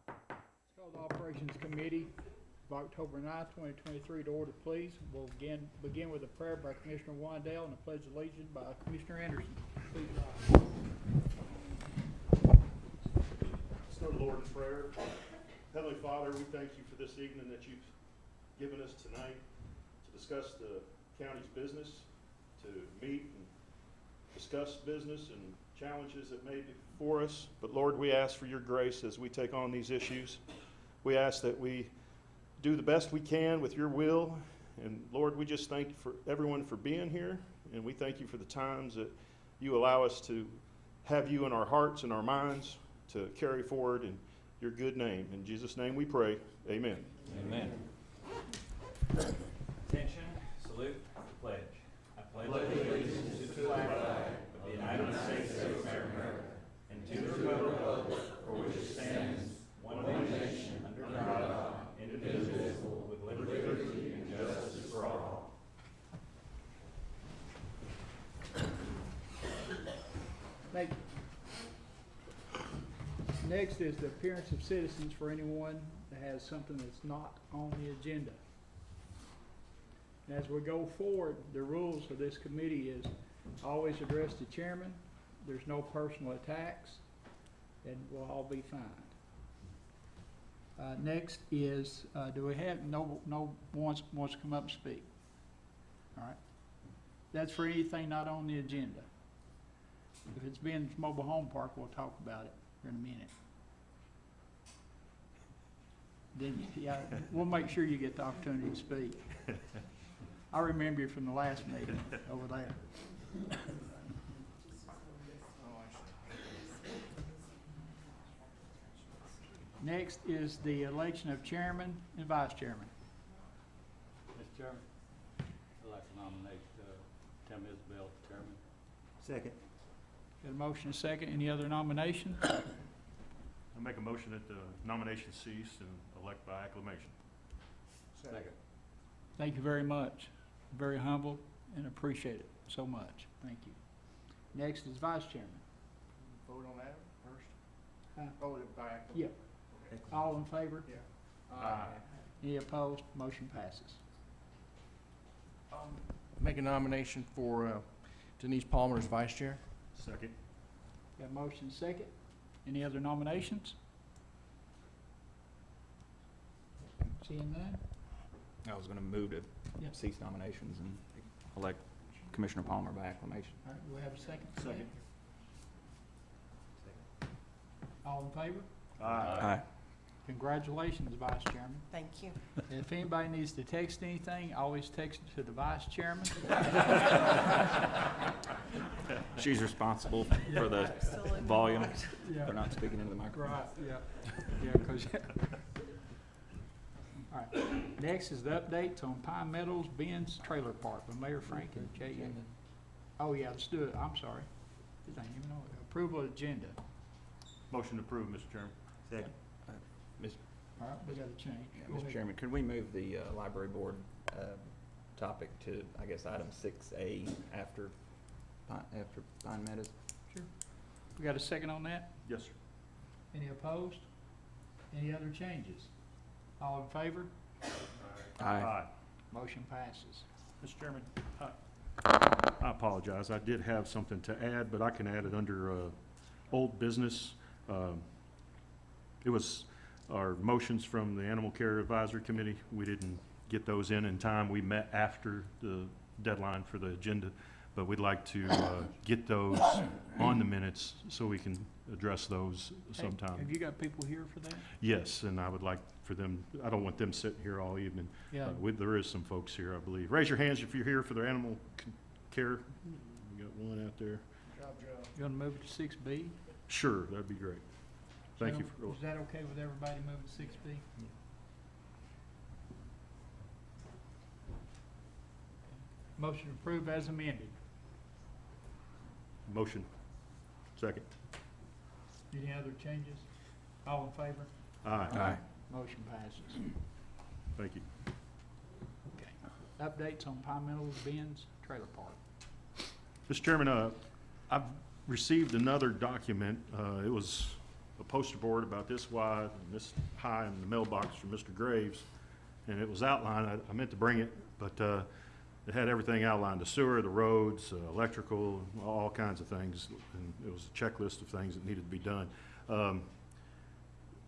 Let's call the Operations Committee of October 9, 2023 to order, please. We'll begin with a prayer by Commissioner Wandale and a pledge of allegiance by Commissioner Anderson. Please rise. Let's go to the Lord in prayer. Heavenly Father, we thank you for this evening that you've given us tonight to discuss the county's business, to meet and discuss business and challenges that may be before us. But Lord, we ask for your grace as we take on these issues. We ask that we do the best we can with your will. And Lord, we just thank you for everyone for being here. And we thank you for the times that you allow us to have you in our hearts and our minds to carry forward in your good name. In Jesus' name we pray. Amen. Amen. Attention, salute, pledge. I pledge allegiance to the flag of the United States of America and to the republic for which it stands, one nation, under God, indivisible, with liberty and justice for all. Thank you. Next is the appearance of citizens for anyone that has something that's not on the agenda. And as we go forward, the rules of this committee is always address the chairman. There's no personal attacks, and we'll all be fine. Next is, do we have, no wants to come up and speak? All right. That's for anything not on the agenda. If it's been mobile home park, we'll talk about it here in a minute. Then, yeah, we'll make sure you get the opportunity to speak. I remember you from the last meeting over there. Next is the election of chairman and vice chairman. Mr. Chairman, I'd like to nominate Tim Isbell for chairman. Second. Got a motion and a second. Any other nominations? I make a motion that the nomination cease and elect by acclamation. Second. Thank you very much. Very humble and appreciate it so much. Thank you. Next is vice chairman. Vote on that first? Huh? Vote it back. Yep. All in favor? Yeah. Aye. Any opposed? Motion passes. Make a nomination for Denise Palmer as vice chair. Second. Got a motion and a second. Any other nominations? Seeing none? I was going to move to Yep. cease nominations and elect Commissioner Palmer by acclamation. All right, do we have a second? for that? Second. All in favor? Aye. Congratulations, Vice Chairman. Thank you. And if anybody needs to text anything, always text it to the Vice Chairman. She's responsible for the Absolutely. volume. Yeah. They're not speaking into the microphone. Right, yeah. Yeah, because. All right, next is the updates on Pine Meadows Ben's Trailer Park by Mayor Frank and Jay. Oh, yeah, let's do it. I'm sorry. Didn't even know it. Approval of agenda. Motion approved, Mr. Chairman. Second. All right, we got to change. Yeah, Go Mr. ahead. Chairman, could we move the library board topic to, I guess, item 6A after Pine Meadows? Sure. We got a second on that? Yes, sir. Any opposed? Any other changes? All in favor? Aye. Motion passes. Mr. Chairman, I apologize. I did have something to add, but I can add it under old business. It was our motions from the Animal Care Advisory Committee. We didn't get those in time. We met after the deadline for the agenda, but we'd like to get those on the minutes so we can address those sometime. Have you got people here for that? Yes, and I would like for them, I don't want them sitting here all evening. Yeah. There is some folks here, I believe. Raise your hands if you're here for their animal care. We got one out there. You want to move it to 6B? Sure, that'd be great. Thank you for. Is that okay with everybody moving to 6B? Motion approved as amended. Motion. Second. Any other changes? All in favor? Aye. Motion passes. Thank you. Okay. Updates on Pine Meadows Ben's Trailer Park. Mr. Chairman, I've received another document. It was a poster board about this wide and this high in the mailbox from Mr. Graves, and it was outlined. I meant to bring it, but it had everything outlined: the sewer, the roads, electrical, all kinds of things, and it was a checklist of things that needed to be done.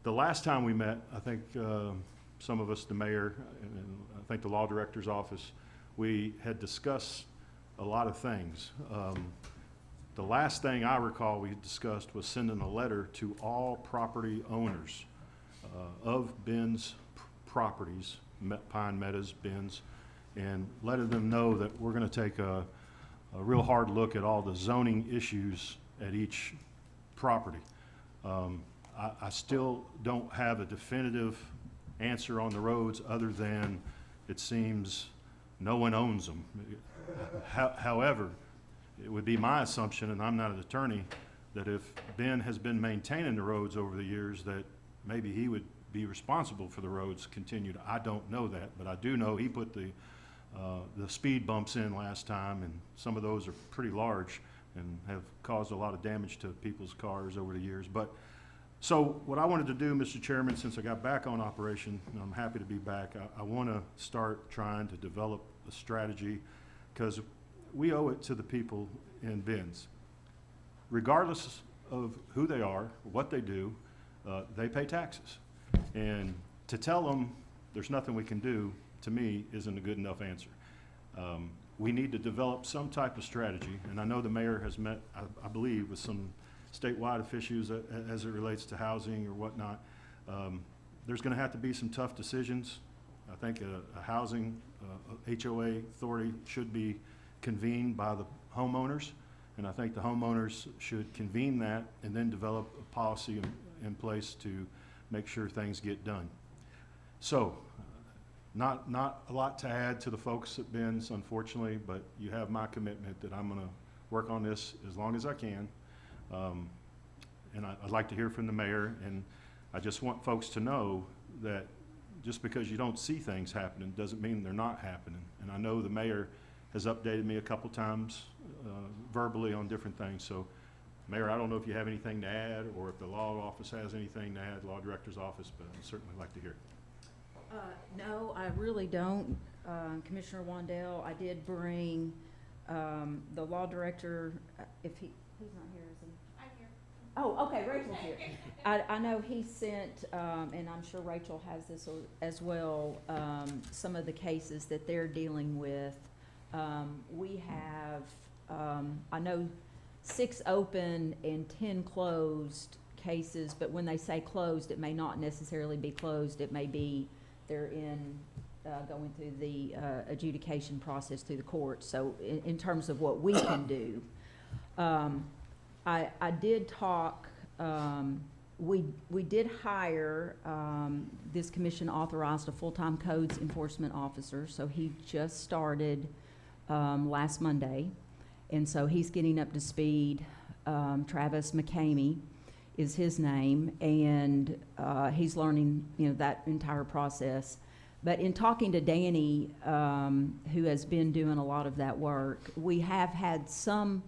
The last time we met, I think some of us, the mayor, and I think the law director's office, we had discussed a lot of things. The last thing I recall we discussed was sending a letter to all property owners of Ben's properties, Pine Meadows, Ben's, and letting them know that we're going to take a real hard look at all the zoning issues at each property. I still don't have a definitive answer on the roads other than it seems no one owns them. However, it would be my assumption, and I'm not an attorney, that if Ben has been maintaining the roads over the years, that maybe he would be responsible for the roads continued. I don't know that, but I do know he put the speed bumps in last time, and some of those are pretty large and have caused a lot of damage to people's cars over the years. But so what I wanted to do, Mr. Chairman, since I got back on operation, and I'm happy to be back, I want to start trying to develop a strategy, because we owe it to the people in Ben's. Regardless of who they are, what they do, they pay taxes. And to tell them there's nothing we can do, to me, isn't a good enough answer. We need to develop some type of strategy, and I know the mayor has met, I believe, with some statewide issues as it relates to housing or whatnot. There's going to have to be some tough decisions. I think a housing HOA authority should be convened by the homeowners, and I think the homeowners should convene that and then develop a policy in place to make sure things get done. So, not a lot to add to the folks at Ben's, unfortunately, but you have my commitment that I'm going to work on this as long as I can. And I'd like to hear from the mayor, and I just want folks to know that just because you don't see things happening doesn't mean they're not happening. And I know the mayor has updated me a couple times verbally on different things. So, Mayor, I don't know if you have anything to add, or if the law office has anything to add, law director's office, but I'd certainly like to hear. No, I really don't. Commissioner Wandell, I did bring the law director, if he's not here, is he? I'm here. Oh, okay, Rachel's here. I know he sent, and I'm sure Rachel has this as well, some of the cases that they're dealing with. We have, I know 6 open and 10 closed cases, but when they say closed, it may not necessarily be closed. It may be they're going through the adjudication process through the court. So in terms of what we can do, I did talk, we did hire, this commission authorized a full-time codes enforcement officer, so he just started last Monday, and so he's getting up to speed. Travis McCamey is his name, and he's learning, that entire process. But in talking to Danny, who has been doing a lot of that work, we have had some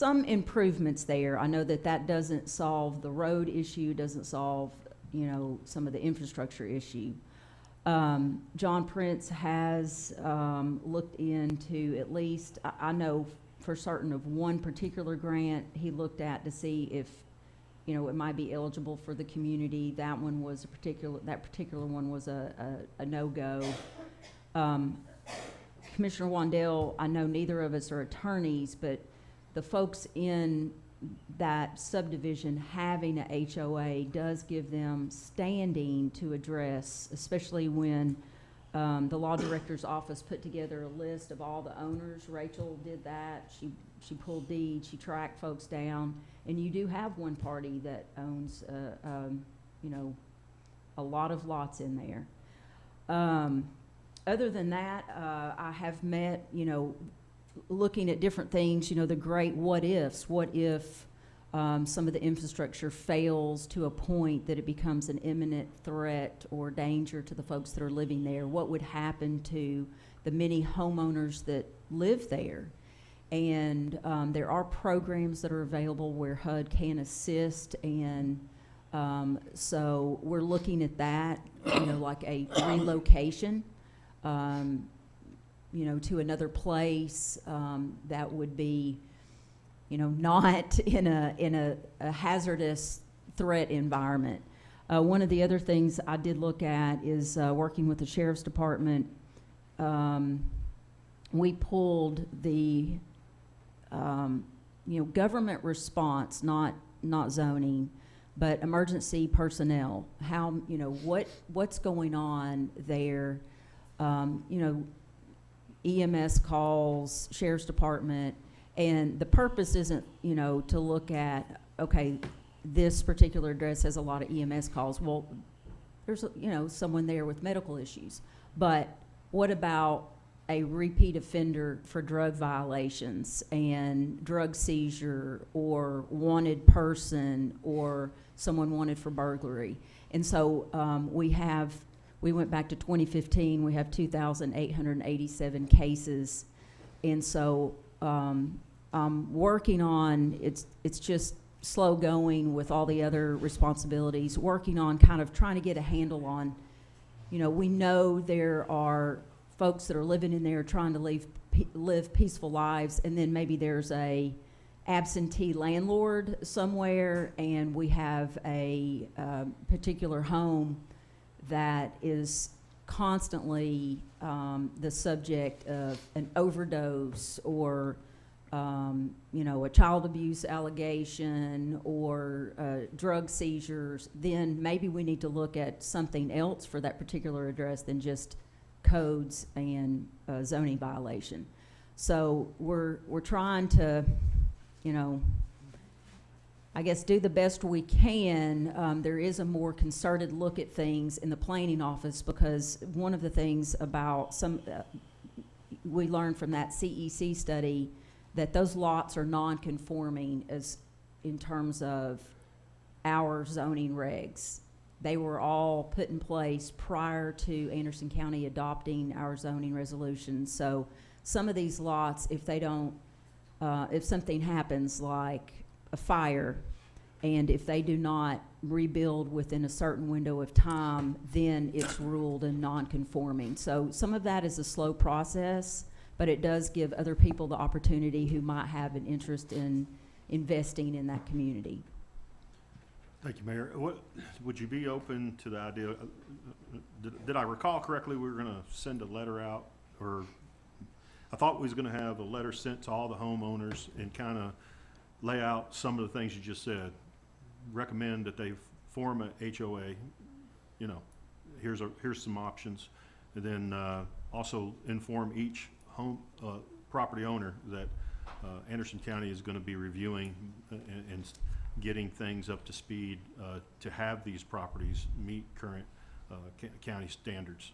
improvements there. I know that doesn't solve the road issue, doesn't solve, some of the infrastructure issue. John Prince has looked into at least, I know for certain of one particular grant he looked at to see if, it might be eligible for the community. That one was that particular one was a no-go. Commissioner Wandell, I know neither of us are attorneys, but the folks in that subdivision having a HOA does give them standing to address, especially when the law director's office put together a list of all the owners. Rachel did that. She pulled deeds, she tracked folks down, and you do have one party that owns, a lot of lots in there. Other than that, I have met, looking at different things, the great what ifs. What if some of the infrastructure fails to a point that it becomes an imminent threat or danger to the folks that are living there? What would happen to the many homeowners that live there? And there are programs that are available where HUD can assist and So we're looking at that, like a relocation, to another place, that would be, not in a hazardous threat environment. One of the other things I did look at is, working with the Sheriff's Department. We pulled the, government response, not zoning, but emergency personnel. How, what's going on there? EMS calls, Sheriff's Department, and the purpose isn't, to look at, okay, this particular address has a lot of EMS calls. Well, there's, someone there with medical issues. But what about a repeat offender for drug violations and drug seizure, or wanted person, or someone wanted for burglary? And so we went back to 2015, we have 2,887 cases. And so I'm working on, it's just slow going with all the other responsibilities, working on kind of trying to get a handle on, we know there are folks that are living in there trying to live peaceful lives, and then maybe there's a absentee landlord somewhere, and we have a particular home that is constantly the subject of an overdose, or a child abuse allegation, or drug seizures. Then maybe we need to look at something else for that particular address than just codes and zoning violation. So we're trying to, I guess, do the best we can. There is a more concerted look at things in the planning office, because one of the things about we learned from that CEC study that those lots are non-conforming as in terms of our zoning regs. They were all put in place prior to Anderson County adopting our zoning resolution. So some of these lots, if they don't, if something happens like a fire, and if they do not rebuild within a certain window of time, then it's ruled a non-conforming. So some of that is a slow process, but it does give other people the opportunity who might have an interest in investing in that community. Thank you, Mayor. Would you be open to the idea, did I recall correctly, we were gonna send a letter out, or I thought we was gonna have a letter sent to all the homeowners and kind of lay out some of the things you just said. Recommend that they form a HOA, here's some options. And then also inform each property owner that Anderson County is gonna be reviewing and getting things up to speed to have these properties meet current county standards.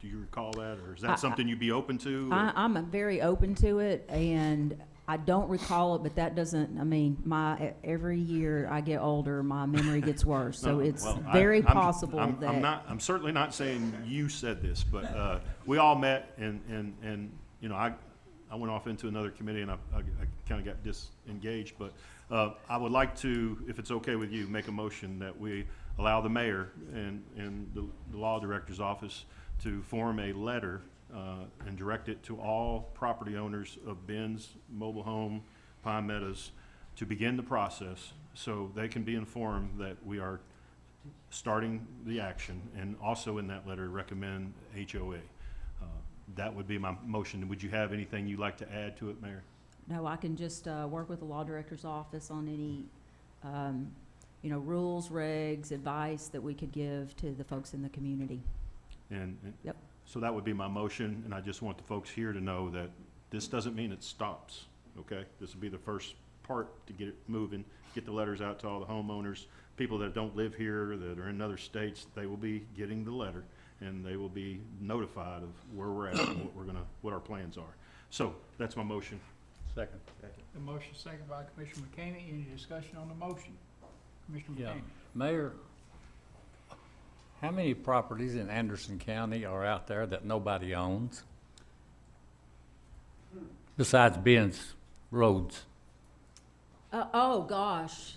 Do you recall that, or is that something you'd be open to? I'm very open to it, and I don't recall it, but that doesn't, every year I get older, my memory gets worse. So it's very possible that. I'm certainly not saying you said this, but we all met, and I went off into another committee, and I kind of got disengaged, but I would like to, if it's okay with you, make a motion that we allow the mayor and the law director's office to form a letter and direct it to all property owners of Ben's mobile home, Pine Meadows, to begin the process so they can be informed that we are starting the action, and also in that letter recommend HOA. That would be my motion. Would you have anything you'd like to add to it, Mayor? No, I can just work with the law director's office on any, rules, regs, advice that we could give to the folks in the community. Yep. So that would be my motion, and I just want the folks here to know that this doesn't mean it stops, okay? This will be the first part to get it moving, get the letters out to all the homeowners. People that don't live here, that are in other states, they will be getting the letter, and they will be notified of where we're at and what our plans are. So that's my motion. Second. The motion second by Commissioner McKamey. Any discussion on the motion? Commissioner Yeah. McKamey. Mayor, how many properties in Anderson County are out there that nobody owns? Besides Ben's roads? Oh, gosh.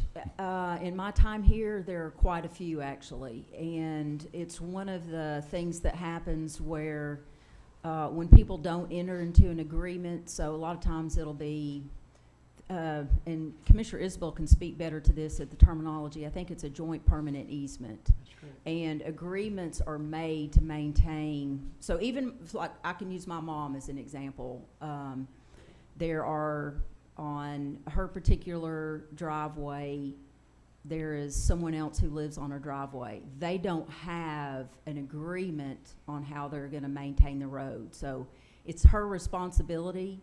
In my time here, there are quite a few, actually. And it's one of the things that happens where when people don't enter into an agreement, so a lot of times it'll be, and Commissioner Isbell can speak better to this at the terminology, I think it's a joint permanent easement. That's correct. And agreements are made to maintain, so even, like, I can use my mom as an example. There are, on her particular driveway, there is someone else who lives on her driveway. They don't have an agreement on how they're gonna maintain the road. So it's her responsibility.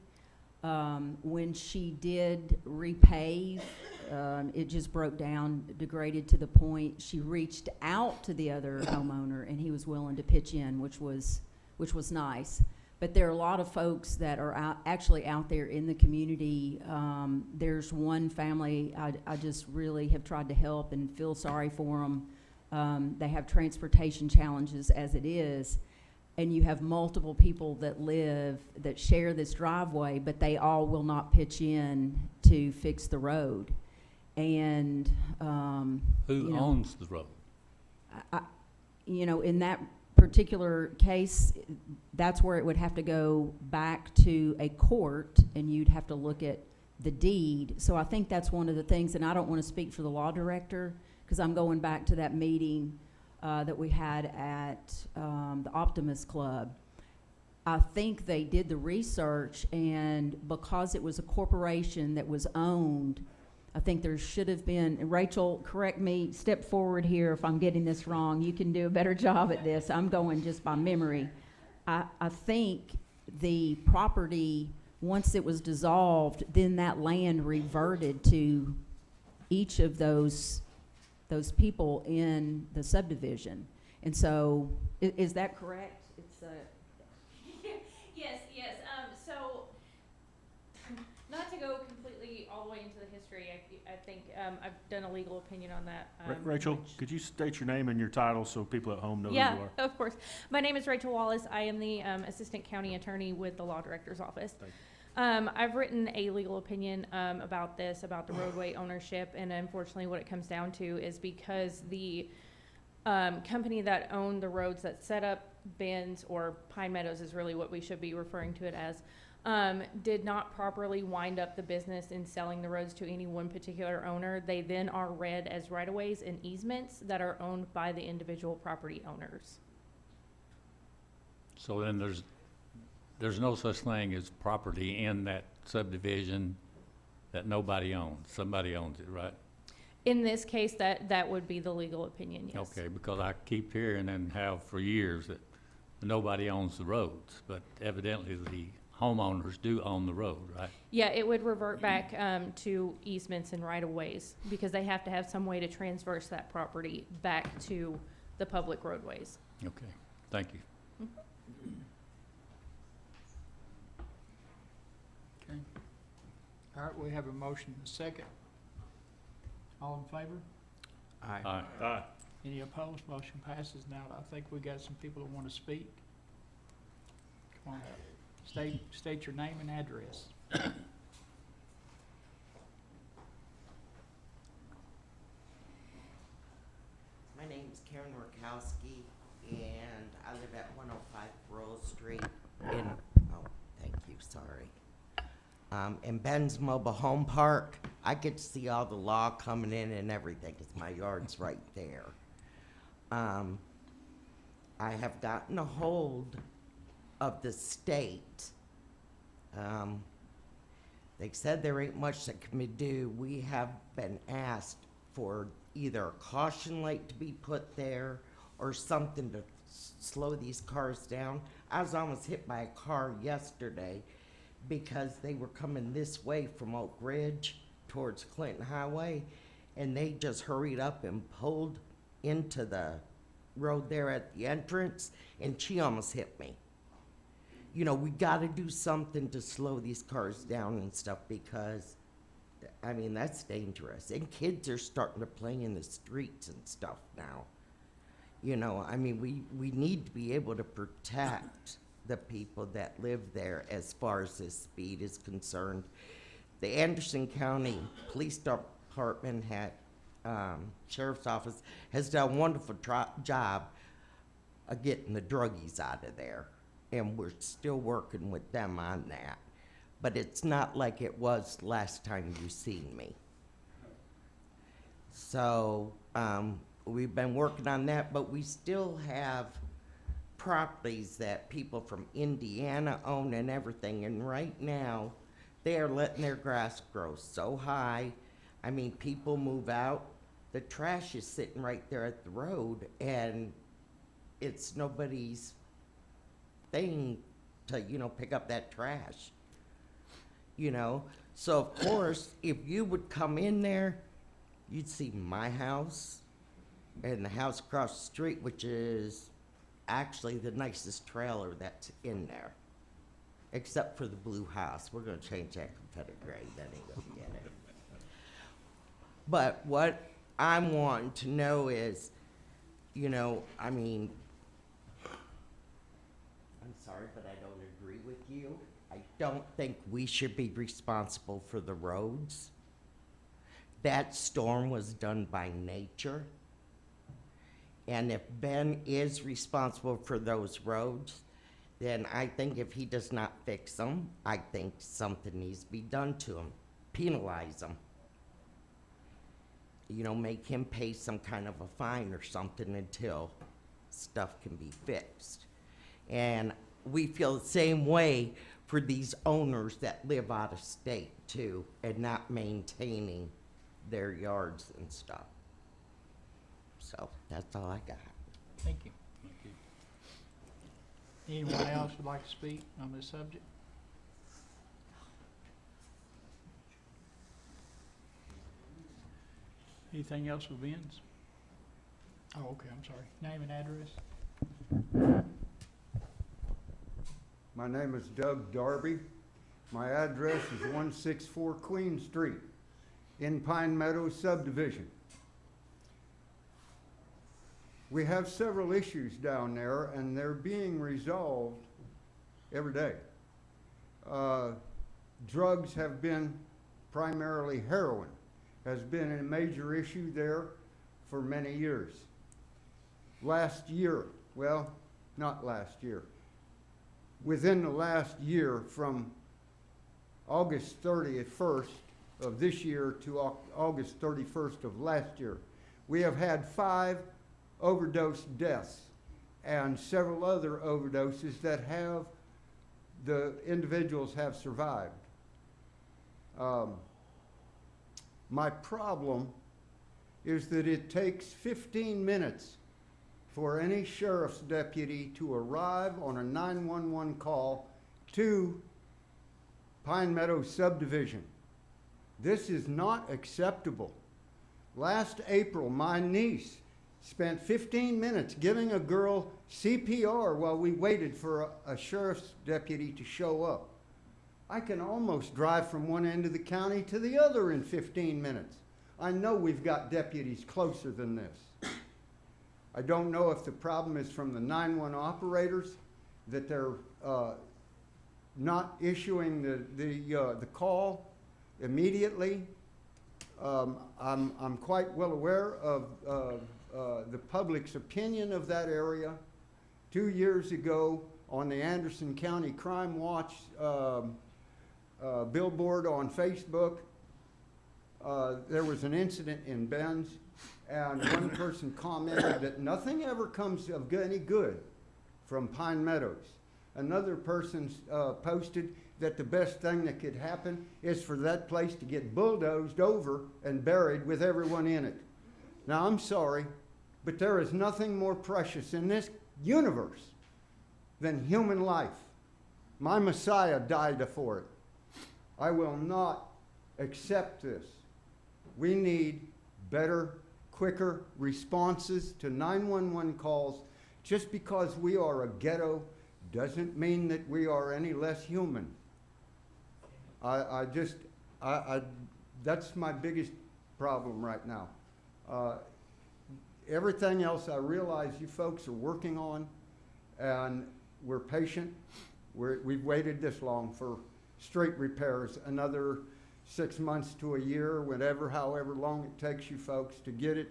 When she did repave, it just broke down, degraded to the point she reached out to the other homeowner and he was willing to pitch in, which was nice. But there are a lot of folks that are actually out there in the community. There's one family I just really have tried to help and feel sorry for them. They have transportation challenges as it is, and you have multiple people that share this driveway, but they all will not pitch in to fix the road. And Who owns the road? In that particular case, that's where it would have to go back to a court and you'd have to look at the deed. So I think that's one of the things, and I don't want to speak for the law director because I'm going back to that meeting that we had at the Optimist Club. I think they did the research, and because it was a corporation that was owned, I think there should have been, Rachel, correct me, step forward here if I'm getting this wrong. You can do a better job at this. I'm going just by memory. I think the property, once it was dissolved, then that land reverted to each of those people in the subdivision. And so, is that correct? It's Yes. So, not to go completely all the way into the history, I think I've done a legal opinion on that. Rachel, which- could you state your name and your title so people at home know who Yeah, you are? of course. My name is Rachel Wallace. I am the Assistant County Attorney with the Law Director's Office. Thank I've written a legal opinion about this, about the roadway ownership, and unfortunately what it comes down to is because the company that owned the roads that set up bins, or Pine Meadows is really what we should be referring to it as, did not properly wind up the business in selling the roads to any one particular owner. They then are read as right-of-ways and easements that are owned by the individual property owners. So then there's no such thing as property in that subdivision that nobody owns. Somebody owns it, right? In this case, that would be the legal opinion, yes. Okay, because I keep hearing and have for years that nobody owns the roads, but evidently the homeowners do own the road, right? Yeah, it would revert back to easements and right-of-ways because they have to have some way to transverse that property back to the public roadways. Okay, thank you. Okay. All right, we have a motion and a second. All in favor? Aye. Aye. Any opposed? Motion passes. Now, I think we got some people that want to speak. Come on up. State your name and address. My name's Karen Murkowski, and I live at 105 Royal Street in, thank you, sorry. In Ben's Mobile Home Park. I get to see all the law coming in and everything, 'cause my yard's right there. I have gotten a hold of the state. They said there ain't much that can be do. We have been asked for either a caution light to be put there or something to slow these cars down. I was almost hit by a car yesterday because they were coming this way from Oak Ridge towards Clinton Highway, and they just hurried up and pulled into the road there at the entrance, and she almost hit me. You know, we gotta do something to slow these cars down and stuff because, I mean, that's dangerous. And kids are starting to play in the streets and stuff now. You know, I mean, we need to be able to protect the people that live there as far as this speed is concerned. the Anderson County Police Department Sheriff's Office has done a wonderful job of getting the druggies out of there. And we're still working with them on that. But it's not like it was last time you seen me. So, we've been working on that, but we still have properties that people from Indiana own and everything. And right now, they are letting their grass grow so high. I mean, people move out, the trash is sitting right there at the road, and it's nobody's thing to, pick up that trash. So of course, if you would come in there, you'd see my house and the house across the street, which is actually the nicest trailer that's in there. Except for the blue house. We're gonna change that Confederate gray, that ain't gonna get it. But what I'm wanting to know is, I'm sorry, but I don't agree with you. I don't think we should be responsible for the roads. That storm was done by nature. And if Ben is responsible for those roads, then I think if he does not fix them, I think something needs to be done to him. Penalize him. Make him pay some kind of a fine or something until stuff can be fixed. And we feel the same way for these owners that live out of state too, and not maintaining their yards and stuff. So that's all I got. Thank you. Anyone else would like to speak on this subject? Anything else with Ben's? Oh, okay, I'm sorry. Name and address? My name is Doug Darby. My address is 164 Queen Street in Pine Meadows subdivision. We have several issues down there, and they're being resolved every day. Drugs have been, primarily heroin, has been a major issue there for many years. Last year, well, not last year, within the last year, from August 31st of this year to August 31st of last year, we have had 5 overdose deaths and several other overdoses that the individuals have survived. My problem is that it takes 15 minutes for any sheriff's deputy to arrive on a 911 call to Pine Meadows subdivision. This is not acceptable. Last April, my niece spent 15 minutes giving a girl CPR while we waited for a sheriff's deputy to show up. I can almost drive from one end of the county to the other in 15 minutes. I know we've got deputies closer than this. I don't know if the problem is from the 911 operators, that they're not issuing the call immediately. I'm quite well aware of the public's opinion of that area. 2 years ago, on the Anderson County Crime Watch billboard on Facebook, there was an incident in Ben's, and one person commented that nothing ever comes of any good from Pine Meadows. Another person posted that the best thing that could happen is for that place to get bulldozed over and buried with everyone in it. Now, I'm sorry, but there is nothing more precious in this universe than human life. My Messiah died for it. I will not accept this. We need better, quicker responses to 911 calls. Just because we are a ghetto doesn't mean that we are any less human. That's my biggest problem right now. Everything else I realize you folks are working on, and we're patient. We've waited this long for street repairs, another 6 months to a year, whatever, however long it takes you folks to get it,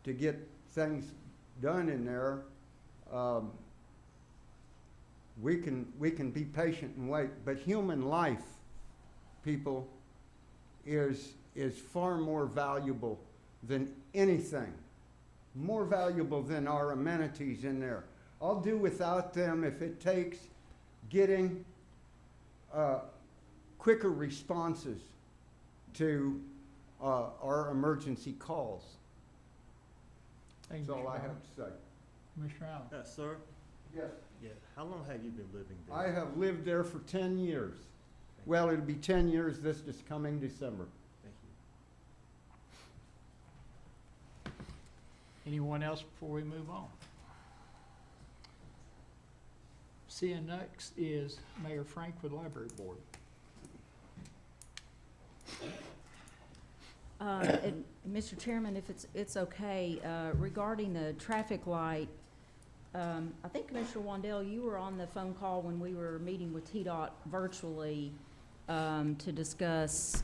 to get things done in there. We can be patient and wait, but human life, people, is far more valuable than anything, more valuable than our amenities in there. I'll do without them if it takes getting quicker responses to our emergency calls. Thank you, That's all I Mr. have Allen. to say. Commissioner Allen? Sir? Yes. Yeah. How long have you been living there? I have lived there for 10 years. Well, it'll be 10 years this coming December. Thank you. Anyone else before we move on? Seeing next is Mayor Frank with Library Board. And Mr. Chairman, if it's okay, regarding the traffic light, I think Commissioner Wandell, you were on the phone call when we were meeting with TDOT virtually to discuss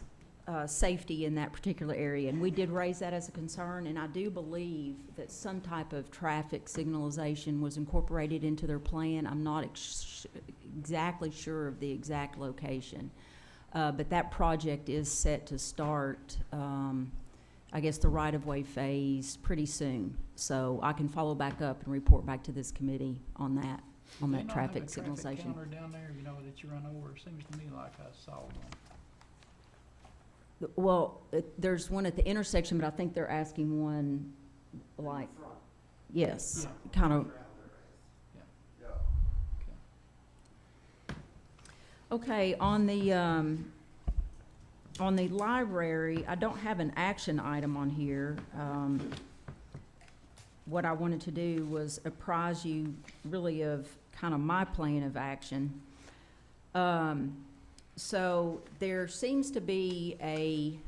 safety in that particular area. And we did raise that as a concern, and I do believe that some type of traffic signalization was incorporated into their plan. I'm not exactly sure of the exact location. But that project is set to start, I guess, the right-of-way phase pretty soon. So I can follow back up and report back to this committee on that traffic signalization. Traffic counter down there, you know, that you run over? Seems to me like I saw one. Well, there's one at the intersection, but I think they're asking one, like, yes, Yeah. kind of. Okay, on the library, I don't have an action item on here. What I wanted to do was apprise you really of kind of my plan of action. So there seems to be a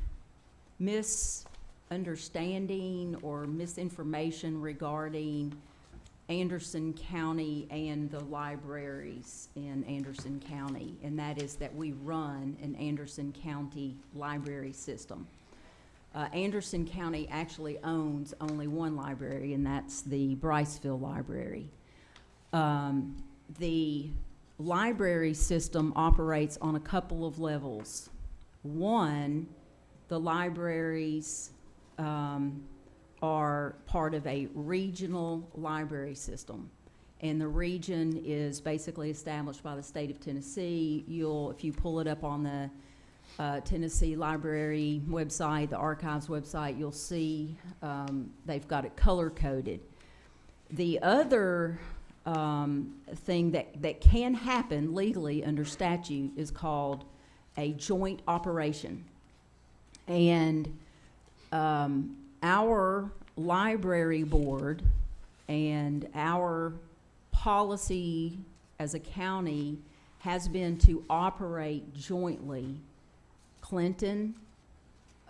misunderstanding or misinformation regarding Anderson County and the libraries in Anderson County, and that is that we run an Anderson County library system. Anderson County actually owns only one library, and that's the Briceville Library. The library system operates on a couple of levels. One, the libraries are part of a regional library system. And the region is basically established by the state of Tennessee. If you pull it up on the Tennessee Library website, the archives website, you'll see they've got it color-coded. The other thing that can happen legally under statute is called a joint operation. And our library board and our policy as a county has been to operate jointly Clinton,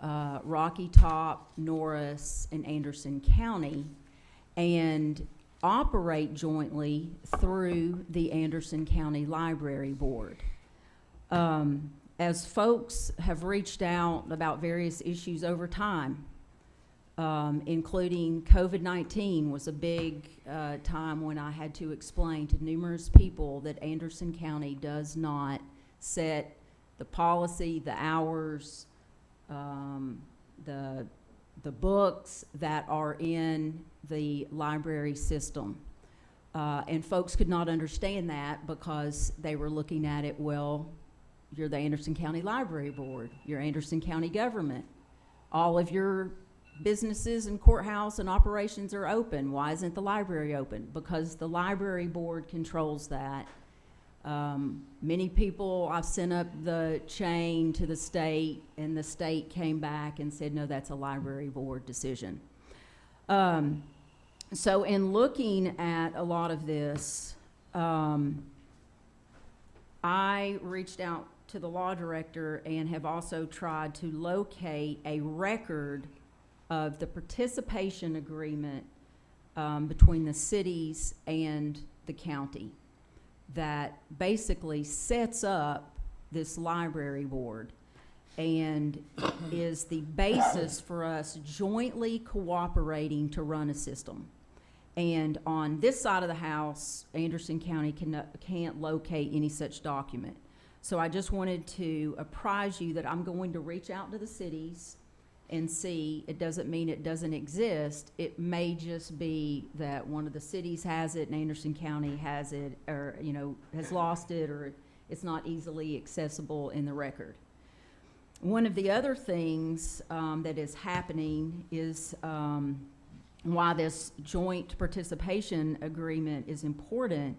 Rocky Top, Norris, and Anderson County, and operate jointly through the Anderson County Library Board. As folks have reached out about various issues over time, including COVID-19 was a big time when I had to explain to numerous people that Anderson County does not set the policy, the hours, the books that are in the library system. And folks could not understand that because they were looking at it, well, you're the Anderson County Library Board, you're Anderson County government. All of your businesses and courthouse and operations are open. Why isn't the library open? Because the library board controls that. Many people, I've sent up the chain to the state, and the state came back and said, no, that's a library board decision. So in looking at a lot of this, I reached out to the law director and have also tried to locate a record of the participation agreement between the cities and the county that basically sets up this library board. and is the basis for us jointly cooperating to run a system. And on this side of the house, Anderson County can't locate any such document. So I just wanted to apprise you that I'm going to reach out to the cities and see. It doesn't mean it doesn't exist. It may just be that one of the cities has it and Anderson County has it, or, you know, has lost it, or it's not easily accessible in the record. One of the other things that is happening is why this joint participation agreement is important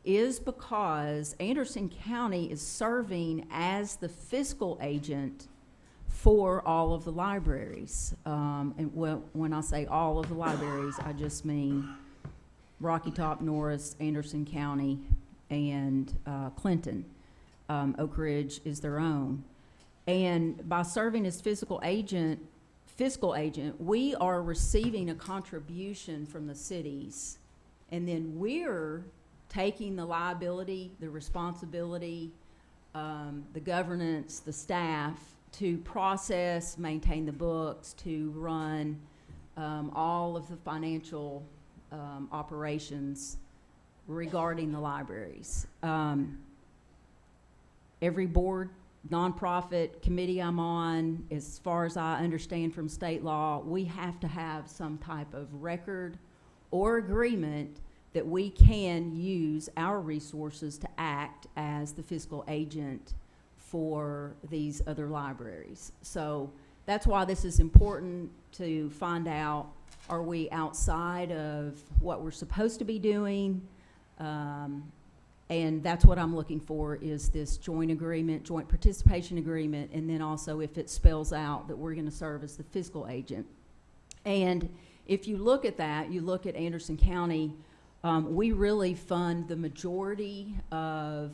is because Anderson County is serving as the fiscal agent for all of the libraries. And when I say all of the libraries, I just mean Rocky Top, Norris, Anderson County, and Clinton. Oak Ridge is their own. And by serving as fiscal agent, we are receiving a contribution from the cities, and then we're taking the liability, the responsibility, the governance, the staff to process, maintain the books, to run all of the financial operations regarding the libraries. Every board, nonprofit committee I'm on, as far as I understand from state law, we have to have some type of record or agreement that we can use our resources to act as the fiscal agent for these other libraries. So that's why this is important, to find out, are we outside of what we're supposed to be doing? And that's what I'm looking for, is this joint agreement, joint participation agreement, and then also if it spells out that we're going to serve as the fiscal agent. And if you look at that, you look at Anderson County, we really fund the majority of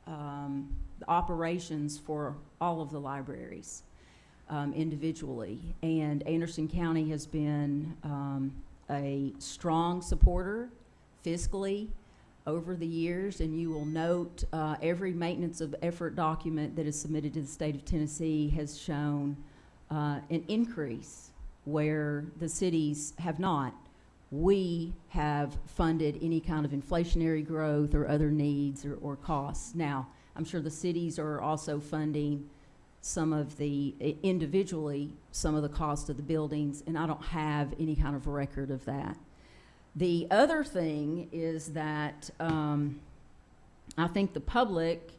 the operations for all of the libraries individually. And Anderson County has been a strong supporter fiscally over the years, and you will note every maintenance of effort document that is submitted to the state of Tennessee has shown an increase where the cities have not. We have funded any kind of inflationary growth or other needs or costs. Now, I'm sure the cities are also funding some of the, individually, some of the cost of the buildings, and I don't have any kind of record of that. The other thing is that I think the public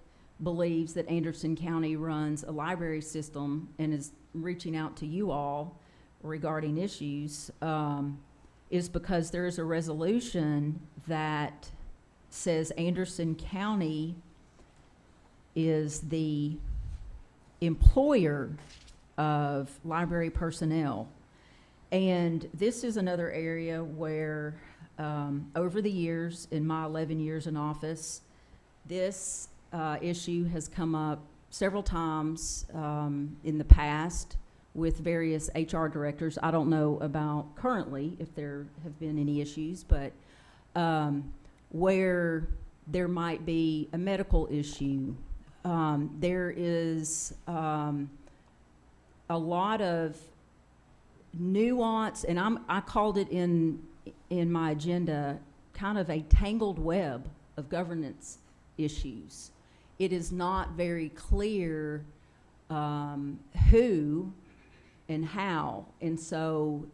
believes that Anderson County runs a library system and is reaching out to you all regarding issues, is because there is a resolution that says Anderson County is the employer of library personnel. And this is another area where over the years, in my 11 years in office, this issue has come up several times in the past with various HR directors. I don't know about currently if there have been any issues, but where there might be a medical issue, there is a lot of nuance, and I called it in my agenda kind of a tangled web of governance issues. It is not very clear who and how, and so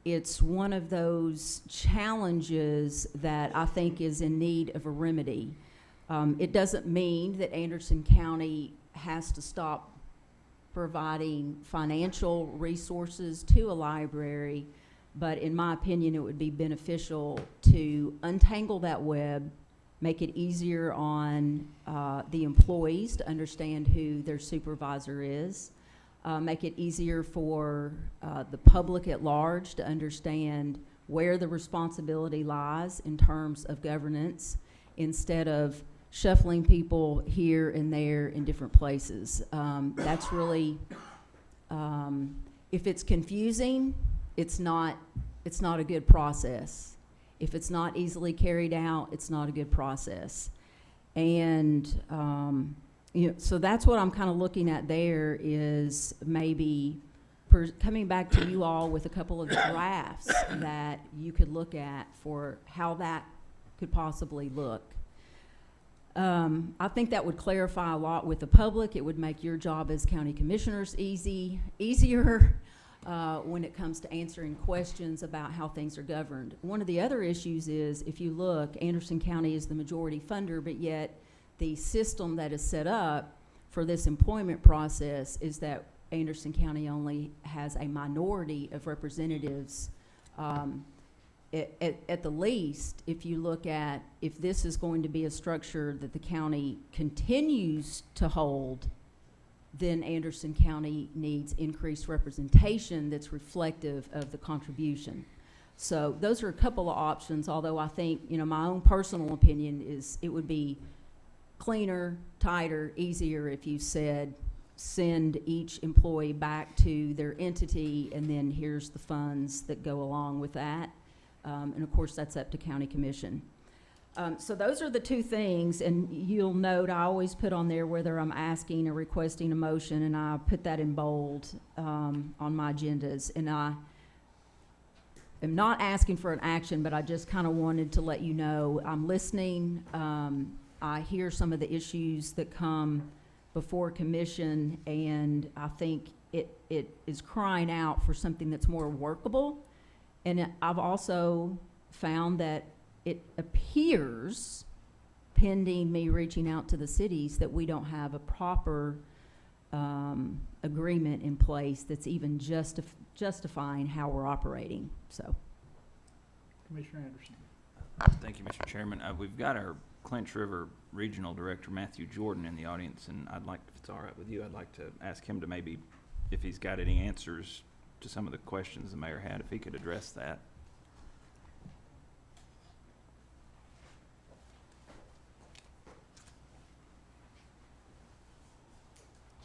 it's one of those challenges that I think is in need of a remedy. It doesn't mean that Anderson County has to stop providing financial resources to a library, but in my opinion, it would be beneficial to untangle that web, make it easier on the employees to understand who their supervisor is, make it easier for the public at large to understand where the responsibility lies in terms of governance, instead of shuffling people here and there in different places. That's really, if it's confusing, it's not a good process. If it's not easily carried out, it's not a good process. And so that's what I'm kind of looking at there is maybe coming back to you all with a couple of drafts that you could look at for how that could possibly look. I think that would clarify a lot with the public. It would make your job as county commissioners easier when it comes to answering questions about how things are governed. One of the other issues is, if you look, Anderson County is the majority funder, but yet the system that is set up for this employment process is that Anderson County only has a minority of representatives. At the least, if you look at, if this is going to be a structure that the county continues to hold, then Anderson County needs increased representation that's reflective of the contribution. So those are a couple of options, although I think, my own personal opinion is it would be cleaner, tighter, easier if you said, send each employee back to their entity, and then here's the funds that go along with that. And of course, that's up to county commission. So those are the two things, and you'll note I always put on there whether I'm asking or requesting a motion, and I put that in bold on my agendas. And I am not asking for an action, but I just kind of wanted to let you know I'm listening. I hear some of the issues that come before commission, and I think it is crying out for something that's more workable. And I've also found that it appears, pending me reaching out to the cities, that we don't have a proper agreement in place that's even justifying how we're operating. So, Commissioner Anderson. Thank you, Mr. Chairman. We've got our Clinch River Regional Director, Matthew Jordan, in the audience, and I'd like, if it's all right with you, I'd like to ask him to maybe, if he's got any answers to some of the questions the mayor had, if he could address that.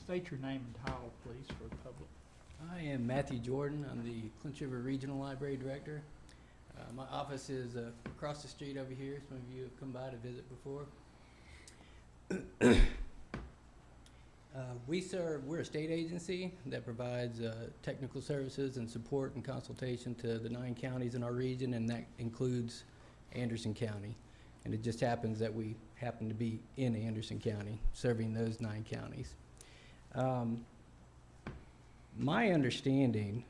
State your name and title, please, for the public. I am Matthew Jordan. I'm the Clinch River Regional Library Director. My office is across the street over here. Some of you have come by to visit before. We're a state agency that provides technical services and support and consultation to the 9 counties in our region, and that includes Anderson County. And it just happens that we happen to be in Anderson County, serving those 9 counties. My understanding,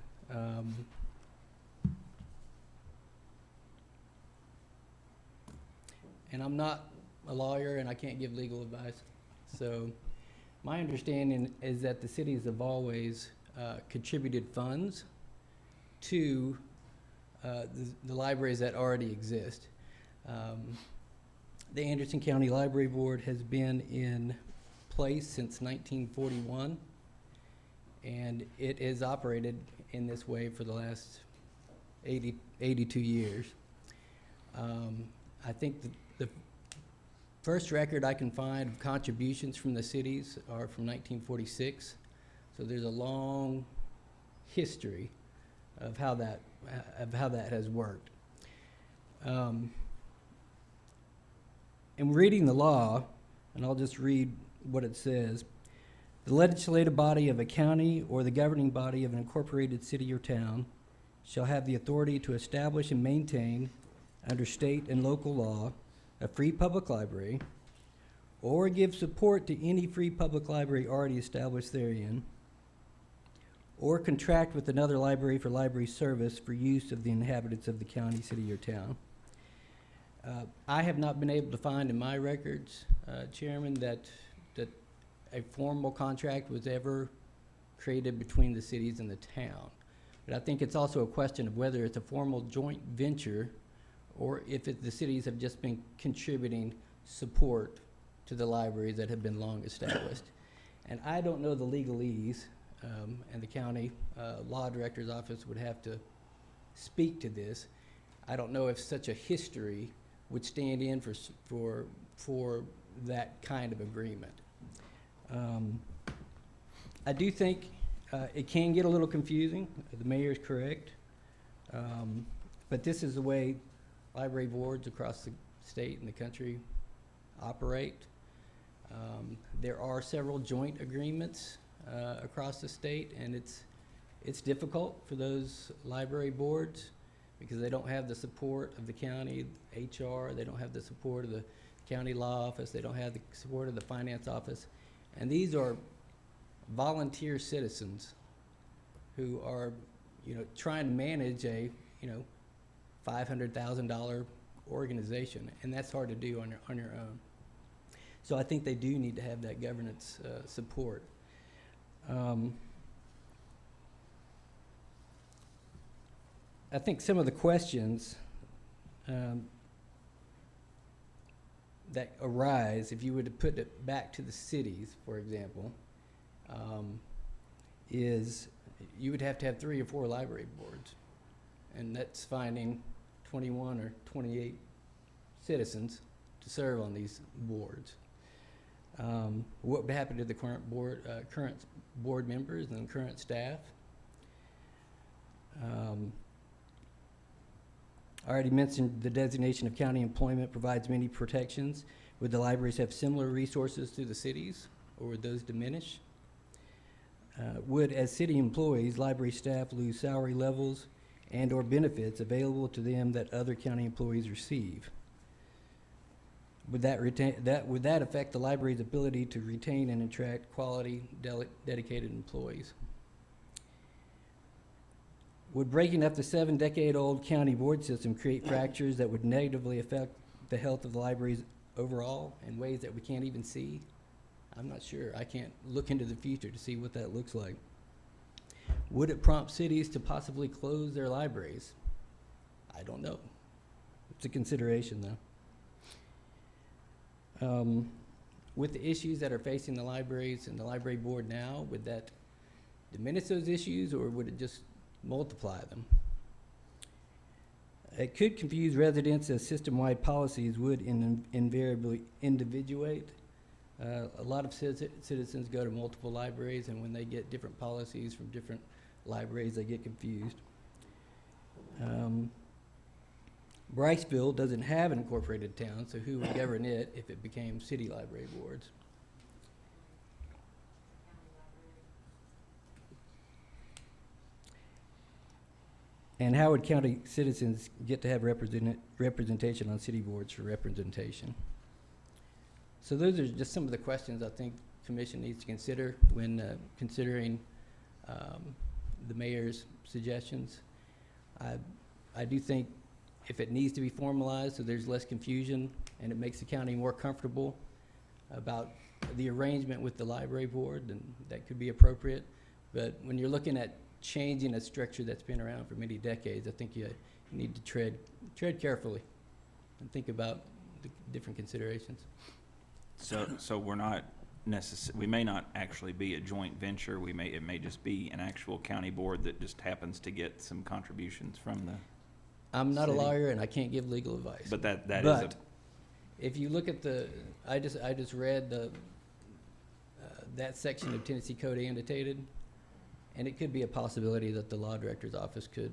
and I'm not a lawyer and I can't give legal advice, so my understanding is that the cities have always contributed funds to the libraries that already exist. The Anderson County Library Board has been in place since 1941, and it has operated in this way for the last 82 years. I think the first record I can find of contributions from the cities are from 1946, so there's a long history of how that has worked. And reading the law, and I'll just read what it says: the legislative body of a county or the governing body of an incorporated city or town shall have the authority to establish and maintain, under state and local law, a free public library, or give support to any free public library already established therein, or contract with another library for library service for use of the inhabitants of the county, city, or town. I have not been able to find in my records, Chairman, that a formal contract was ever created between the cities and the town. But I think it's also a question of whether it's a formal joint venture or if the cities have just been contributing support to the libraries that have been long established. And I don't know the legalese, and the county law director's office would have to speak to this. I don't know if such a history would stand in for that kind of agreement. I do think it can get a little confusing. The mayor is correct. But this is the way library boards across the state and the country operate. There are several joint agreements across the state, and it's difficult for those library boards because they don't have the support of the county HR, they don't have the support of the county law office, they don't have the support of the finance office. And these are volunteer citizens who are, trying to manage a, $500,000 organization, and that's hard to do on your own. So I think they do need to have that governance support. I think some of the questions that arise, if you were to put it back to the cities, for example, is you would have to have 3 or 4 library boards, and that's finding 21 or 28 citizens to serve on these boards. What would happen to the current board members and current staff? I already mentioned the designation of county employment provides many protections. Would the libraries have similar resources to the cities, or would those diminish? Would, as city employees, library staff lose salary levels and or benefits available to them that other county employees receive? Would that affect the library's ability to retain and attract quality, dedicated employees? Would breaking up the 7-decade-old county board system create fractures that would negatively affect the health of the libraries overall in ways that we can't even see? I'm not sure. I can't look into the future to see what that looks like. Would it prompt cities to possibly close their libraries? I don't know. It's a consideration, though. With the issues that are facing the libraries and the library board now, would that diminish those issues, or would it just multiply them? It could confuse residents, as system-wide policies would invariably individuate. A lot of citizens go to multiple libraries, and when they get different policies from different libraries, they get confused. Bryceville doesn't have an incorporated town, so who would govern it if it became city library boards? And how would county citizens get to have representation on city boards for representation? So those are just some of the questions I think the commission needs to consider when considering the mayor's suggestions. I do think if it needs to be formalized so there's less confusion and it makes the county more comfortable about the arrangement with the library board, then that could be appropriate. But when you're looking at changing a structure that's been around for many decades, I think you need to tread carefully and think about the different considerations. So we're not we may not actually be a joint venture. It may just be an actual county board that just happens to get some contributions from the I'm not city. a lawyer and I can't give legal advice. But that is But if you look at I just read that section of Tennessee Code annotated, and it could be a possibility that the law director's office could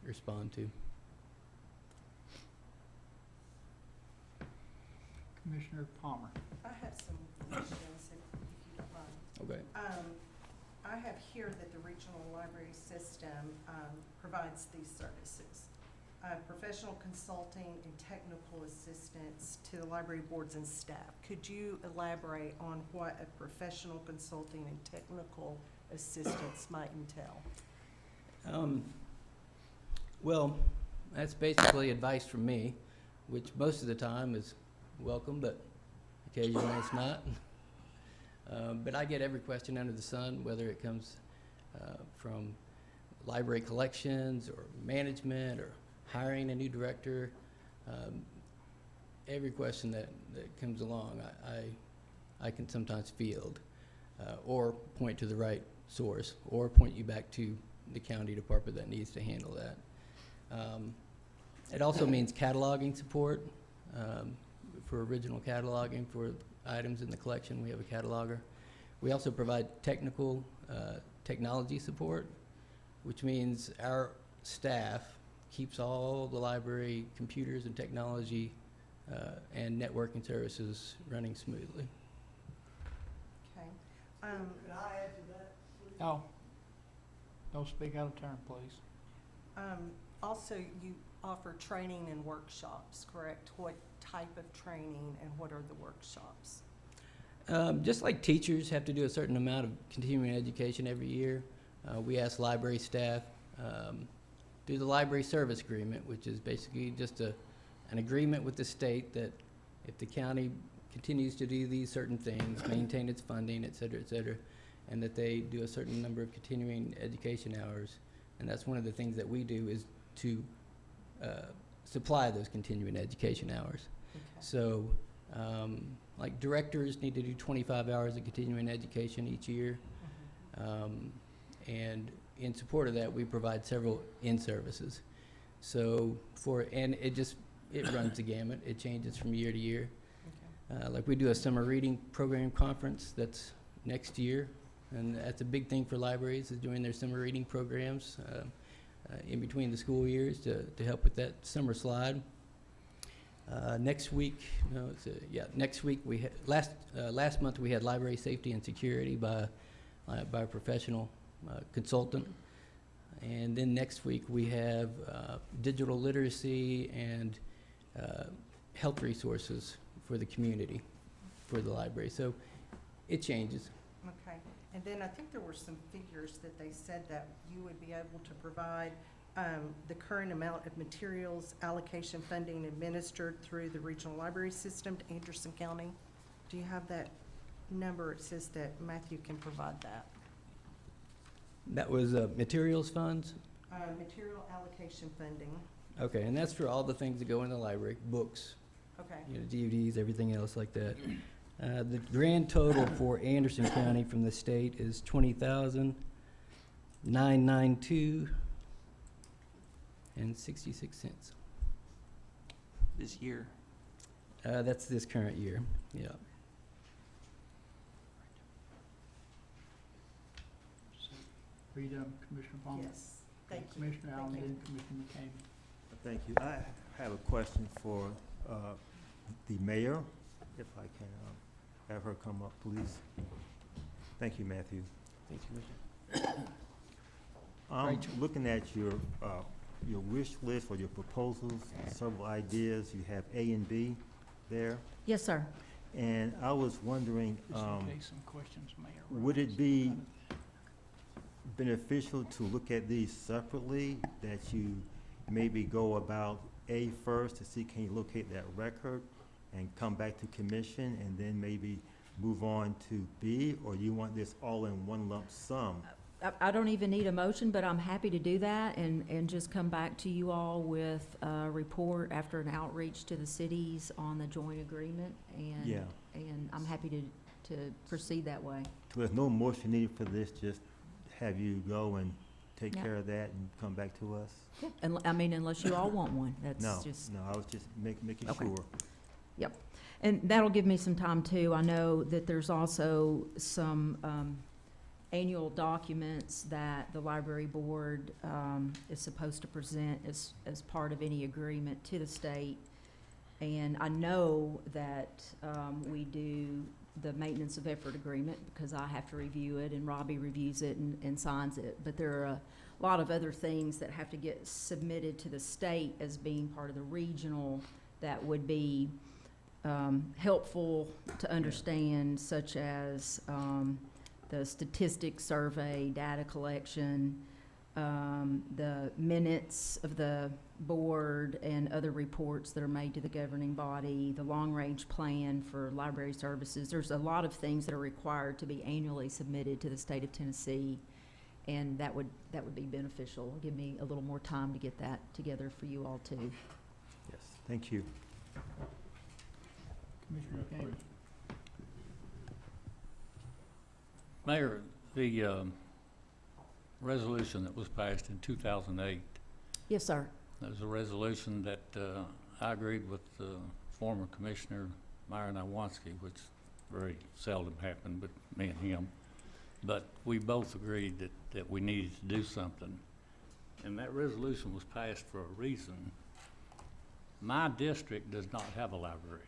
respond to. Commissioner Palmer. I have some questions, if you don't mind. Okay. I have here that the regional library system provides these services. Professional consulting and technical assistance to the library boards and staff. Could you elaborate on what a professional consulting and technical assistance might entail? Well, that's basically advice from me, which most of the time is welcome, but occasionally it's not. But I get every question under the sun, whether it comes from library collections or management or hiring a new director. Every question that comes along, I can sometimes field or point to the right source or point you back to the county department that needs to handle that. It also means cataloging support for original cataloging for items in the collection. We have a cataloger. We also provide technology support, which means our staff keeps all the library computers and technology and networking services running smoothly. Okay. No. Don't speak out of turn, please. Also, you offer training and workshops, correct? What type of training and what are the workshops? Just like teachers have to do a certain amount of continuing education every year, we ask library staff do the library service agreement, which is basically just an agreement with the state that if the county continues to do these certain things, maintain its funding, et cetera, and that they do a certain number of continuing education hours. And that's one of the things that we do is to supply those continuing education hours. Okay. So, like directors need to do 25 hours of continuing education each year. And in support of that, we provide several in-services. So and it runs the gamut. It changes from year to year. Okay. Like we do a summer reading program conference that's next year. And that's a big thing for libraries, is doing their summer reading programs in between the school years to help with that summer slide. Next week, next week last month we had library safety and security by a professional consultant, and then next week we have digital literacy and health resources for the community, for the library. So it changes. Okay. And then I think there were some figures that they said that you would be able to provide the current amount of materials allocation funding administered through the regional library system to Anderson County. Do you have that number? It says that Matthew can provide that. That was materials funds? Material allocation funding. Okay, and that's for all the things that go in the library, books, Okay. DVDs, everything else like that. The grand total for Anderson County from the state is $20,992 and 66 cents. This year. That's this current year, yeah. Are you done, Commissioner Palmer? Yes. Thank you. Commissioner Allen, Thank you. then Commissioner McCamey. Thank you. I have a question for the mayor, if I can have her come up, please. Thank you, Matthew. Thanks, Commissioner. I'm Rachel. looking at your wish list or your proposals, several ideas. You have A and B there. Yes, sir. And I was wondering, Just in case some questions, Mayor. would it be beneficial to look at these separately, that you maybe go about A first to see can you locate that record and come back to commission and then maybe move on to B, or you want this all in one lump sum? I don't even need a motion, but I'm happy to do that and just come back to you all with a report after an outreach to the cities on the joint agreement. And, Yeah. and I'm happy to proceed that way. So there's no motion needed for this, just have you go and take Yeah. care of that and come back to us? And, I mean, unless you all want one, No, that's just. no, I was just making Okay. sure. Yep. And that'll give me some time too. I know that there's also some annual documents that the library board is supposed to present as part of any agreement to the state. And I know that we do the maintenance of effort agreement because I have to review it and Robbie reviews it and signs it. But there are a lot of other things that have to get submitted to the state as being part of the regional that would be helpful to understand, such as the statistics survey, data collection, the minutes of the board and other reports that are made to the governing body, the long-range plan for library services. There's a lot of things that are required to be annually submitted to the state of Tennessee, and that would be beneficial. Give me a little more time to get that together for you all too. Yes, thank you. Commissioner McCamey. Mayor, the resolution that was passed in 2008, Yes, sir. that was a resolution that I agreed with former Commissioner Myron Iwanski, which very seldom happened, but me and him. But we both agreed that we needed to do something. And that resolution was passed for a reason. My district does not have a library.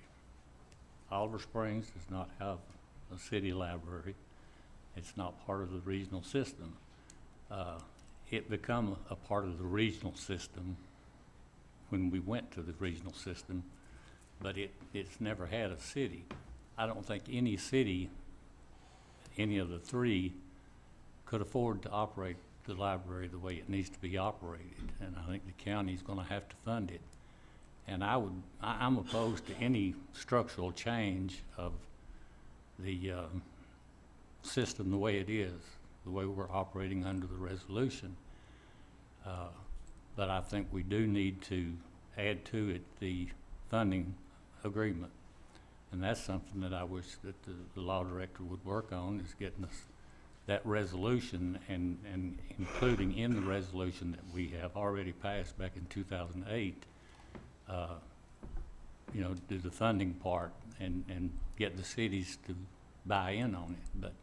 Oliver Springs does not have a city library. It's not part of the regional system. It become a part of the regional system when we went to the regional system, but it's never had a city. I don't think any city, any of the three, could afford to operate the library the way it needs to be operated, and I think the county's gonna have to fund it. And I'm opposed to any structural change of the system the way it is, the way we're operating under the resolution. But I think we do need to add to it the funding agreement. And that's something that I wish that the law director would work on, is getting us that resolution and including in the resolution that we have already passed back in 2008, you know, do the funding part and get the cities to buy in on it. But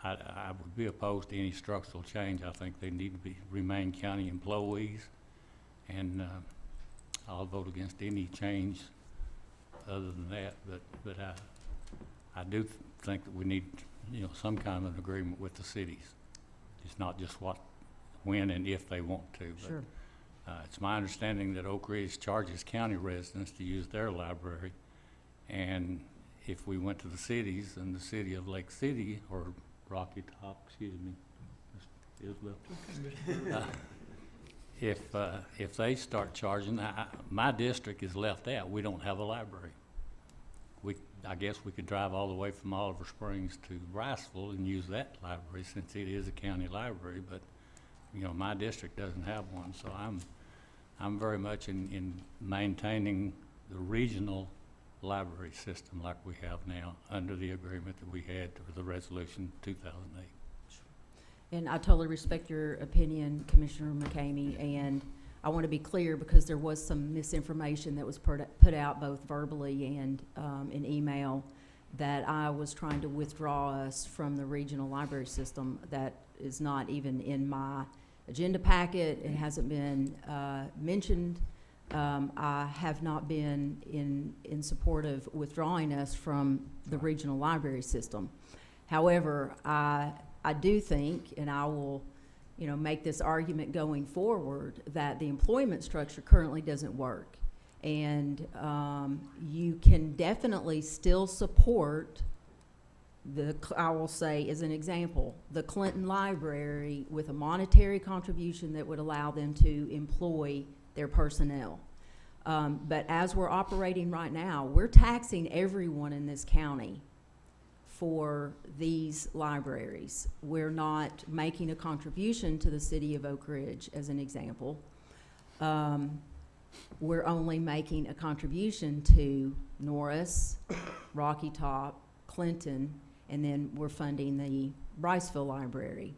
I would be opposed to any structural change. I think they need to remain county employees, and I'll vote against any change other than that. But I do think that we need, you know, some kind of an agreement with the cities. It's not just when and if they want to. But, Sure. it's my understanding that Oak Ridge charges county residents to use their library, and if we went to the cities, and the city of Lake City or Rocky Top, excuse me, Isabel, if they start charging, my district is left out. We don't have a library. I guess we could drive all the way from Oliver Springs to Riceville and use that library since it is a county library, but you know, my district doesn't have one, so I'm very much in maintaining the regional library system like we have now under the agreement that we had for the resolution 2008. And I totally respect your opinion, Commissioner McCamey, and I want to be clear because there was some misinformation that was put out both verbally and in email that I was trying to withdraw us from the regional library system. That is not even in my agenda packet. It hasn't been mentioned. I have not been in support of withdrawing us from the regional library system. However, I do think, and I will, you know, make this argument going forward, that the employment structure currently doesn't work. And you can definitely still support I will say, as an example, the Clinton Library with a monetary contribution that would allow them to employ their personnel. But as we're operating right now, we're taxing everyone in this county for these libraries. We're not making a contribution to the city of Oak Ridge, as an example. We're only making a contribution to Norris, Rocky Top, Clinton, and then we're funding the Riceville Library.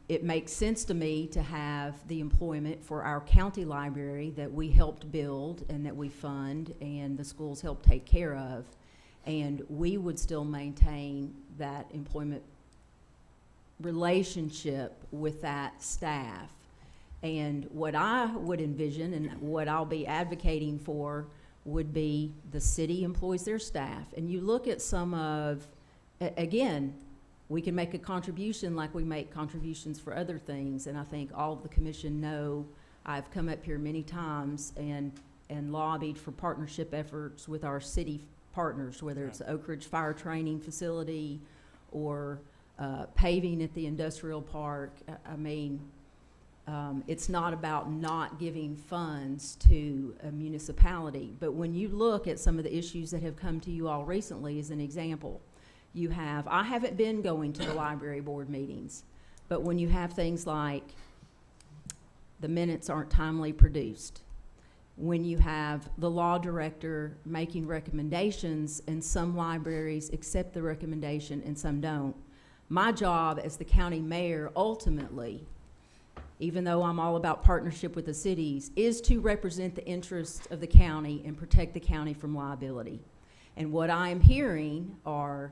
It makes sense to me to have the employment for our county library that we helped build and that we fund and the schools help take care of, and we would still maintain that employment relationship with that staff. And what I would envision and what I'll be advocating for would be the city employs their staff. And you look at some of, again, we can make a contribution like we make contributions for other things. And I think all of the commission know I've come up here many times and lobbied for partnership efforts with our city partners, whether it's the Oak Ridge Fire Training Facility or paving at the industrial park. I mean, it's not about not giving funds to a municipality, but when you look at some of the issues that have come to you all recently, as an example, you have, I haven't been going to the library board meetings, but when you have things like the minutes aren't timely produced, when you have the law director making recommendations and some libraries accept the recommendation and some don't, my job as the county mayor ultimately, even though I'm all about partnership with the cities, is to represent the interests of the county and protect the county from liability. And what I am hearing are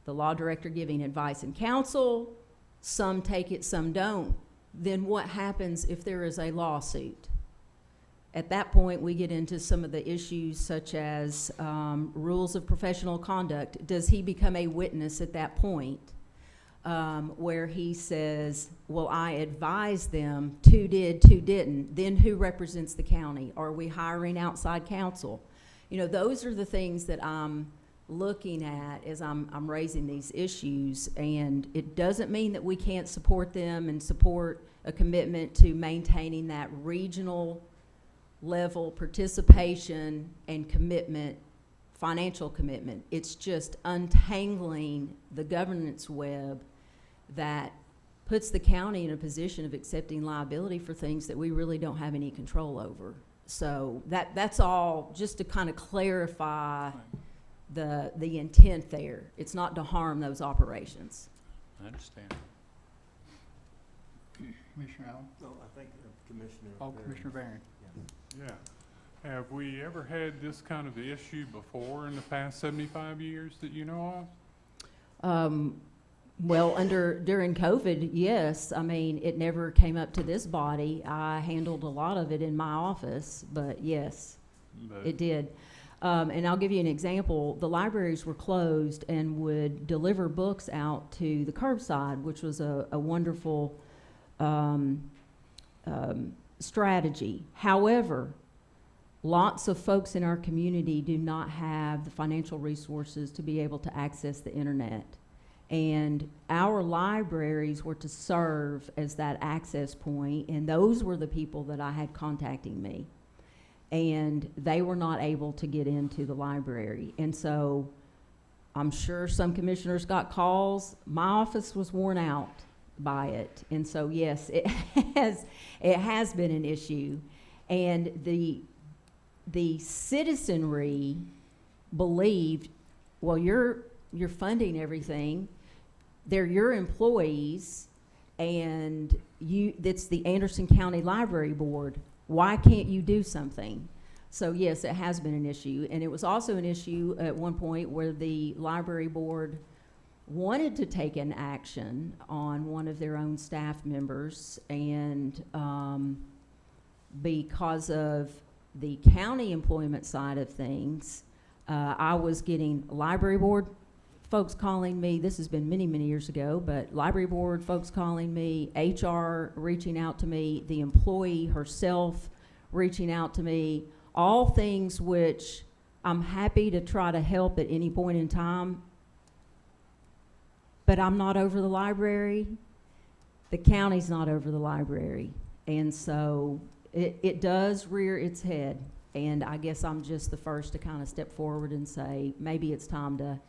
the law director giving advice and counsel, some take it, some don't. Then what happens if there is a lawsuit? At that point, we get into some of the issues such as rules of professional conduct. Does he become a witness at that point? Where he says, well, I advised them, two did, two didn't. Then who represents the county? Are we hiring outside counsel? You know, those are the things that I'm looking at as I'm raising these issues. And it doesn't mean that we can't support them and support a commitment to maintaining that regional level participation and commitment, financial commitment. It's just untangling the governance web that puts the county in a position of accepting liability for things that we really don't have any control over. So that's all just to kind of clarify the intent there. It's not to harm those operations. I understand. Commissioner Allen? No, I think Commissioner. Oh, Commissioner Barron. Yeah. Have we ever had this kind of issue before in the past 75 years that you know of? Well, during COVID, yes. I mean, it never came up to this body. I handled a lot of it in my office, but yes, it did. And I'll give you an example. The libraries were closed and would deliver books out to the curbside, which was a wonderful strategy. However, lots of folks in our community do not have the financial resources to be able to access the internet. And our libraries were to serve as that access point, and those were the people that I had contacting me. And they were not able to get into the library. And so I'm sure some commissioners got calls. My office was worn out by it. And so, yes, it has been an issue. And the citizenry believed, well, you're funding everything. They're your employees, and that's the Anderson County Library Board. Why can't you do something? So yes, it has been an issue. And it was also an issue at one point where the library board wanted to take an action on one of their own staff members, and because of the county employment side of things, I was getting library board folks calling me. This has been many, many years ago, but library board folks calling me, HR reaching out to me, the employee herself reaching out to me, all things which I'm happy to try to help at any point in time, but I'm not over the library. The county's not over the library. And so it does rear its head. And I guess I'm just the first to kind of step forward and say, maybe it's time to,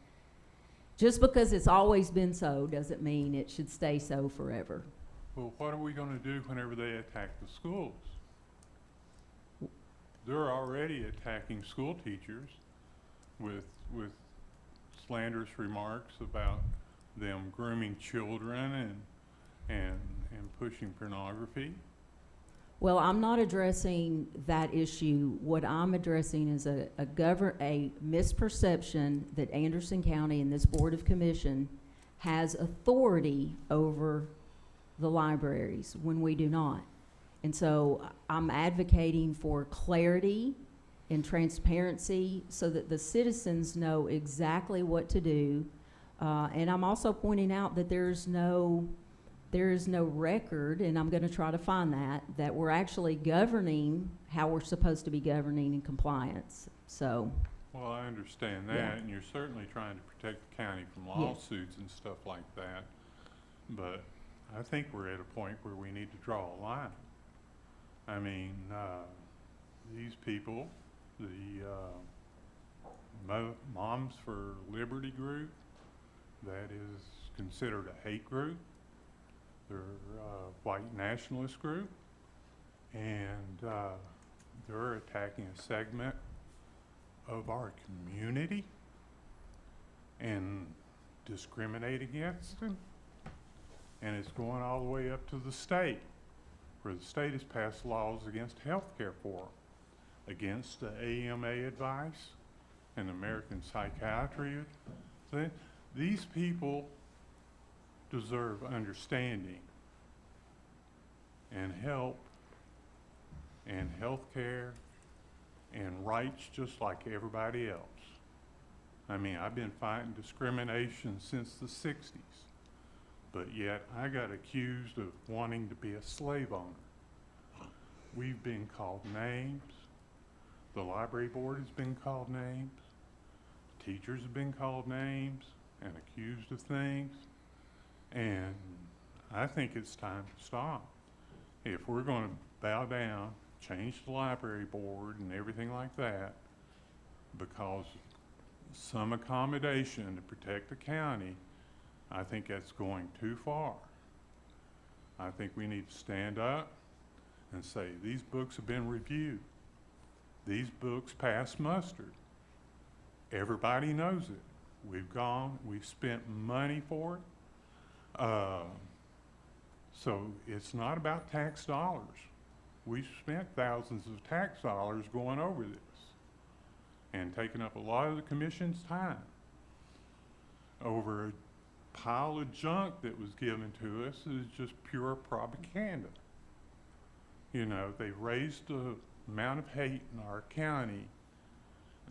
just because it's always been so doesn't mean it should stay so forever. Well, what are we going to do whenever they attack the schools? They're already attacking school teachers with slanderous remarks about them grooming children and pushing pornography. Well, I'm not addressing that issue. What I'm addressing is a misperception that Anderson County and this Board of Commission has authority over the libraries when we do not. And so I'm advocating for clarity and transparency so that the citizens know exactly what to do. And I'm also pointing out that there is no record, and I'm going to try to find that we're actually governing how we're supposed to be governing in compliance. So. Well, I understand that, Yeah. and you're certainly trying to protect the county from lawsuits and stuff like that. But I think we're at a point where we need to draw a line. I mean, these people, the Moms for Liberty group, that is considered a hate group. They're a white nationalist group, and they're attacking a segment of our community and discriminate against them. And it's going all the way up to the state, where the state has passed laws against health care for them, against the AMA advice and the American Psychiatry. These people deserve understanding and help and health care and rights just like everybody else. I mean, I've been fighting discrimination since the 60s, but yet I got accused of wanting to be a slave owner. We've been called names. The library board has been called names. Teachers have been called names and accused of things. And I think it's time to stop. If we're going to bow down, change the library board and everything like that, because some accommodation to protect the county, I think that's going too far. I think we need to stand up and say, these books have been reviewed. These books pass muster. Everybody knows it. We've spent money for it. So it's not about tax dollars. We've spent thousands of tax dollars going over this and taking up a lot of the commission's time over a pile of junk that was given to us is just pure propaganda. You know, they raised the amount of hate in our county.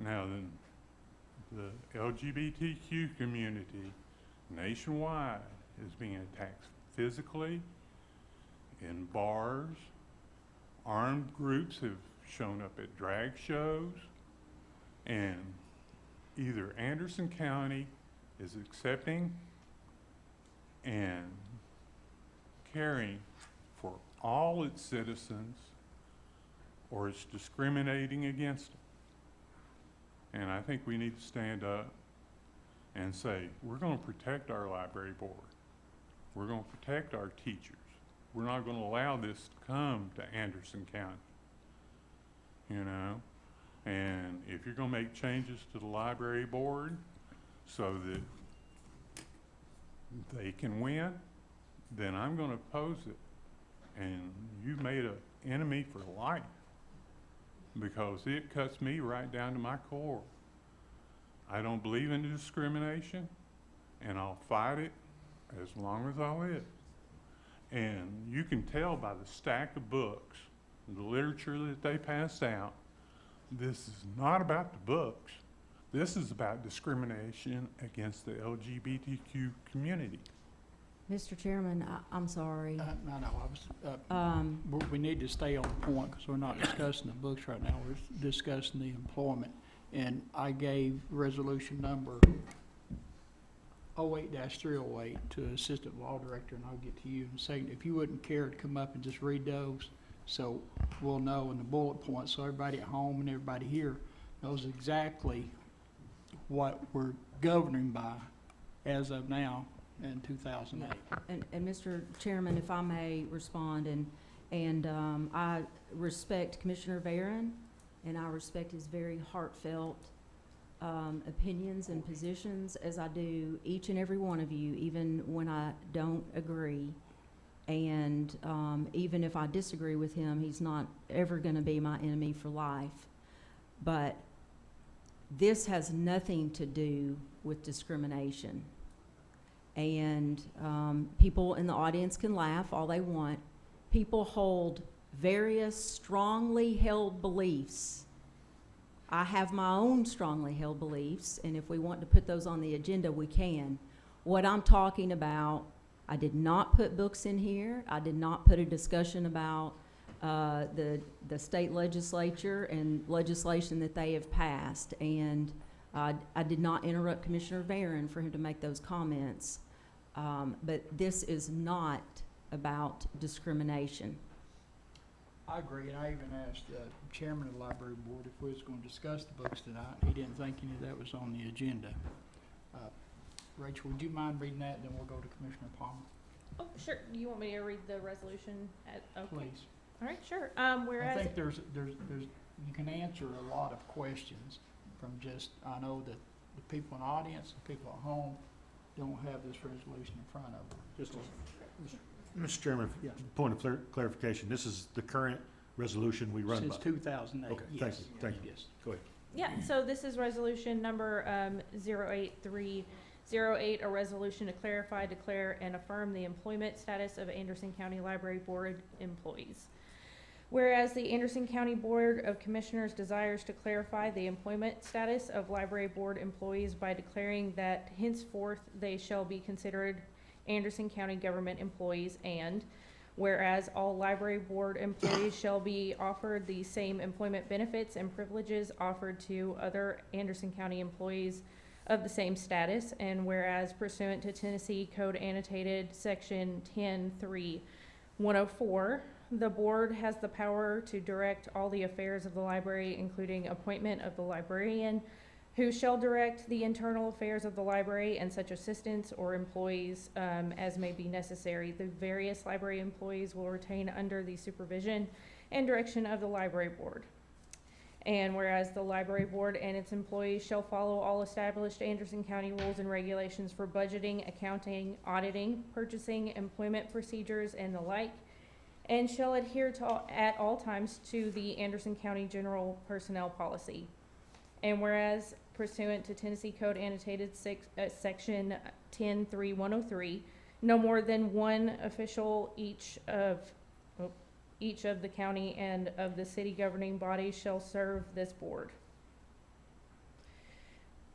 Now, the LGBTQ community nationwide is being attacked physically in bars. Armed groups have shown up at drag shows, and either Anderson County is accepting and caring for all its citizens, or it's discriminating against them. And I think we need to stand up and say, we're going to protect our library board. We're going to protect our teachers. We're not going to allow this to come to Anderson County, you know? And if you're going to make changes to the library board so that they can win, then I'm going to oppose it. And you've made an enemy for life, because it cuts me right down to my core. I don't believe in discrimination, and I'll fight it as long as I live. And you can tell by the stack of books, the literature that they passed out, this is not about the books. This is about discrimination against the LGBTQ community. Mr. Chairman, I'm sorry. I know, we need to stay on point, because we're not discussing the books right now, we're discussing the employment. And I gave resolution number 08-308 to Assistant Law Director, and I'll get to you in a second. If you wouldn't care to come up and just read those, so we'll know in the bullet points, so everybody at home and everybody here knows exactly what we're governing by as of now in 2008. And Mr. Chairman, if I may respond, and I respect Commissioner Barron, and I respect his very heartfelt opinions and positions, as I do each and every one of you, even when I don't agree. And even if I disagree with him, he's not ever going to be my enemy for life. But this has nothing to do with discrimination. And people in the audience can laugh all they want. People hold various strongly held beliefs. I have my own strongly held beliefs, and if we want to put those on the agenda, we can. What I'm talking about, I did not put books in here. I did not put a discussion about the state legislature and legislation that they have passed. And I did not interrupt Commissioner Barron for him to make those comments. But this is not about discrimination. I agree, and I even asked the chairman of the library board if we was going to discuss the books tonight. He didn't think any of that was on the agenda. Rachel, would you mind reading that, then we'll go to Commissioner Palmer? Oh, sure. You want me to read the resolution okay. Please. All right, sure. I Whereas think there's, you can answer a lot of questions from just, I know that the people in the audience, the people at home don't have this resolution in front of them. Just Mr. Chairman, Yeah. point of clarification, this is the current resolution we run by. Since 2008, Okay, yes. thank you, thank you. Yes. Go ahead. Yeah, so this is resolution number 08308, a resolution to clarify, declare, and affirm the employment status of Anderson County Library Board employees. Whereas the Anderson County Board of Commissioners desires to clarify the employment status of library board employees by declaring that henceforth they shall be considered Anderson County government employees, and whereas all library board employees shall be offered the same employment benefits and privileges offered to other Anderson County employees of the same status, and whereas pursuant to Tennessee Code Annotated Section 10.3.104, the board has the power to direct all the affairs of the library, including appointment of the librarian, who shall direct the internal affairs of the library and such assistants or employees as may be necessary. The various library employees will retain under the supervision and direction of the library board. And whereas the library board and its employees shall follow all established Anderson County rules and regulations for budgeting, accounting, auditing, purchasing, employment procedures, and the like, and shall adhere to at all times to the Anderson County General Personnel Policy. And whereas pursuant to Tennessee Code Annotated Section 10.3.103, no more than one official each of the county and of the city governing bodies shall serve this board.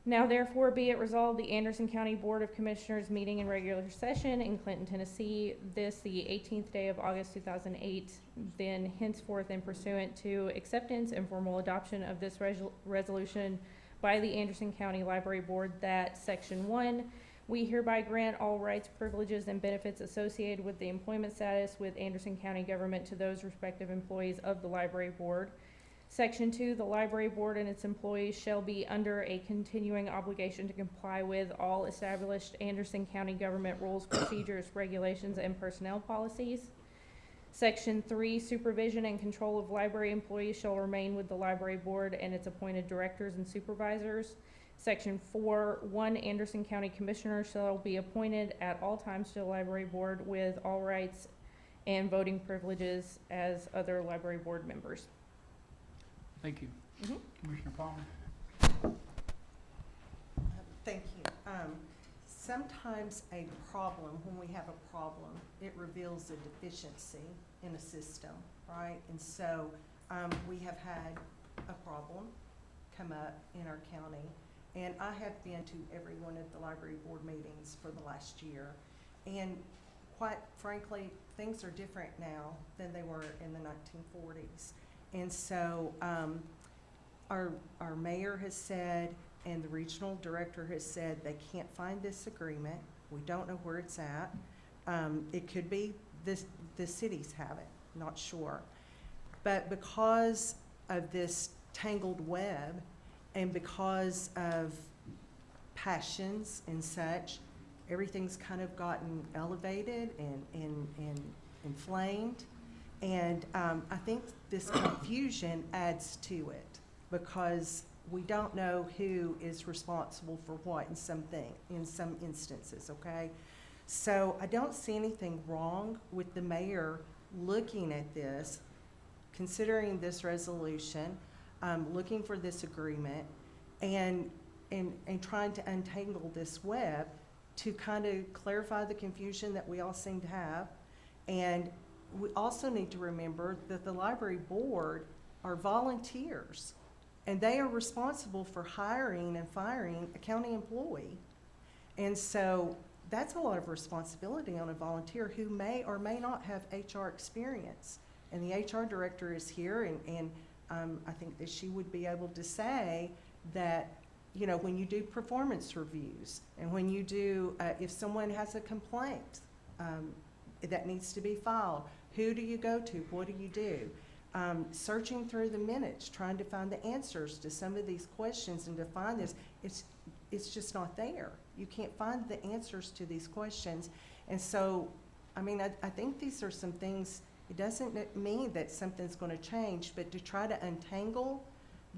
Now therefore be it resolved, the Anderson County Board of Commissioners meeting in regular session in Clinton, Tennessee, this the 18th day of August 2008, then henceforth and pursuant to acceptance and formal adoption of this resolution by the Anderson County Library Board, that Section 1, we hereby grant all rights, privileges, and benefits associated with the employment status with Anderson County government to those respective employees of the Library Board. Section 2, the library board and its employees shall be under a continuing obligation to comply with all established Anderson County government rules, procedures, regulations, and personnel policies. Section 3, supervision and control of library employees shall remain with the library board and its appointed directors and supervisors. Section 4, one Anderson County commissioner shall be appointed at all times to the library board with all rights and voting privileges as other library board members. Thank you. Commissioner Palmer? Thank you. Sometimes a problem, when we have a problem, it reveals a deficiency in a system, right? And so we have had a problem come up in our county, and I have been to every one of the library board meetings for the last year. And quite frankly, things are different now than they were in the 1940s. And so our mayor has said, and the regional director has said, they can't find this agreement. We don't know where it's at. It could be the cities have it, not sure. But because of this tangled web and because of passions and such, everything's kind of gotten elevated and inflamed. And I think this confusion adds to it because we don't know who is responsible for what in some instances, okay? So I don't see anything wrong with the mayor looking at this, considering this resolution, looking for this agreement, and trying to untangle this web to kind of clarify the confusion that we all seem to have. And we also need to remember that the library board are volunteers, and they are responsible for hiring and firing a county employee. And so that's a lot of responsibility on a volunteer who may or may not have HR experience. And the HR director is here, and I think that she would be able to say that, you know, when you do performance reviews and when you do, if someone has a complaint that needs to be filed, who do you go to? What do you do? Searching through the minutes, trying to find the answers to some of these questions and to find this, it's just not there. You can't find the answers to these questions. And so, I mean, I think these are some things, it doesn't mean that something's going to change, but to try to untangle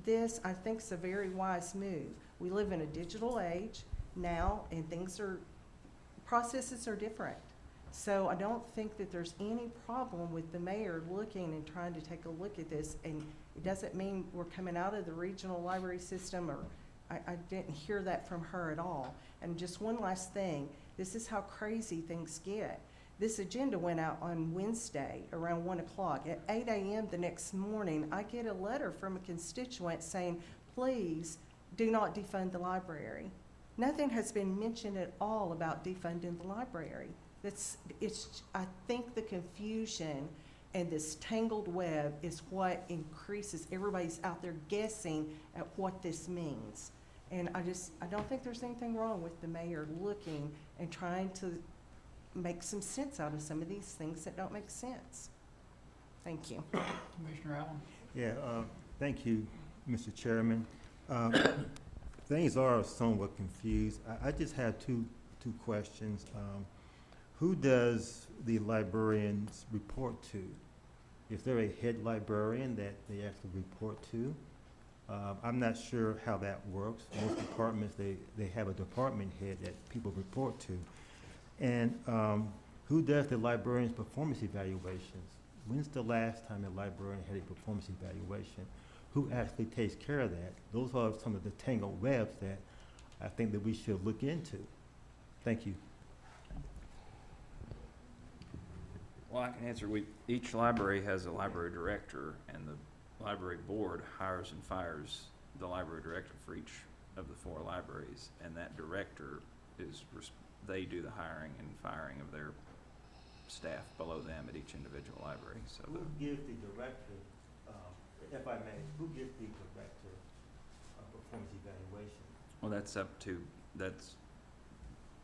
this, I think is a very wise move. We live in a digital age now, and processes are different. So I don't think that there's any problem with the mayor looking and trying to take a look at this. And it doesn't mean we're coming out of the regional library system, or I didn't hear that from her at all. And just one last thing, this is how crazy things get. This agenda went out on Wednesday around 1 o'clock. At 8 a.m. the next morning, I get a letter from a constituent saying, please do not defund the library. Nothing has been mentioned at all about defunding the library. I think the confusion and this tangled web is what increases, everybody's out there guessing at what this means. And I don't think there's anything wrong with the mayor looking and trying to make some sense out of some of these things that don't make sense. Thank you. Commissioner Allen? Yeah, thank you, Mr. Chairman. Things are somewhat confused. I just have two questions. Who does the librarians report to? Is there a head librarian that they actually report to? I'm not sure how that works. Most departments, they have a department head that people report to. And who does the librarian's performance evaluations? When's the last time a librarian had a performance evaluation? Who actually takes care of that? Those are some of the tangled webs that I think that we should look into. Thank you. Well, I can answer. Each library has a library director, and the library board hires and fires the library director for each of the 4 libraries, and that director they do the hiring and firing of their staff below them at each individual library. So who gives the director, if I may, who gives the director a performance evaluation? Well, that's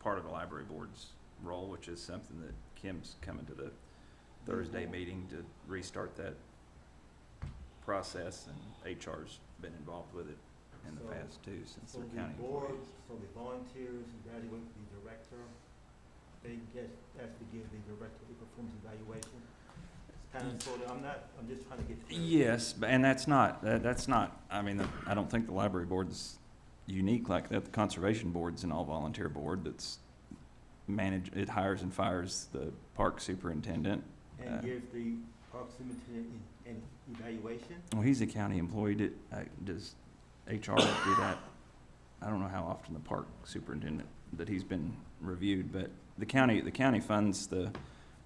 part of the library board's role, which is something that Kim's coming to the Thursday meeting to restart that process, and HR's been involved with it in the past too, since they're county employees. So the volunteers evaluate the director, they actually give the director a performance evaluation? It's kind of sort of, I'm just trying to get to. Yes, and that's not, I mean, I don't think the library board's unique like that. The conservation board's an all-volunteer board that's it hires and fires the park superintendent. And gives the park superintendent an evaluation? Well, he's a county employee. Does HR do that? I don't know how often the park superintendent, that he's been reviewed, but the county funds the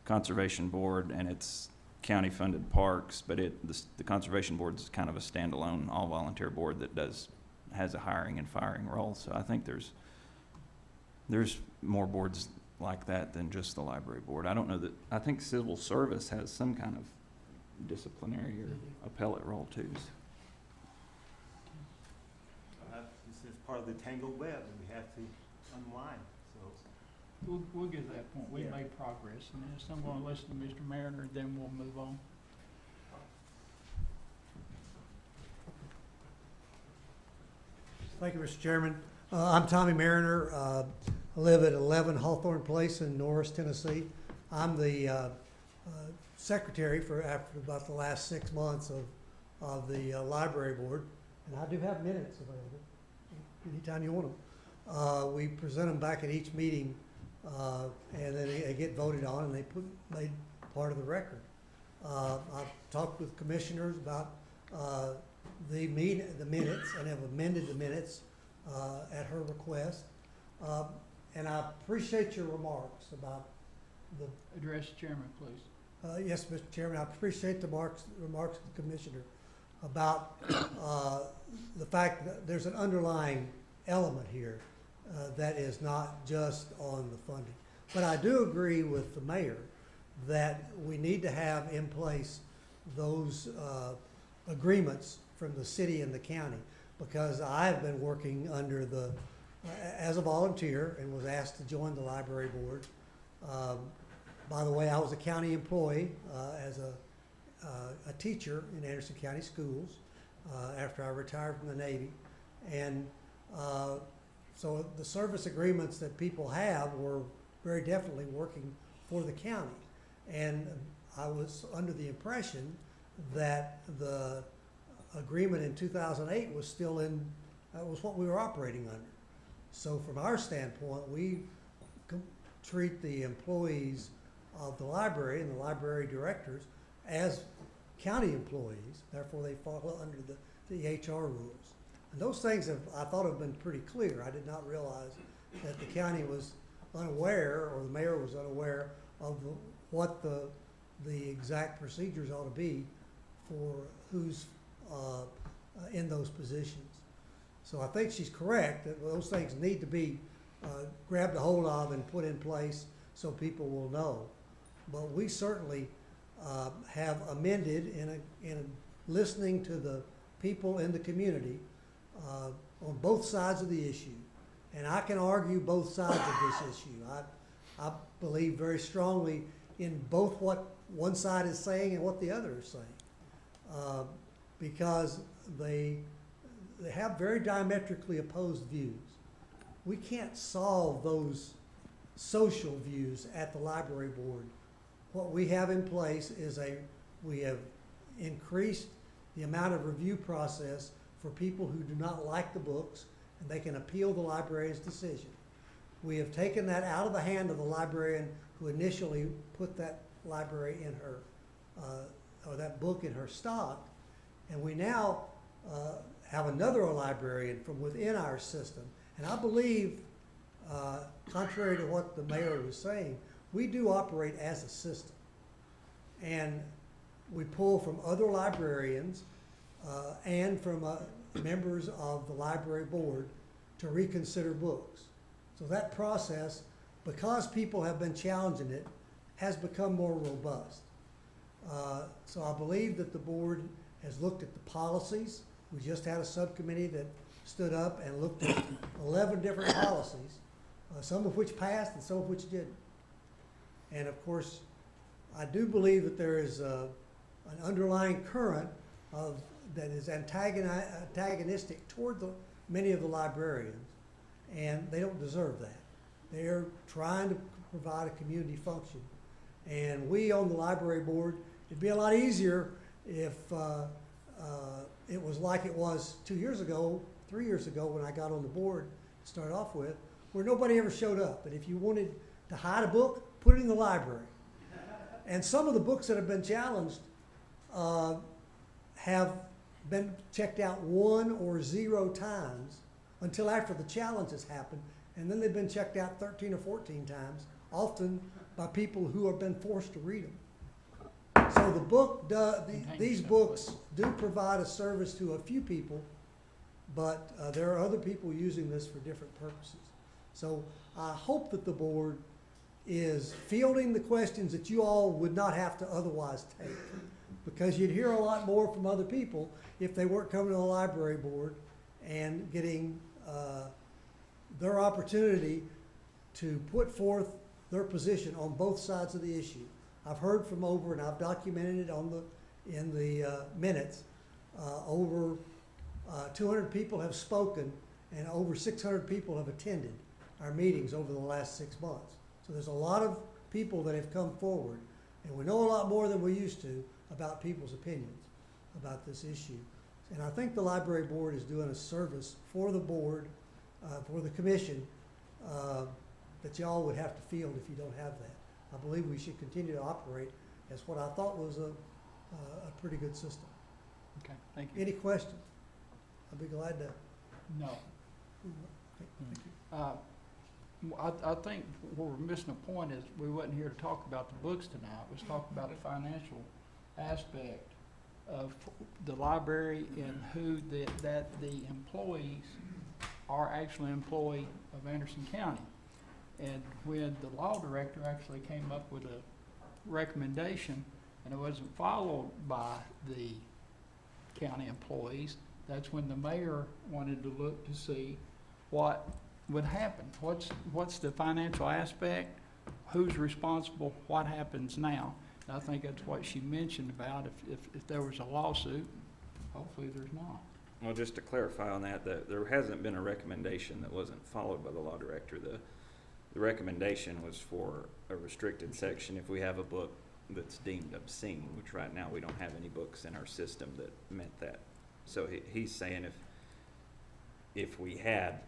conservation board, and it's county-funded parks, but the conservation board is kind of a standalone, all-volunteer board that has a hiring and firing role. So I think there's more boards like that than just the library board. I don't know I think civil service has some kind of disciplinary or appellate role too. This is part of the tangled web that we have to unwind, so. We'll get to that point. We've Yeah. made progress, and then I'm gonna listen to Mr. Mariner, then we'll move on. Thank you, Mr. Chairman. I'm Tommy Mariner. I live at 11 Hawthorne Place in Norris, Tennessee. I'm the secretary after about the last 6 months of the library board, and I do have minutes available anytime you want them. We present them back at each meeting, and then they get voted on, and made part of the record. I've talked with commissioners about the minutes, and have amended the minutes at her request. And I appreciate your remarks about the. Address the chairman, please. Yes, Mr. Chairman, I appreciate the remarks of the commissioner about the fact that there's an underlying element here that is not just on the funding. But I do agree with the mayor that we need to have in place those agreements from the city and the county, because I've been working under as a volunteer and was asked to join the library board. By the way, I was a county employee as a teacher in Anderson County Schools after I retired from the Navy. And so the service agreements that people have were very definitely working for the county. And I was under the impression that the agreement in 2008 was still was what we were operating under. So from our standpoint, we treat the employees of the library and the library directors as county employees. Therefore, they fall under the HR rules. And those things I thought have been pretty clear. I did not realize that the county was unaware, or the mayor was unaware of what the exact procedures ought to be for who's in those positions. So I think she's correct that those things need to be grabbed a hold of and put in place so people will know. But we certainly have amended in listening to the people in the community on both sides of the issue. And I can argue both sides of this issue. I believe very strongly in both what one side is saying and what the other is saying, because they have very diametrically opposed views. We can't solve those social views at the library board. What we have in place is we have increased the amount of review process for people who do not like the books, and they can appeal the librarian's decision. We have taken that out of the hand of the librarian who initially put that library in her, or that book in her stock, and we now have another librarian from within our system. And I believe, contrary to what the mayor was saying, we do operate as a system. And we pull from other librarians and from members of the library board to reconsider books. So that process, because people have been challenging it, has become more robust. So I believe that the board has looked at the policies. We just had a subcommittee that stood up and looked at 11 different policies, some of which passed and some of which didn't. And of course, I do believe that there is an underlying current that is antagonistic toward many of the librarians, and they don't deserve that. They're trying to provide a community function. And we on the library board, it'd be a lot easier if it was like it was 2 years ago, 3 years ago when I got on the board to start off with, where nobody ever showed up. And if you wanted to hide a book, put it in the library. And some of the books that have been challenged have been checked out 1 or 0 times until after the challenge has happened, and then they've been checked out 13 or 14 times, often by people who have been forced to read them. So the book, these books do provide a service to a few people, but there are other people using this for different purposes. So I hope that the board is fielding the questions that you all would not have to otherwise take, because you'd hear a lot more from other people if they weren't coming to the library board and getting their opportunity to put forth their position on both sides of the issue. I've heard from over, and I've documented it in the minutes, over 200 people have spoken and over 600 people have attended our meetings over the last 6 months. So there's a lot of people that have come forward, and we know a lot more than we used to about people's opinions about this issue. And I think the library board is doing a service for the board, for the commission, that y'all would have to field if you don't have that. I believe we should continue to operate as what I thought was a pretty good system. Okay, thank you. Any questions? I'd be glad to. No. Thank you. I think where we're missing a point is we wasn't here to talk about the books tonight. Let's talk about the financial aspect of the library and who that the employees are actually employee of Anderson County. And when the law director actually came up with a recommendation and it wasn't followed by the county employees, that's when the mayor wanted to look to see what would happen. What's the financial aspect? Who's responsible? What happens now? And I think that's what she mentioned about if there was a lawsuit. Hopefully there's not. Well, just to clarify on that, there hasn't been a recommendation that wasn't followed by the law director. The recommendation was for a restricted section if we have a book that's deemed obscene, which right now we don't have any books in our system that meant that. So he's saying if we had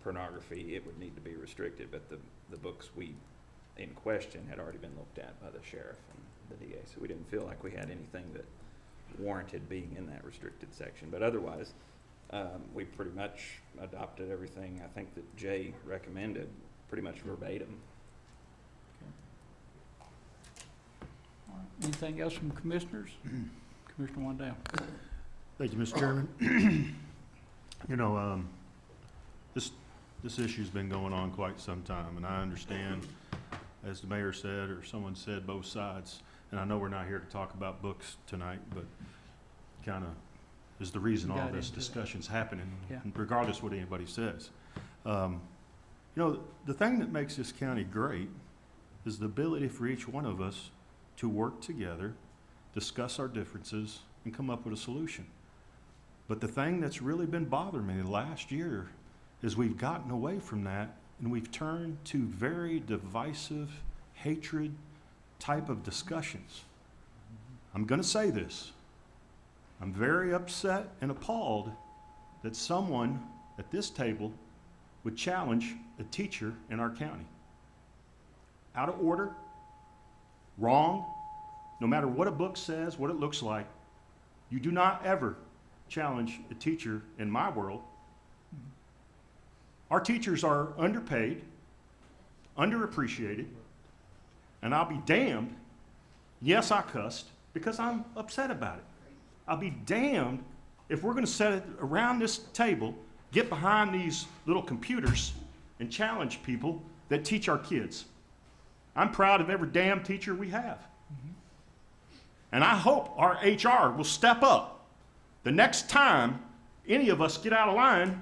pornography, it would need to be restricted, but the books in question had already been looked at by the sheriff and the DA, so we didn't feel like we had anything that warranted being in that restricted section. But otherwise, we pretty much adopted everything I think that Jay recommended, pretty much verbatim. Anything else from commissioners? Commissioner Wandale. Thank you, Mr. Chairman. You know, this issue's been going on quite some time, and I understand, as the mayor said, or someone said, both sides. And I know we're not here to talk about books tonight, but kind of is the reason all this discussion's happening, Yeah. regardless what anybody says. You know, the thing that makes this county great is the ability for each one of us to work together, discuss our differences, and come up with a solution. But the thing that's really been bothering me the last year is we've gotten away from that, and we've turned to very divisive, hatred type of discussions. I'm going to say this. I'm very upset and appalled that someone at this table would challenge a teacher in our county. Out of order, wrong, no matter what a book says, what it looks like, you do not ever challenge a teacher in my world. Our teachers are underpaid, underappreciated, and I'll be damned, yes, I cussed, because I'm upset about it. I'll be damned if we're going to sit around this table, get behind these little computers, and challenge people that teach our kids. I'm proud of every damn teacher we have. And I hope our HR will step up the next time any of us get out of line,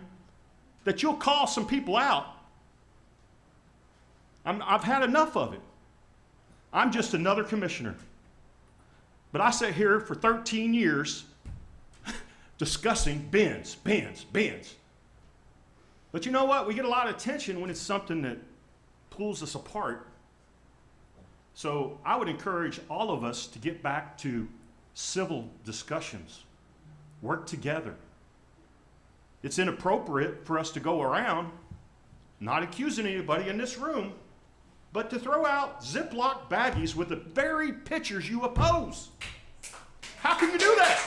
that you'll call some people out. I've had enough of it. I'm just another commissioner. But I sat here for 13 years discussing bins. But you know what? We get a lot of attention when it's something that pulls us apart. So I would encourage all of us to get back to civil discussions. Work together. It's inappropriate for us to go around, not accusing anybody in this room, but to throw out Ziploc baggies with the very pictures you oppose. How can you do that?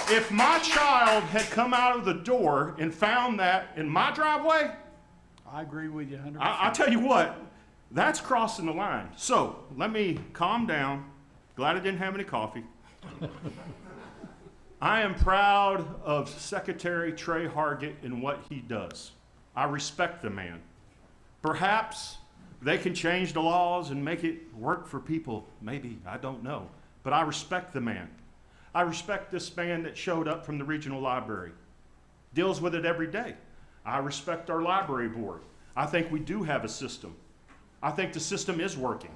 If my child had come out of the door and found that in my driveway, I agree with you 100%. I'll tell you what, that's crossing the line. So let me calm down. Glad I didn't have any coffee. I am proud of Secretary Trey Hargett and what he does. I respect the man. Perhaps they can change the laws and make it work for people. Maybe, I don't know. But I respect the man. I respect this man that showed up from the regional library. Deals with it every day. I respect our library board. I think we do have a system. I think the system is working.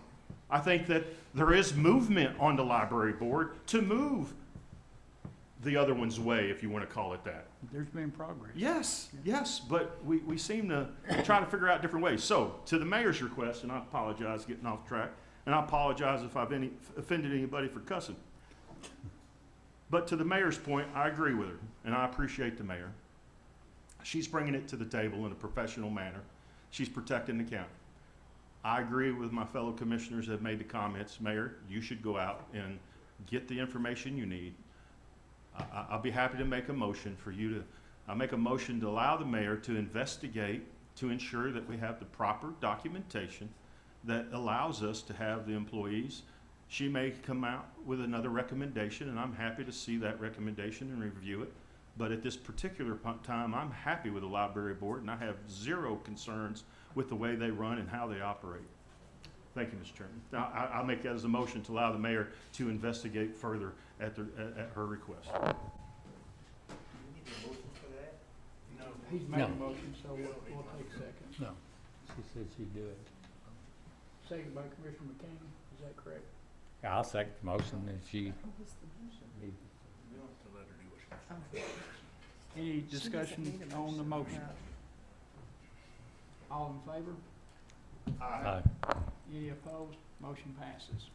I think that there is movement on the library board to move the other one's way, if you want to call it that. There's been progress. Yes, but we seem to try to figure out different ways. So, to the mayor's request, and I apologize getting off track, and I apologize if I've offended anybody for cussing. But to the mayor's point, I agree with her, and I appreciate the mayor. She's bringing it to the table in a professional manner. She's protecting the county. I agree with my fellow commissioners that have made the comments. Mayor, you should go out and get the information you need. I'll be happy to make a motion for you to, I'll make a motion to allow the mayor to investigate to ensure that we have the proper documentation that allows us to have the employees. She may come out with another recommendation, and I'm happy to see that recommendation and review it. But at this particular time, I'm happy with the library board, and I have zero concerns with the way they run and how they operate. Thank you, Mr. Chairman. Now, I'll make that as a motion to allow the mayor to investigate further at her request. He's made a motion, so we'll take seconds. No, she said she'd do it. Second by Commissioner McCain, is that correct? Yeah, I'll second the motion if she. Any discussion on the motion? All in favor? Aye. Any opposed? Motion passes.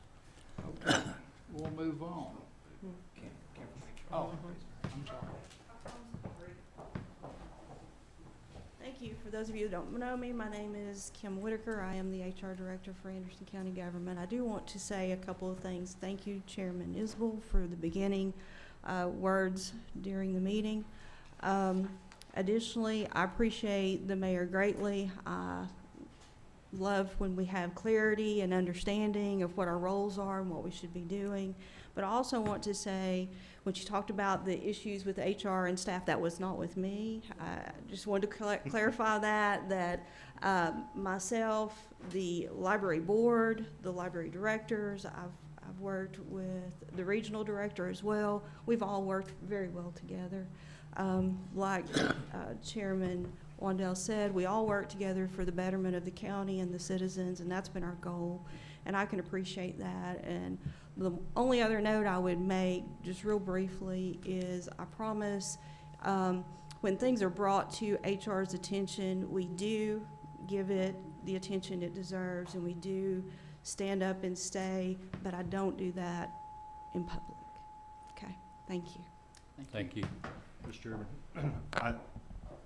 Okay, we'll move on. Oh, I'm sorry. Thank you. For those of you who don't know me, my name is Kim Whitaker. I am the HR Director for Anderson County Government. I do want to say a couple of things. Thank you, Chairman Isbell, for the beginning words during the meeting. Additionally, I appreciate the mayor greatly. love when we have clarity and understanding of what our roles are and what we should be doing. But I also want to say, when she talked about the issues with HR and staff, that was not with me. I just wanted to clarify that myself, the library board, the library directors, I've worked with the regional director as well. We've all worked very well together. Like Chairman Wandell said, we all work together for the betterment of the county and the citizens, and that's been our goal. And I can appreciate that. And the only other note I would make, just real briefly, is I promise when things are brought to HR's attention, we do give it the attention it deserves, and we do stand up and stay, but I don't do that in public. Okay, thank you. Thank you. Mr. Chairman,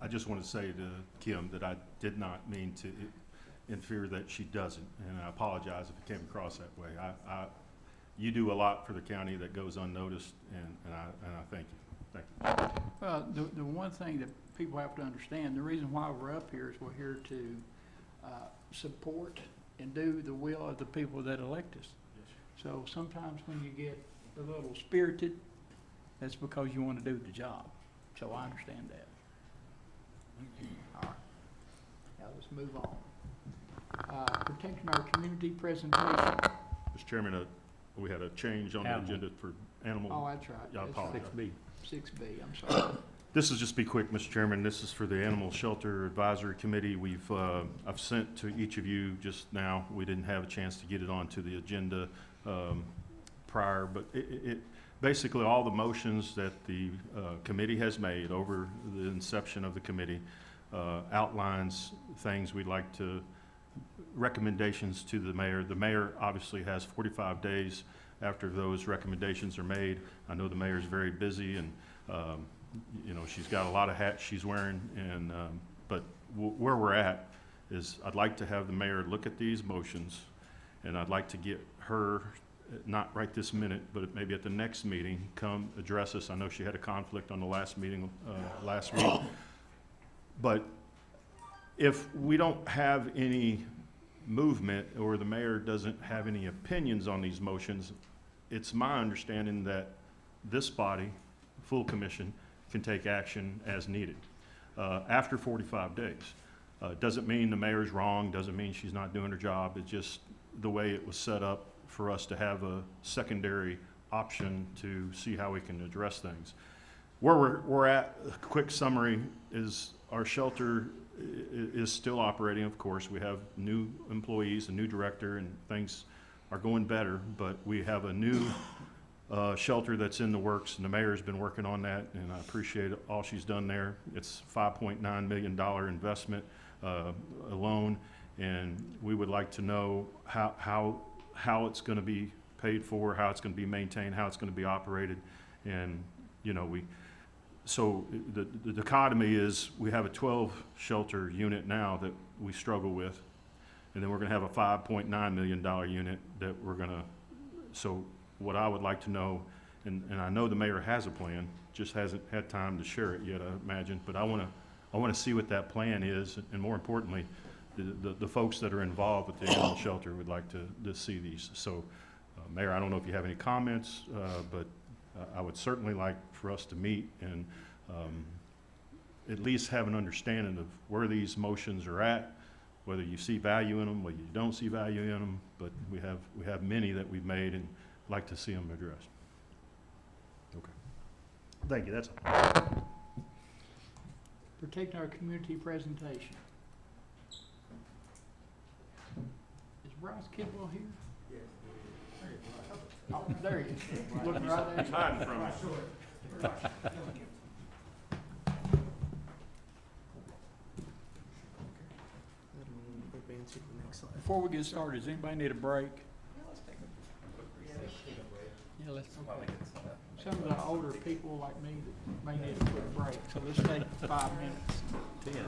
I just want to say to Kim that I did not mean to interfere, that she doesn't, and I apologize if it came across that way. You do a lot for the county that goes unnoticed, and I thank you. Thank you. Well, the one thing that people have to understand, the reason why we're up here is we're here to support and do the will of the people that elect us. So sometimes when you get a little spirited, that's because you want to do the job. So I understand that. All right. Now let's move on. Protecting our community presentation. Mr. Chairman, we had a change on the Animal. agenda for animal. Oh, that's right. I That's apologize. 6B. 6B, I'm sorry. This is just be quick, Mr. Chairman. This is for the Animal Shelter Advisory Committee. I've sent to each of you just now. We didn't have a chance to get it onto the agenda prior, but it basically all the motions that the committee has made over the inception of the committee outlines things we'd like to, recommendations to the mayor. The mayor obviously has 45 days after those recommendations are made. I know the mayor's very busy, and you know, she's got a lot of hats she's wearing, and but where we're at is I'd like to have the mayor look at these motions, and I'd like to get her, not right this minute, but maybe at the next meeting, come address us. I know she had a conflict on the last meeting last week, but if we don't have any movement, or the mayor doesn't have any opinions on these motions, it's my understanding that this body, full commission, can take action as needed after 45 days. Doesn't mean the mayor's wrong, doesn't mean she's not doing her job. It's just the way it was set up for us to have a secondary option to see how we can address things. Where we're at, a quick summary, is our shelter is still operating, of course. We have new employees, a new director, and things are going better, but we have a new shelter that's in the works, and the mayor's been working on that, and I appreciate all she's done there. It's $5.9 million investment alone, and we would like to know how it's going to be paid for, how it's going to be maintained, how it's going to be operated, and you know, so the dichotomy is we have a 12 shelter unit now that we struggle with, and then we're going to have a $5.9 million unit that we're going to, so what I would like to know, and I know the mayor has a plan, just hasn't had time to share it yet, I imagine, but I want to see what that plan is, and more importantly, the folks that are involved with the animal shelter would like to see these. So, Mayor, I don't know if you have any comments, but I would certainly like for us to meet and at least have an understanding of where these motions are at, whether you see value in them, whether you don't see value in them, but we have many that we've made, and like to see them addressed. Okay. Thank you. That's all. Protect our community presentation. Is Bryce Kidwell here? Yes. Oh, there he is. Looking right at you. Hiding from us. Before we get started, does anybody need a break? Yeah, let's. Some of the older people like me that may need a quick break, so let's take 5 minutes. 10.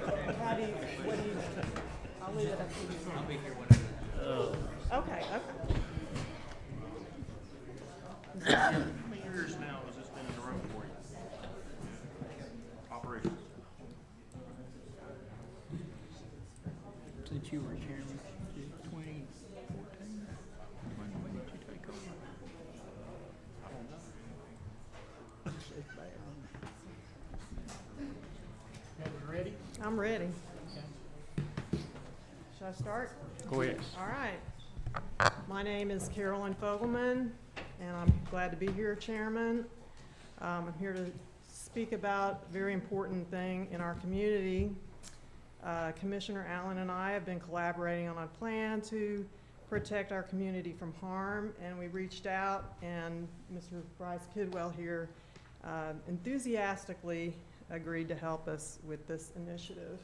How do you, what do you, I'll leave it up to you. I'll be here whenever. Okay, okay. How many years now has this been in the road for you? Operations? Since you were chairman, 2014, when did you take over? I don't know. It's bad. You ready? I'm ready. Should I start? Go ahead. All right. My name is Carolyn Fogelman, and I'm glad to be here, Chairman. I'm here to speak about a very important thing in our community. Commissioner Allen and I have been collaborating on a plan to protect our community from harm, and we reached out, and Mr. Bryce Kidwell here enthusiastically agreed to help us with this initiative.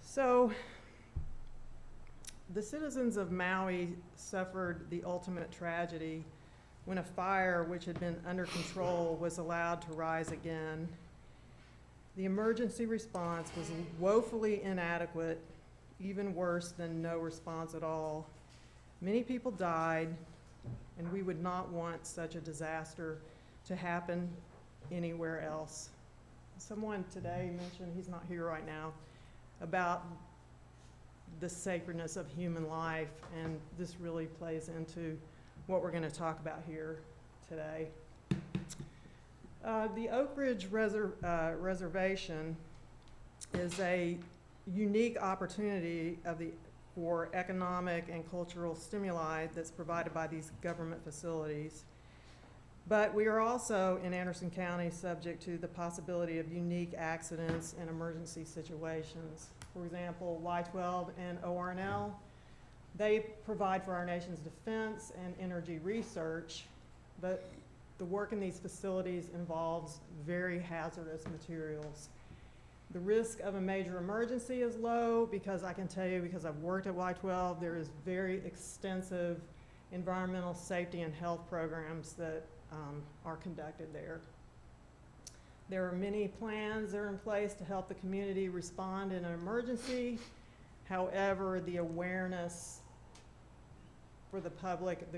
So, the citizens of Maui suffered the ultimate tragedy when a fire which had been under control was allowed to rise again. The emergency response was woefully inadequate, even worse than no response at all. Many people died, and we would not want such a disaster to happen anywhere else. Someone today mentioned, he's not here right now, about the sacredness of human life, and this really plays into what we're going to talk about here today. The Oak Ridge Reservation is a unique opportunity for economic and cultural stimuli that's provided by these government facilities. But we are also in Anderson County subject to the possibility of unique accidents and emergency situations. For example, Y-12 and ORNL, they provide for our nation's defense and energy research, but the work in these facilities involves very hazardous materials. The risk of a major emergency is low because I can tell you, because I've worked at Y-12, there is very extensive environmental safety and health programs that are conducted there. There are many plans that are in place to help the community respond in an emergency. However, the awareness for the public,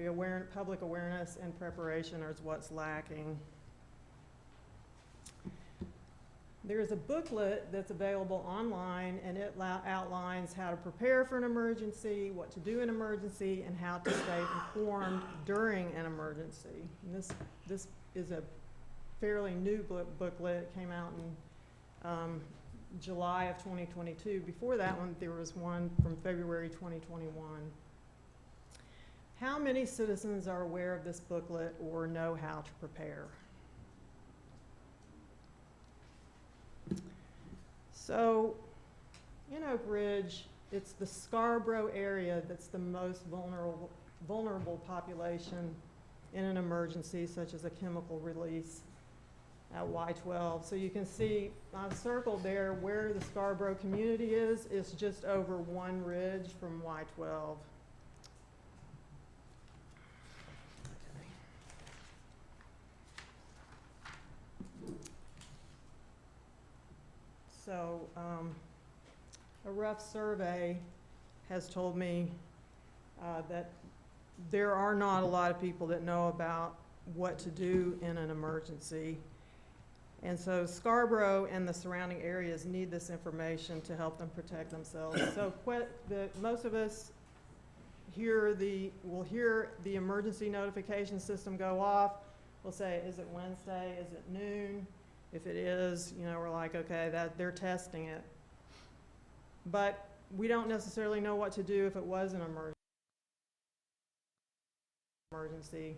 public awareness and preparation is what's lacking. There's a booklet that's available online, and it outlines how to prepare for an emergency, what to do in an emergency, and how to stay informed during an emergency. And this is a fairly new booklet. It came out in July of 2022. Before that one, there was one from February 2021. How many citizens are aware of this booklet or know how to prepare? So, in Oak Ridge, it's the Scarborough area that's the most vulnerable population in an emergency, such as a chemical release at Y-12. So you can see I've circled there where the Scarborough community is. It's just over one ridge from Y-12. So a rough survey has told me that there are not a lot of people that know about what to do in an emergency. And so Scarborough and the surrounding areas need this information to help them protect themselves. So most of us will hear the emergency notification system go off. We'll say, is it Wednesday? Is it noon? If it is, you know, we're like, okay, they're testing it. But we don't necessarily know what to do if it was an emergency.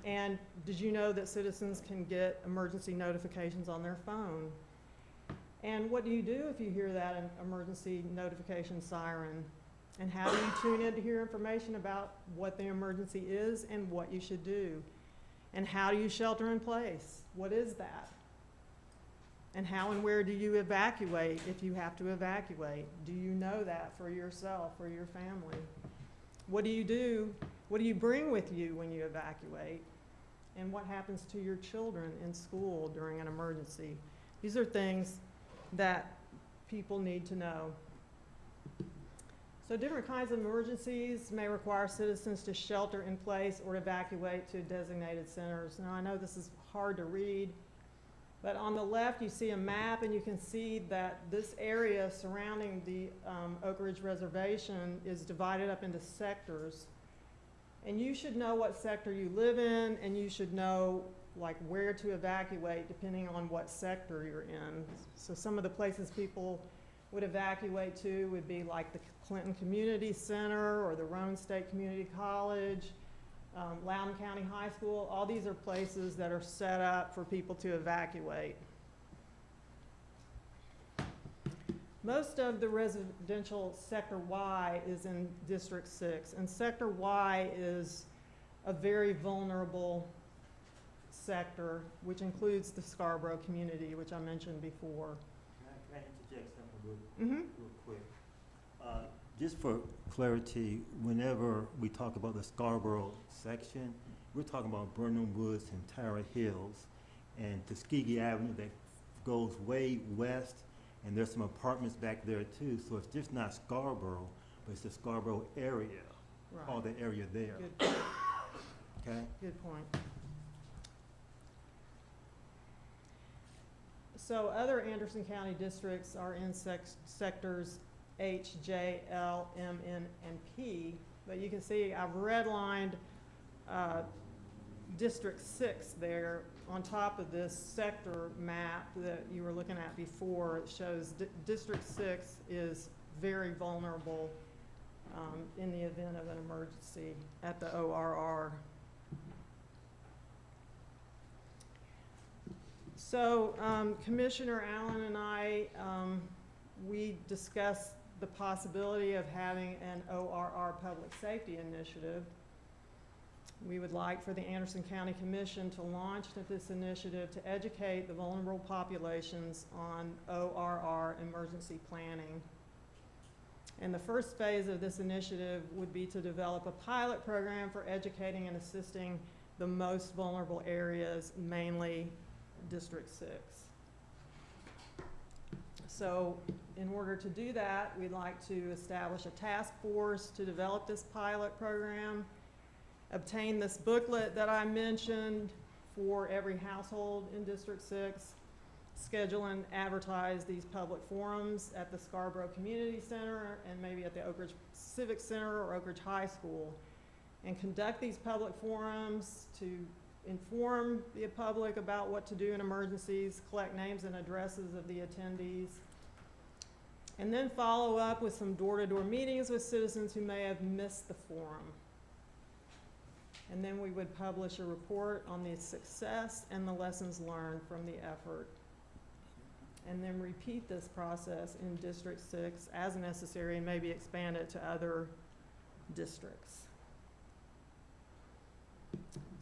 And did you know that citizens can get emergency notifications on their phone? And what do you do if you hear that emergency notification siren? And how do you tune in to hear information about what the emergency is and what you should do? And how do you shelter in place? What is that? And how and where do you evacuate if you have to evacuate? Do you know that for yourself or your family? What do you do? What do you bring with you when you evacuate? And what happens to your children in school during an emergency? These are things that people need to know. So different kinds of emergencies may require citizens to shelter in place or evacuate to designated centers. Now, I know this is hard to read, but on the left you see a map, and you can see that this area surrounding the Oak Ridge Reservation is divided up into sectors. And you should know what sector you live in, and you should know like where to evacuate depending on what sector you're in. So some of the places people would evacuate to would be like the Clinton Community Center or the Roane State Community College, Loudoun County High School. All these are places that are set up for people to evacuate. Most of the residential Sector Y is in District 6, and Sector Y is a very vulnerable sector, which includes the Scarborough community, which I mentioned before. Can I interject something real quick? Just for clarity, whenever we talk about the Scarborough section, we're talking about Burnham Woods and Tara Hills and Tuskegee Avenue that goes way west, and there's some apartments back there too. So it's just not Scarborough, but it's the Scarborough area, Right. all the area there. Good point. Okay? Good point. So other Anderson County districts are in sectors H, J, L, M, N, and P. But you can see I've redlined District 6 there on top of this sector map that you were looking at before. It shows District 6 is very vulnerable in the event of an emergency at the ORR. So Commissioner Allen and I, we discussed the possibility of having an ORR public safety initiative. We would like for the Anderson County Commission to launch this initiative to educate the vulnerable populations on ORR emergency planning. And the first phase of this initiative would be to develop a pilot program for educating and assisting the most vulnerable areas, mainly District 6. So in order to do that, we'd like to establish a task force to develop this pilot program, obtain this booklet that I mentioned for every household in District 6, schedule and advertise these public forums at the Scarborough Community Center and maybe at the Oak Ridge Civic Center or Oak Ridge High School, and conduct these public forums to inform the public about what to do in emergencies, collect names and addresses of the attendees, and then follow up with some door-to-door meetings with citizens who may have missed the forum. And then we would publish a report on the success and the lessons learned from the effort. And then repeat this process in District 6 as necessary and maybe expand it to other districts.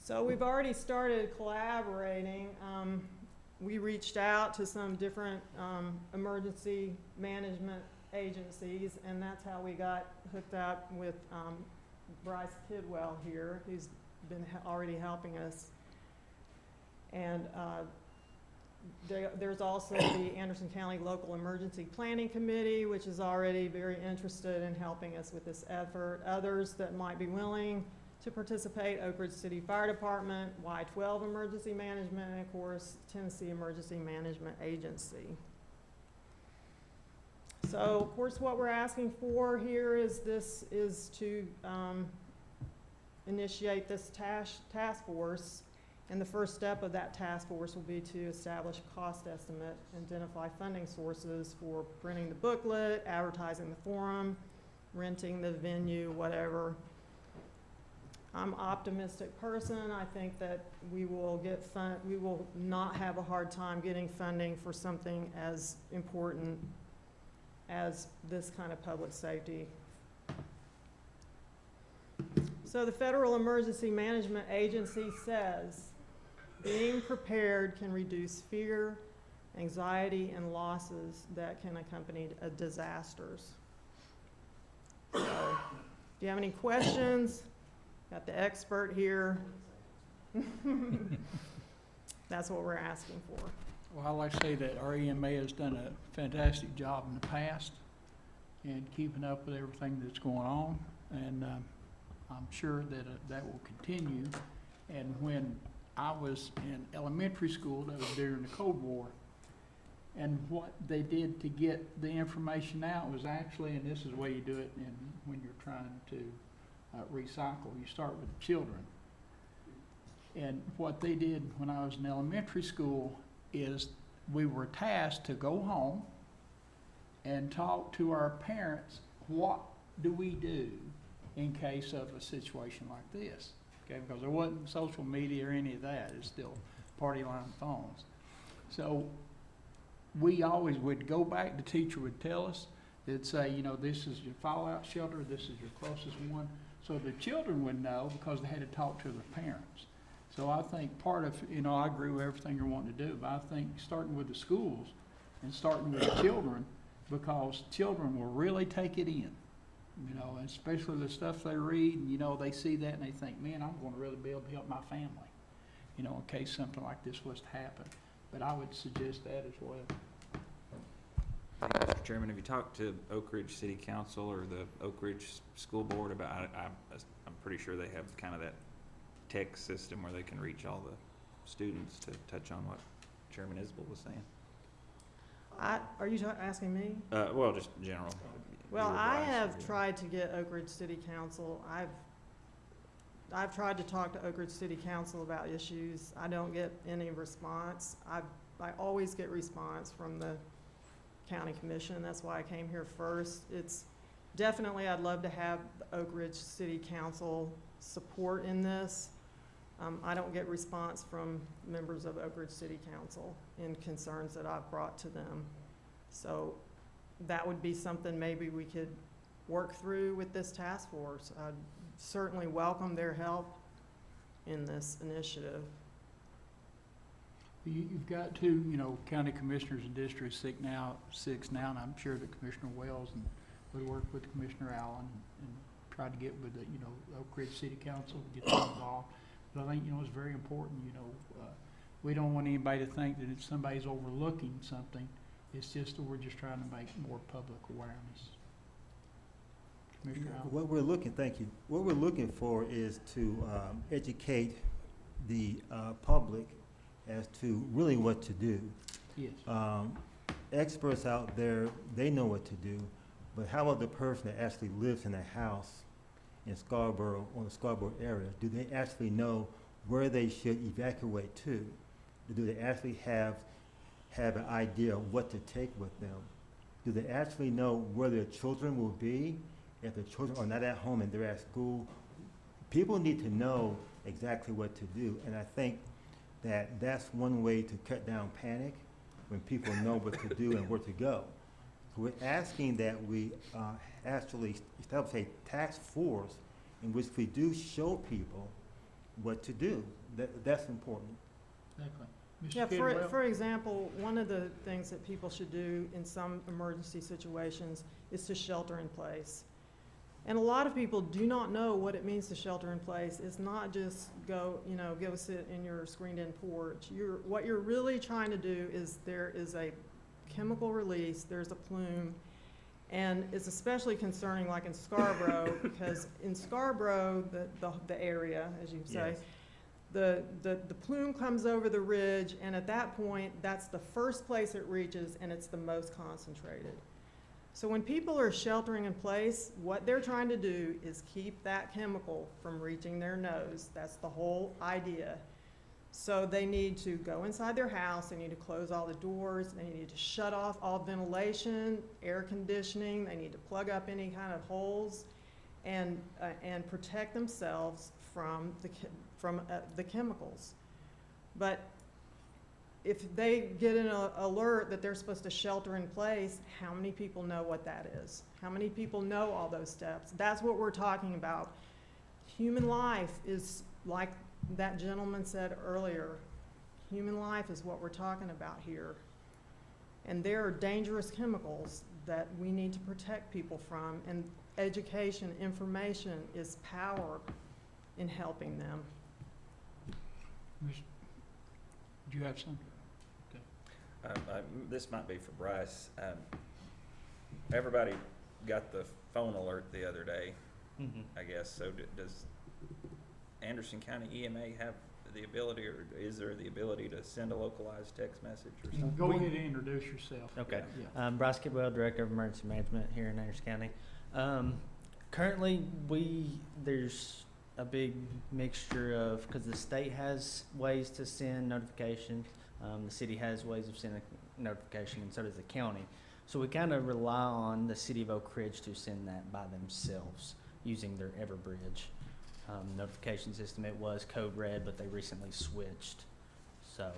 So we've already started collaborating. We reached out to some different emergency management agencies, and that's how we got hooked up with Bryce Kidwell here, who's been already helping us. And there's also the Anderson County Local Emergency Planning Committee, which is already very interested in helping us with this effort. Others that might be willing to participate: Oak Ridge City Fire Department, Y-12 Emergency Management, and of course, Tennessee Emergency Management Agency. So, of course, what we're asking for here is to initiate this task force, and the first step of that task force will be to establish a cost estimate, identify funding sources for printing the booklet, advertising the forum, renting the venue, whatever. I'm an optimistic person. I think that we will not have a hard time getting funding for something as important as this kind of public safety. So the Federal Emergency Management Agency says being prepared can reduce fear, anxiety, and losses that can accompany disasters. So if you have any questions, got the expert here. That's what we're asking for. Well, I like to say that our EMA has done a fantastic job in the past in keeping up with everything that's going on, and I'm sure that that will continue. And when I was in elementary school, that was during the Cold War, and what they did to get the information out was actually, and this is the way you do it when you're trying to recycle, you start with the children. And what they did when I was in elementary school is we were tasked to go home and talk to our parents, what do we do in case of a situation like this? Okay, because there wasn't social media or any of that, it's still party line phones. So we always would go back, the teacher would tell us, they'd say, you know, this is your fallout shelter, this is your closest one. So the children would know because they had to talk to their parents. So I think part of, you know, I agree with everything you're wanting to do, but I think starting with the schools and starting with the children, because children will really take it in, you know, and especially the stuff they read, and, you know, they see that and they think, man, I'm going to really be able to help my family, you know, in case something like this was to happen. But I would suggest that as well. Mr. Chairman, have you talked to Oak Ridge City Council or the Oak Ridge School Board about, I'm pretty sure they have kind of that tech system where they can reach all the students, to touch on what Chairman Isbell was saying? Are you asking me? Well, just general. Well, Your I advice have would be- tried to get Oak Ridge City Council. I've tried to talk to Oak Ridge City Council about issues. I don't get any response. I always get response from the county commission. That's why I came here first. It's definitely, I'd love to have the Oak Ridge City Council support in this. I don't get response from members of Oak Ridge City Council in concerns that I've brought to them. So that would be something maybe we could work through with this task force. I'd certainly welcome their help in this initiative. You've got two, you know, county commissioners in District 6 now, and I'm sure that Commissioner Wells would work with Commissioner Allen and try to get with the, you know, Oak Ridge City Council to get them involved. But I think, you know, it's very important, you know, we don't want anybody to think that if somebody's overlooking something, it's just that we're just trying to make more public awareness. Commissioner Allen? What we're looking, thank you. What we're looking for is to educate the public as to really what to do. Yes. Experts out there, they know what to do, but how about the person that actually lives in a house in Scarborough, or the Scarborough area? Do they actually know where they should evacuate to? Do they actually have an idea of what to take with them? Do they actually know where their children will be if their children are not at home and they're at school? People need to know exactly what to do, and I think that that's one way to cut down panic, when people know what to do and where to go. So we're asking that we actually establish a task force in which we do show people what to do. That's important. Exactly. Mr. Yeah, Kidwell? for example, one of the things that people should do in some emergency situations is to shelter in place. And a lot of people do not know what it means to shelter in place. It's not just go sit in your screened-in porch. What you're really trying to do is, there is a chemical release, there's a plume, and it's especially concerning like in Scarborough, because in Scarborough, the area, as you say, Yes. the plume comes over the ridge, and at that point, that's the first place it reaches, and it's the most concentrated. So when people are sheltering in place, what they're trying to do is keep that chemical from reaching their nose. That's the whole idea. So they need to go inside their house, they need to close all the doors, they need to shut off all ventilation, air conditioning, they need to plug up any kind of holes, and protect themselves from the chemicals. But if they get an alert that they're supposed to shelter in place, how many people know what that is? How many people know all those steps? That's what we're talking about. Human life is, like that gentleman said earlier, human life is what we're talking about here. And there are dangerous chemicals that we need to protect people from, and education, information is power in helping them. Do you have something? This might be for Bryce. Everybody got the phone alert the other day, I guess. So does Anderson County EMA have the ability, or is there the ability to send a localized text message or something? Go ahead and introduce yourself. Okay. Yeah. Bryce Kidwell, Director of Emergency Management here in Anderson County. Currently, there's a big mixture of, because the state has ways to send notifications, the city has ways of sending notification, and so does the county. So we kind of rely on the city of Oak Ridge to send that by themselves using their Everbridge notification system. It was Code Red, but they recently switched. So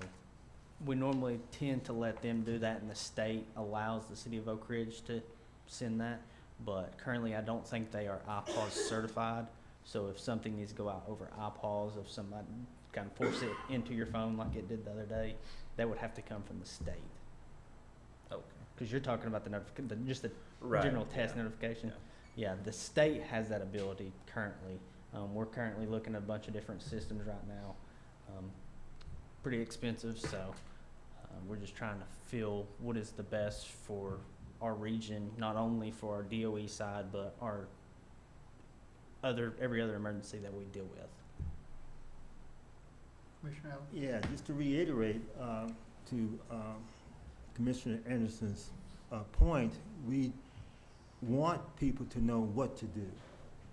we normally tend to let them do that, and the state allows the city of Oak Ridge to send that. But currently, I don't think they are IPAWS certified. So if something needs to go out over IPAWS, if somebody kind of force it into your phone like it did the other day, that would have to come from the state. Okay. Because you're talking about just the Right, general test yeah. notification. Yeah, the state has that ability currently. We're currently looking at a bunch of different systems right now. Pretty expensive, so we're just trying to feel what is the best for our region, not only for our DOE side, but our every other emergency that we deal with. Commissioner Allen? Yeah, just to reiterate to Commissioner Anderson's point, we want people to know what to do.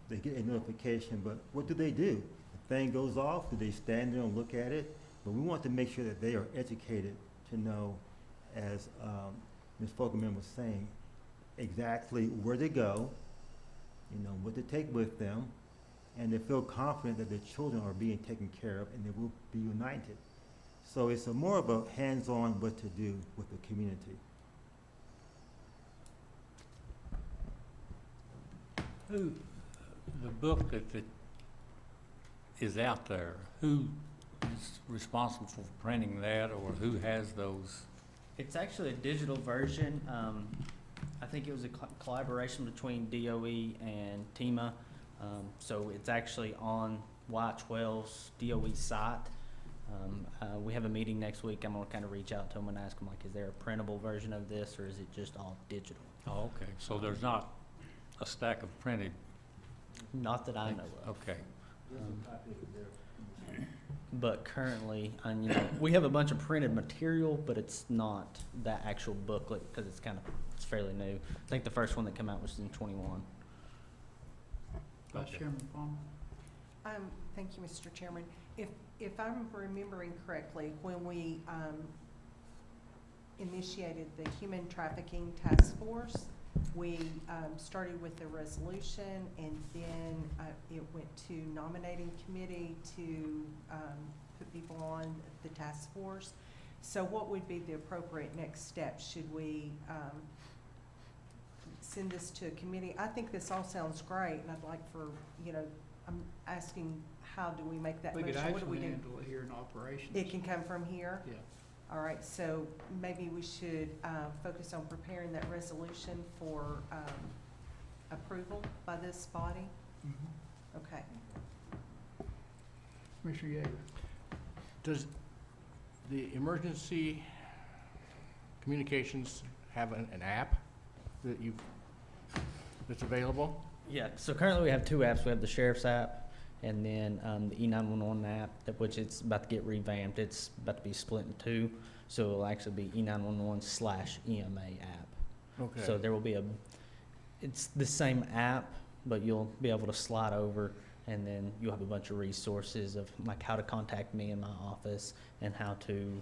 They get a notification, but what do? The thing goes off, do they stand there and look at it? But we want to make sure that they are educated to know, as Ms. Fogelman was saying, exactly where to go, what to take with them, and they feel confident that their children are being taken care of and they will be united. So it's more of a hands-on what to do with the community. The book that is out there, who is responsible for printing that, or who has those? It's actually a digital version. I think it was a collaboration between DOE and TEMA. So it's actually on Y12's DOE site. We have a meeting next week. I'm gonna kind of reach out to them and ask them, like, is there a printable version of this, or is it just all digital? Oh, okay, so there's not a stack of printed? Not that I know of. Okay. But currently, we have a bunch of printed material, but it's not that actual booklet because it's fairly new. I think the first one that came out was in '21. Vice Chairman Palmer? Thank you, Mr. Chairman. If I'm remembering correctly, when we initiated the Human Trafficking Task Force, we started with a resolution, and then it went to nominating committee to put people on the task force. So what would be the appropriate next step? Should we send this to a committee? I think this all sounds great, and I'd like for, I'm asking, how do we make that We motion? could What do we actually do? handle it here in operations. It can come from here? Yeah. All right, so maybe we should focus on preparing that resolution for approval by this body? Mhm. Okay. Commissioner Yeager? Does the emergency communications have an app that's available? Yeah, so currently we have two apps. We have the Sheriff's app and then the E911 app, which it's about to get revamped. It's about to be split in two, so it'll actually be E911/EMA app. Okay. So there will be it's the same app, but you'll be able to slide over, and then you'll have a bunch of resources of like how to contact me in my office and how to,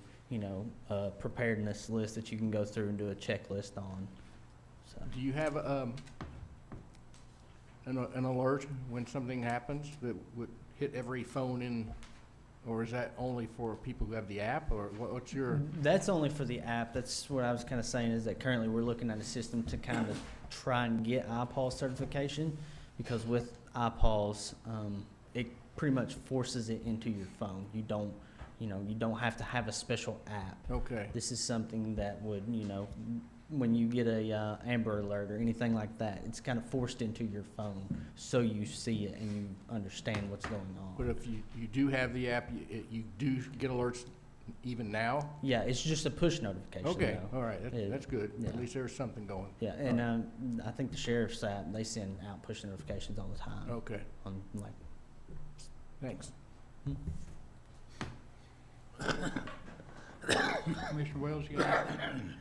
preparedness list that you can go through and do a checklist on. So. Do you have an alert when something happens that would hit every phone in, or is that only for people who have the app, or what's your? That's only for the app. That's what I was kind of saying, is that currently we're looking at a system to kind of try and get IPAWS certification, because with IPAWS, it pretty much forces it into your phone. You don't have to have a special app. Okay. This is something that would, when you get a Amber Alert or anything like that, it's kind of forced into your phone so you see it and you understand what's going on. But if you do have the app, you do get alerts even now? Yeah, it's just a push notification. Okay, though. all right, Yeah. that's good. At Yeah. least there's something going. Yeah, and I think the sheriff's app, they send out push notifications all the time. Okay, On like, thanks. Commissioner Wells, you got anything?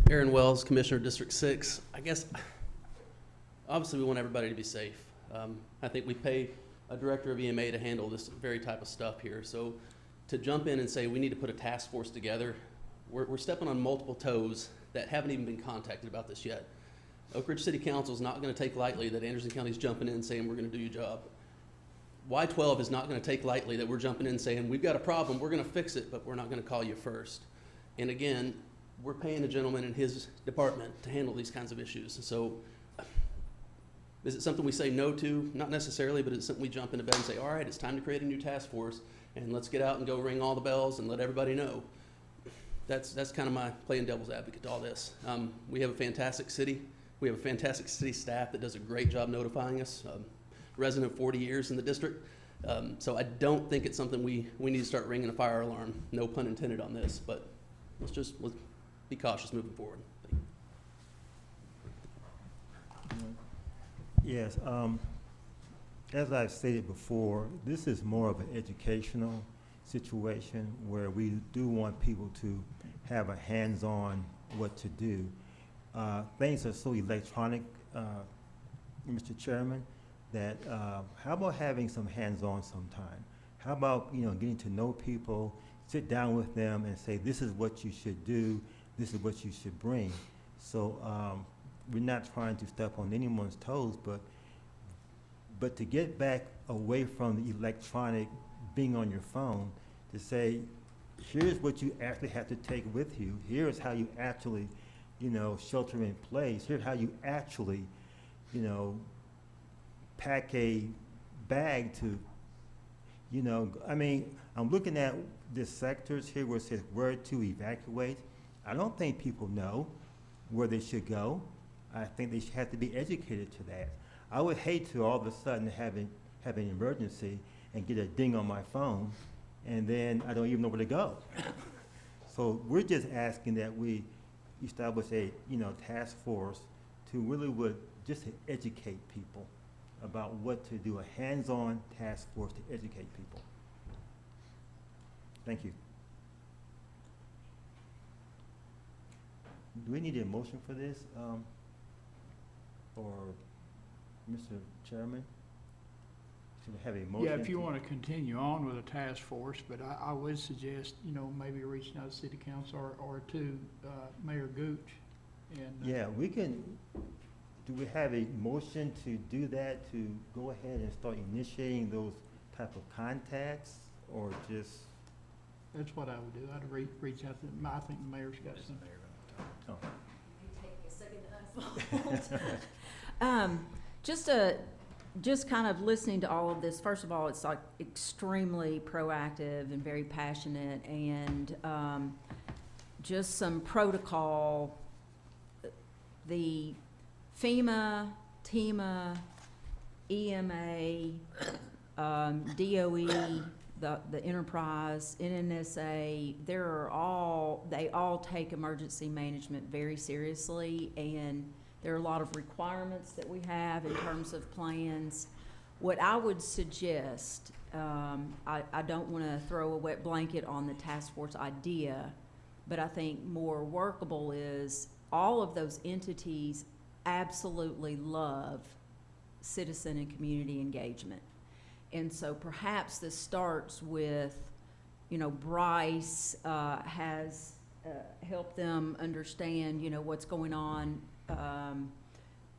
Aaron Wells, Commissioner, District 6. I guess, obviously, we want everybody to be safe. I think we pay a director of EMA to handle this very type of stuff here. So to jump in and say we need to put a task force together, we're stepping on multiple toes that haven't even been contacted about this yet. Oak Ridge City Council is not going to take lightly that Anderson County is jumping in and saying we're going to do your job. Y12 is not going to take lightly that we're jumping in and saying we've got a problem, we're going to fix it, but we're not going to call you first. And again, we're paying a gentleman in his department to handle these kinds of issues. So is it something we say no to? Not necessarily, but it's something we jump into bed and say, all right, it's time to create a new task force and let's get out and go ring all the bells and let everybody know. That's kind of my playing devil's advocate to all this. We have a fantastic city. We have a fantastic city staff that does a great job notifying us. Resident of 40 years in the district. So I don't think it's something we need to start ringing a fire alarm. No pun intended on this, but let's be cautious moving forward. Yes, as I've stated before, this is more of an educational situation where we do want people to have a hands-on what to do. Things are so electronic, Mr. Chairman, that how about having some hands-on sometime? How about, getting to know people, sit down with them and say, this is what you should do, this is what you should bring. So we're not trying to step on anyone's toes, but to get back away from the electronic being on your phone, to say, here's what you actually have to take with you, here's how you actually, shelter in place, here's how you actually, pack a bag to, I'm looking at the sectors here where it says where to evacuate. I don't think people know where they should go. I think they should have to be educated to that. I would hate to all of a sudden have an emergency and get a ding on my phone, and then I don't even know where to go. So we're just asking that we establish a task force to really just to educate people about what to do, a hands-on task force to educate people. Thank you. Do we need a motion for this, or Mr. Chairman? Should we have a motion? Yeah, if you want to continue on with a task force, but I would suggest, maybe reaching out to city council or to Mayor Gooch. And Yeah, we can, do we have a motion to do that, to go ahead and start initiating those type of contacts, or just? that's what I would do. I'd reach out to, I think the mayor's got some. Oh. Just kind of listening to all of this, first of all, it's like extremely proactive and very passionate, and just some protocol. The FEMA, TEMA, EMA, DOE, the Enterprise, NNSA, they all take emergency management very seriously, and there are a lot of requirements that we have in terms of plans. What I would suggest, I don't want to throw a wet blanket on the task force idea, but I think more workable is all of those entities absolutely love citizen and community engagement. And so perhaps this starts with, Bryce has helped them understand, what's going on.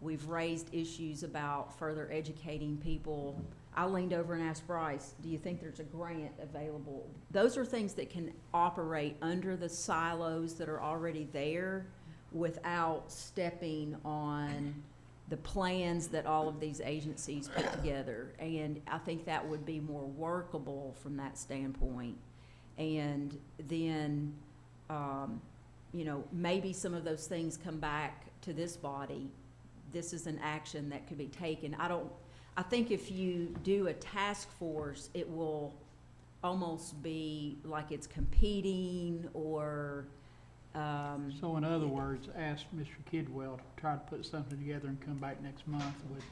We've raised issues about further educating people. I leaned over and asked Bryce, do you think there's a grant available? Those are things that can operate under the silos that are already there without stepping on the plans that all of these agencies put together. And I think that would be more workable from that standpoint. And then, maybe some of those things come back to this body. this is an action that could be taken. I think if you do a task force, it will almost be like it's competing or, So in other words, ask Mr. Kidwell to try to put something together and come back next month with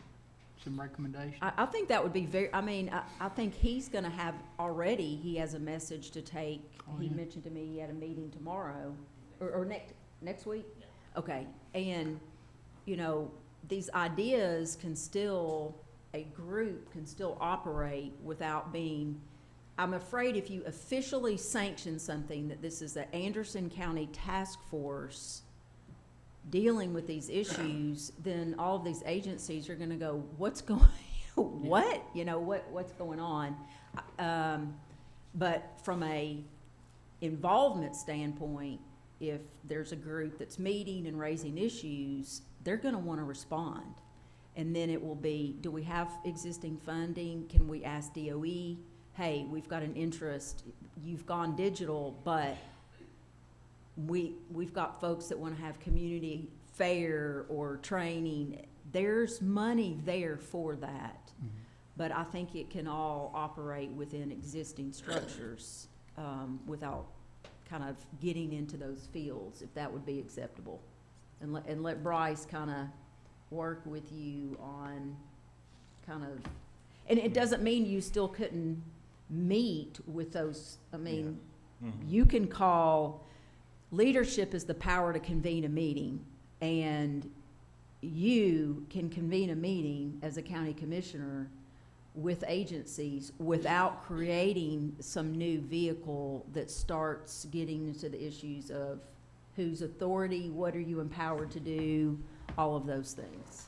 some recommendations. I think that would be I think he's gonna have already, he has a message to take. Oh, He yeah. mentioned to me he had a meeting tomorrow, or next week? Okay, and, you know, these ideas can still, a group can still operate without being, I'm afraid if you officially sanction something, that this is the Anderson County Task Force dealing with these issues, then all of these agencies are gonna go, what's going, what? You know, what's going on? But from a involvement standpoint, if there's a group that's meeting and raising issues, they're gonna wanna respond. And then it will be, do we have existing funding? Can we ask DOE, hey, we've got an interest, you've gone digital, but we've got folks that wanna have community fair or training. There's money there for that. But I think it can all operate within existing structures, without kind of getting into those fields, if that would be acceptable. And let Bryce kind of work with you on kind of, and it doesn't mean you still couldn't meet with those, I mean, you can call, leadership is the power to convene a meeting, and you can convene a meeting as a county commissioner with agencies without creating some new vehicle that starts getting into the issues of whose authority, what are you empowered to do, all of those things.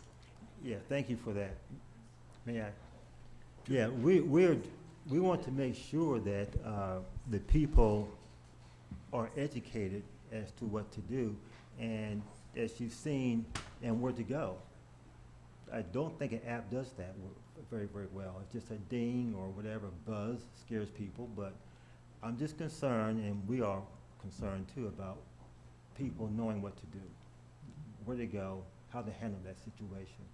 Yeah, thank you for that. May I? Yeah, we want to make sure that the people are educated as to what to do, and as you've seen, and where to go. I don't think an app does that very, very well. It's just a ding or whatever, buzz, scares people, but I'm just concerned, and we are concerned too, about people knowing what to do, where to go, how to handle that situation.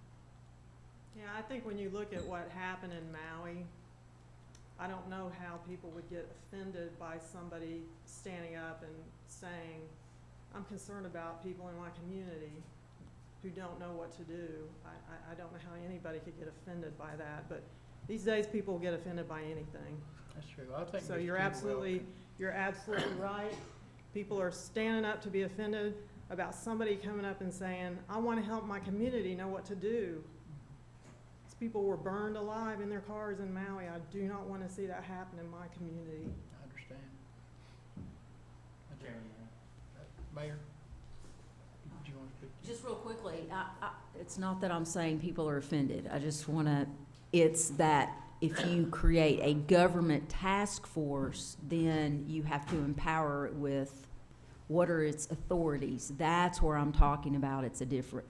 Yeah, I think when you look at what happened in Maui, I don't know how people would get offended by somebody standing up and saying, I'm concerned about people in my community who don't know what to do. I don't know how anybody could get offended by that, but these days people get offended by anything. That's true. I think So Mr. you're Kidwell absolutely right. People are standing up to be offended about somebody coming up and saying, I want to help my community know what to do. These people were burned alive in their cars in Maui. I do not want to see that happen in my community. I understand. Mayor? Do you want to speak? Just real quickly, it's not that I'm saying people are offended. I just want to, it's that if you create a government task force, then you have to empower it with what are its authorities. That's where I'm talking about. It's a different,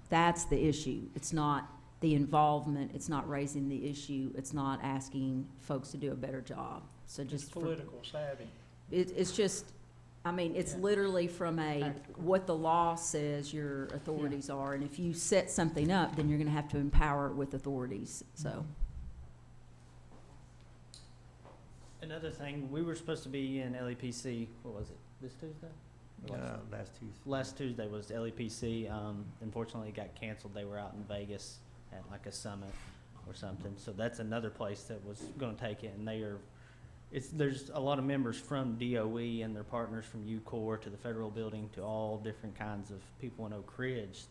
that's the issue. It's not the involvement. It's not raising the issue. It's not asking folks to do a better job. So just It's political savvy. it's just, I mean, it's literally from what the law says your authorities are, and if you set something up, then you're gonna have to empower it with authorities, so. Another thing, we were supposed to be in LEPC, what was it, this Tuesday? Last Tuesday. Last Tuesday was LEPC, unfortunately it got canceled, they were out in Vegas at like a summit or something, so that's another place that was gonna take it, and there's a lot of members from DOE and their partners from UCOR to the federal building to all different kinds of people in Oak Ridge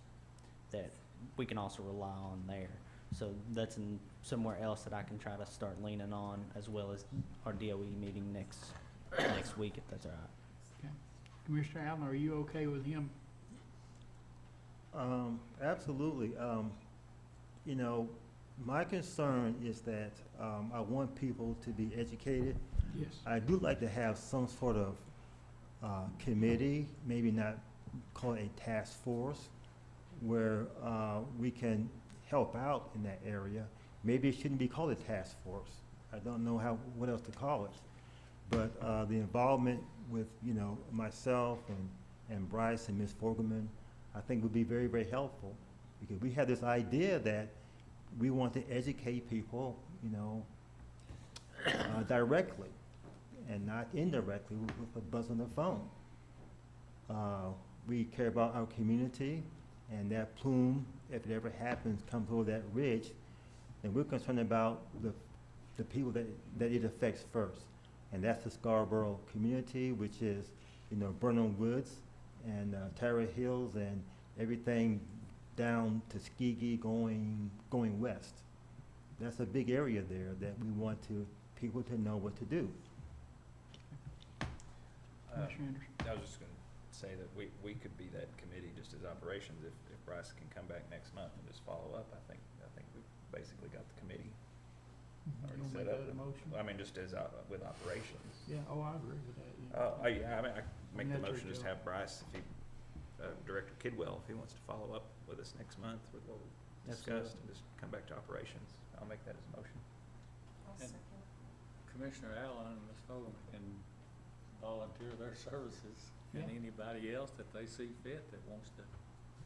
that we can also rely on there. So that's somewhere else that I can try to start leaning on, as well as our DOE meeting next week, if that's all right. Okay. Commissioner Allen, are you okay with him? Absolutely. You know, my concern is that I want people to be educated. Yes. I do like to have some sort of committee, maybe not call it a task force, where we can help out in that area. Maybe it shouldn't be called a task force. I don't know what else to call it. But the involvement with, you know, myself and Bryce and Ms. Fogelman, I think would be very, very helpful. Because we have this idea that we want to educate people, you know, directly and not indirectly with a buzz on the phone. We care about our community, and that plume, if it ever happens, comes over that ridge, then we're concerned about the people that it affects first. And that's the Scarborough community, which is, you know, Burnham Woods and Terra Hills and everything down to Tuskegee going west. That's a big area there that we want people to know what to do. Commissioner Anderson. I was just gonna say that we could be that committee just as operations if Bryce can come back next month and just follow up. I think we've basically got the committee already set up. I mean, just as, with operations. Yeah, oh, I agree with that, yeah. Yeah, I mean, I make the That's motion, your just job. have Bryce, if he, Director Kidwell, if he wants to follow up with us next month with what we discussed, and just come back to operations. I'll make that as a motion. And Commissioner Allen and Ms. Fulham can volunteer their services, and Yeah. anybody else that they see fit that wants to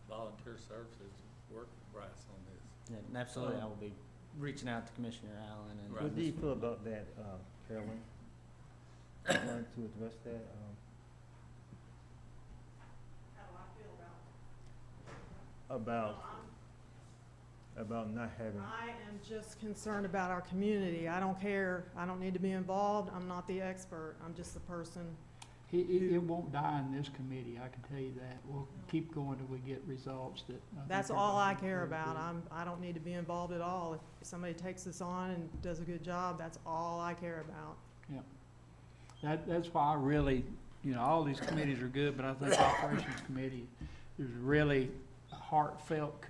volunteer services, work with Bryce on this. Yeah, and absolutely, I will be reaching out to Commissioner Allen and. What do you feel about that, Carolyn? You want to address that? How do I feel about? About not having. I am just concerned about our community. I don't care. I don't need to be involved. I'm not the expert. I'm just the person. It won't die in this committee, I can tell you that. We'll keep going till we get results that. think That's all I everybody care will about. agree. I don't need to be involved at all. If somebody takes this on and does a good job, that's all I care about. That's why I really, you know, all these committees are good, but I think Operations Committee is really a heartfelt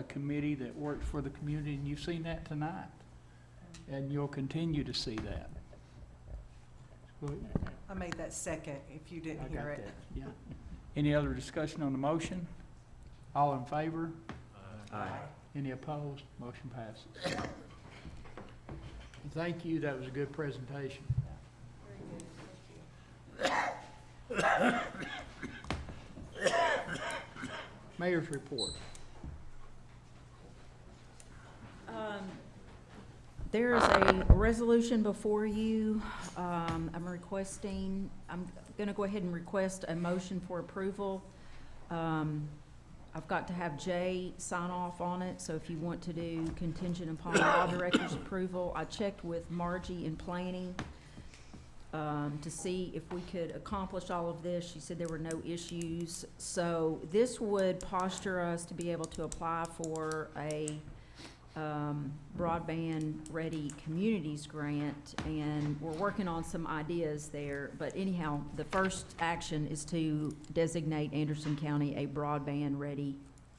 committee that works for the community, and you've seen that tonight. And you'll continue to see that. Go ahead. I made that second, if you I didn't got hear it. that, yeah. Any other discussion on the motion? All in favor? Aye. Any opposed? Motion passes. Thank you, that was a good presentation. Mayor's report. There is a resolution before you. I'm gonna go ahead and request a motion for approval. I've got to have Jay sign off on it, so if you want to do contingent upon law director's approval. I checked with Margie in planning to see if we could accomplish all of this. She said there were no issues. So this would posture us to be able to apply for a broadband-ready communities grant, and we're working on some ideas there. But anyhow, the first action is to designate Anderson County a broadband-ready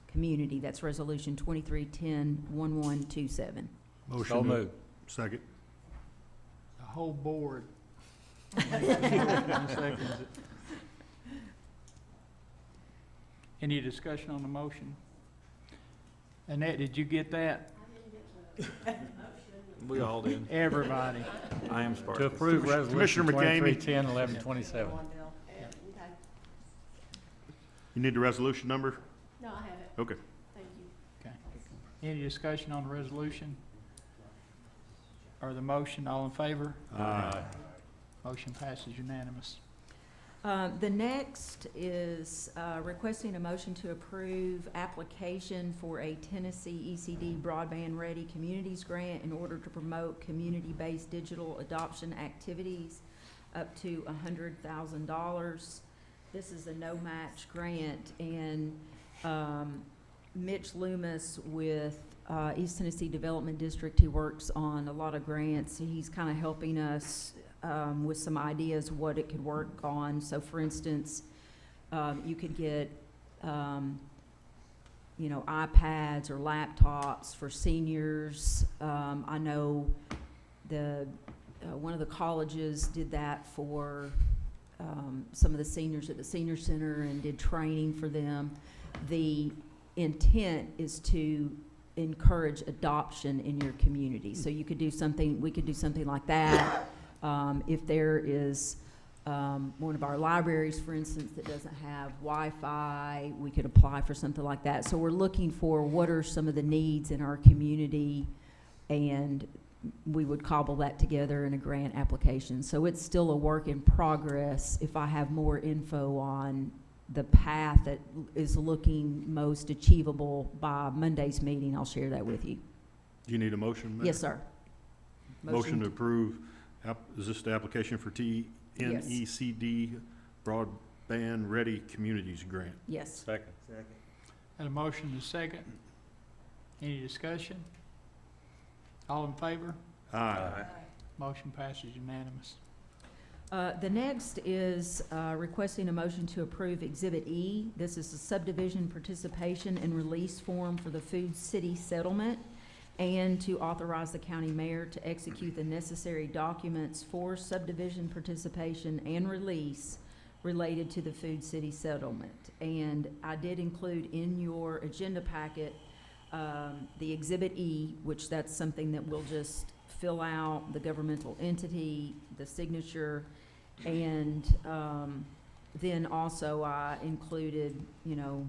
community. That's Resolution 2310-1127. So moved. Second. The whole board. Seconds it. Any discussion on the motion? Annette, did you get that? We all did. Everybody. I am To Spartacus. approve resolution Commissioner McCamey. 2310-1127. You need the resolution number? No, I have it. Okay. Thank you. Okay. Any discussion on the resolution? Or the motion, all in favor? Aye. Motion passes unanimous. The next is requesting a motion to approve application for a Tennessee ECD Broadband Ready Communities Grant in order to promote community-based digital adoption activities up to $100,000. This is a no-match grant, and Mitch Loomis with East Tennessee Development District, he works on a lot of grants. He's kind of helping us with some ideas what it could work on. So for instance, you could get, iPads or laptops for seniors. I know one of the colleges did that for some of the seniors at the senior center and did training for them. The intent is to encourage adoption in your community. So you could do something, we could do something like that. If there is one of our libraries, for instance, that doesn't have Wi-Fi, we could apply for something like that. So we're looking for what are some of the needs in our community, and we would cobble that together in a grant application. So it's still a work in progress. If I have more info on the path that is looking most achievable by Monday's meeting, I'll share that with you. Do you need a motion, Mayor? Yes, sir. Motion to approve, is this the application for TNECD Broadband Ready Communities Grant? Yes. Second. Got a motion and a second. Any discussion? All in favor? Aye. Motion passes unanimous. The next is requesting a motion to approve Exhibit E. This is a subdivision participation and release form for the Food City settlement, and to authorize the county mayor to execute the necessary documents for subdivision participation and release related to the Food City settlement. And I did include in your agenda packet the Exhibit E, which that's something that we'll just fill out, the governmental entity, the signature, and then also I included, you know,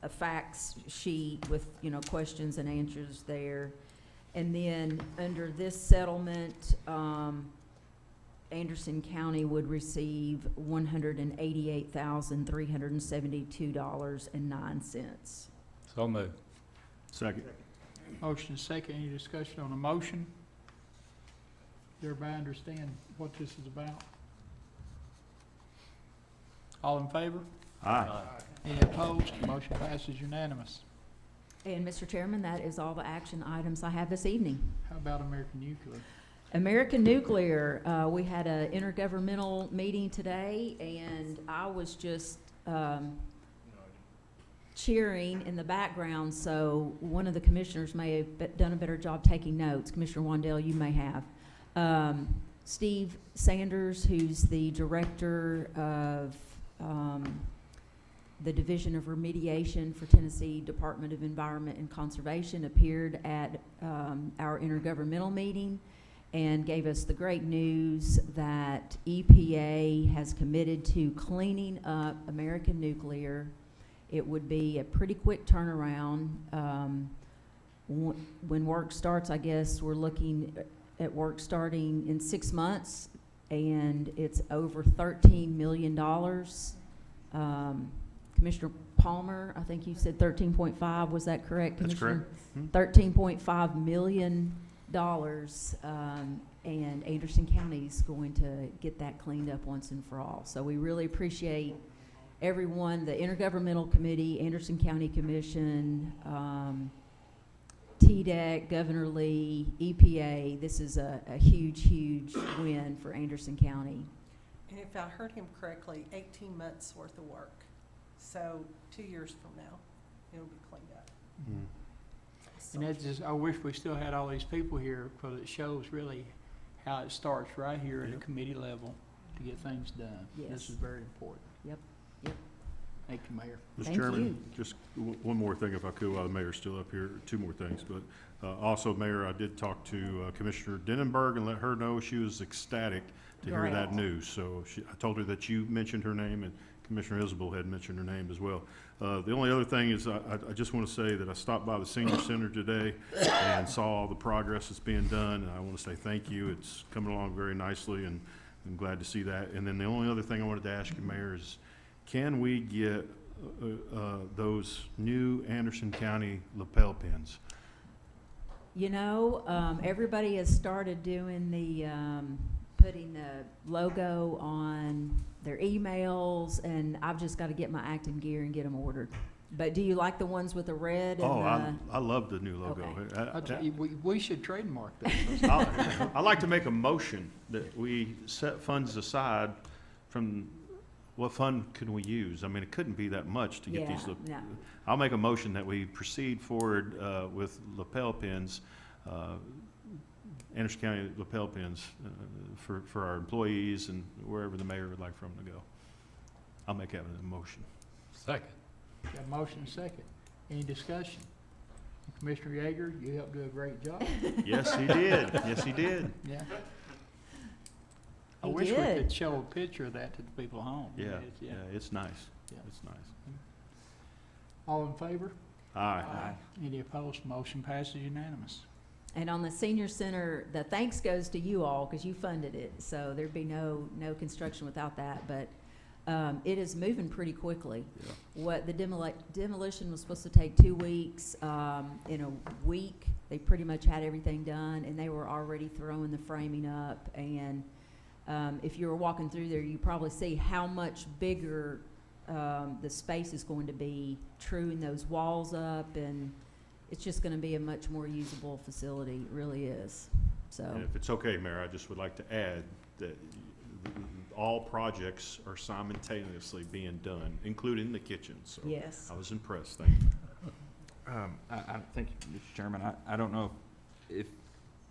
a fax sheet with, you know, questions and answers there. And then under this settlement, Anderson County would receive $188,372.09. So moved. Second. Motion is second. Any discussion on the motion? Does everybody understand what this is about? All in favor? Aye. Any opposed? Motion passes unanimous. And Mr. Chairman, that is all the action items I have this evening. How about American Nuclear? American Nuclear, we had an intergovernmental meeting today, and I was just cheering in the background, so one of the commissioners may have done a better job taking notes. Commissioner Wandell, you may have. Steve Sanders, who's the director of the Division of Remediation for Tennessee Department of Environment and Conservation, appeared at our intergovernmental meeting and gave us the great news that EPA has committed to cleaning up American Nuclear. It would be a pretty quick turnaround. When work starts, I guess we're looking at work starting in 6 months, and it's over $13 million. Commissioner Palmer, I think you said 13.5, was that correct, Commissioner? That's correct. $13.5 million, and Anderson County's going to get that cleaned up once and for all. So we really appreciate everyone, the Intergovernmental Committee, Anderson County Commission, TDEC, Governor Lee, EPA. This is a huge, huge win for Anderson County. And if I heard him correctly, 18 months worth of work. So 2 years from now, it'll be cleaned up. And that's just, I wish we still had all these people here, because it shows really how it starts right here at a committee level to get things done. Yes. This is very important. Yep, yep. Thank you, Mayor. Mr. Thank Chairman, you. just one more thing if I could while the mayor's still up here, two more things. But also, Mayor, I did talk to Commissioner Denenberg and let her know she was ecstatic to hear that news. So I told her that you mentioned her name, and Commissioner Isabel had mentioned her name as well. The only other thing is I just want to say that I stopped by the Senior Center today and saw all the progress that's being done, and I want to say thank you. It's coming along very nicely, and I'm glad to see that. And then the only other thing I wanted to ask you, Mayor, is can we get those new Anderson County lapel pins? You know, everybody has started doing the, putting the logo on their emails, and I've just got to get my acting gear and get them ordered. But do you like the ones with the red? Oh, and I love the new logo. Okay. I'll tell you, we should trademark that. I'd like to make a motion that we set funds aside from, what fund can we use? I mean, it couldn't be that much to get these. No. I'll make a motion that we proceed forward with lapel pins, Anderson County lapel pins for our employees and wherever the mayor would like for them to go. I'll make that a motion. Second. Got a motion and second. Any discussion? Commissioner Yeager, you helped do a great job. Yes, he did. Yes, he did. Yeah. I He wish we did. could show a picture of that to the people home. Yeah, It's- yeah, it's nice. Yeah. It's nice. All in favor? Aye. Any opposed? Motion passes unanimous. And on the senior center, the thanks goes to you all because you funded it. So there'd be no construction without that. But it is moving pretty quickly. Yeah. What the demolition was supposed to take 2 weeks. In a week, they pretty much had everything done, and they were already throwing the framing up. And if you were walking through there, you probably see how much bigger the space is going to be, truing those walls up, and it's just going to be a much more usable facility. It really is. So. And if it's okay, Mayor, I just would like to add that all projects are simultaneously being done, including the kitchen. So Yes. I was impressed. Thank you. I think, Mr. Chairman, I don't know if,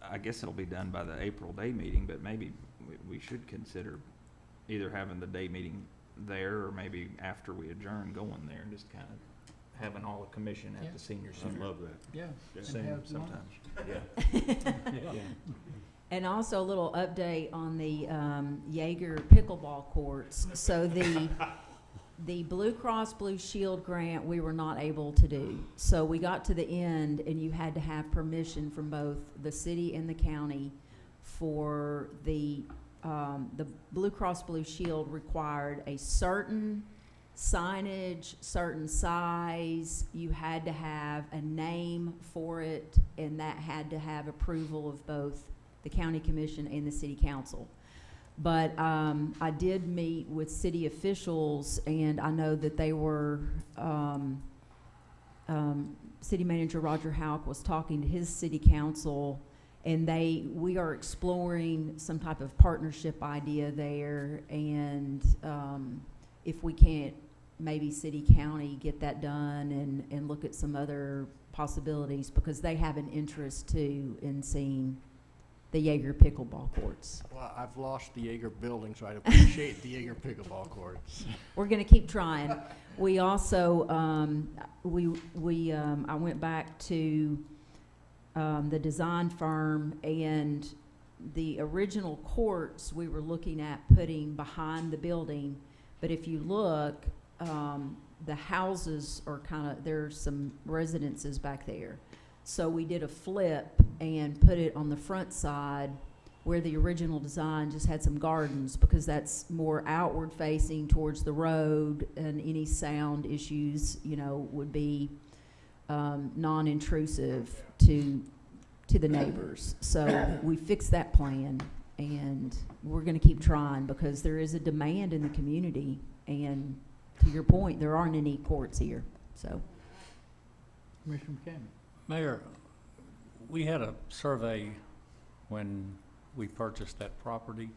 I guess it'll be done by the April day meeting, but maybe we should consider either having the day meeting there or maybe after we adjourn going there and just kind of having all the commission Yeah. at the senior I center. love that. Yeah. Yeah. and Soon, have sometime. lunch. Yeah. And also a little update on the Jaeger pickleball courts. So the Blue Cross Blue Shield grant, we were not able to do. So we got to the end, and you had to have permission from both the city and the county for the Blue Cross Blue Shield required a certain signage, certain size. You had to have a name for it, and that had to have approval of both the county commission and the city council. But I did meet with city officials, and I know that they were, City Manager Roger Houck was talking to his city council, and we are exploring some type of partnership idea there, and if we can't, maybe city county get that done and look at some other possibilities, because they have an interest too in seeing the Jaeger pickleball courts. Well, I've lost the Jaeger building, so I appreciate the Jaeger pickleball courts. We're gonna keep trying. We also, I went back to the design firm, and the original courts we were looking at putting behind the building, but if you look, the houses are there's some residences back there. So we did a flip and put it on the front side where the original design just had some gardens, because that's more outward facing towards the road, and any sound issues, would be non-intrusive to the neighbors. So we fixed that plan, and we're gonna keep trying because there is a demand in the community, and to your point, there aren't any courts here, so. Commissioner McCammon. Mayor, we had a survey when we purchased that property.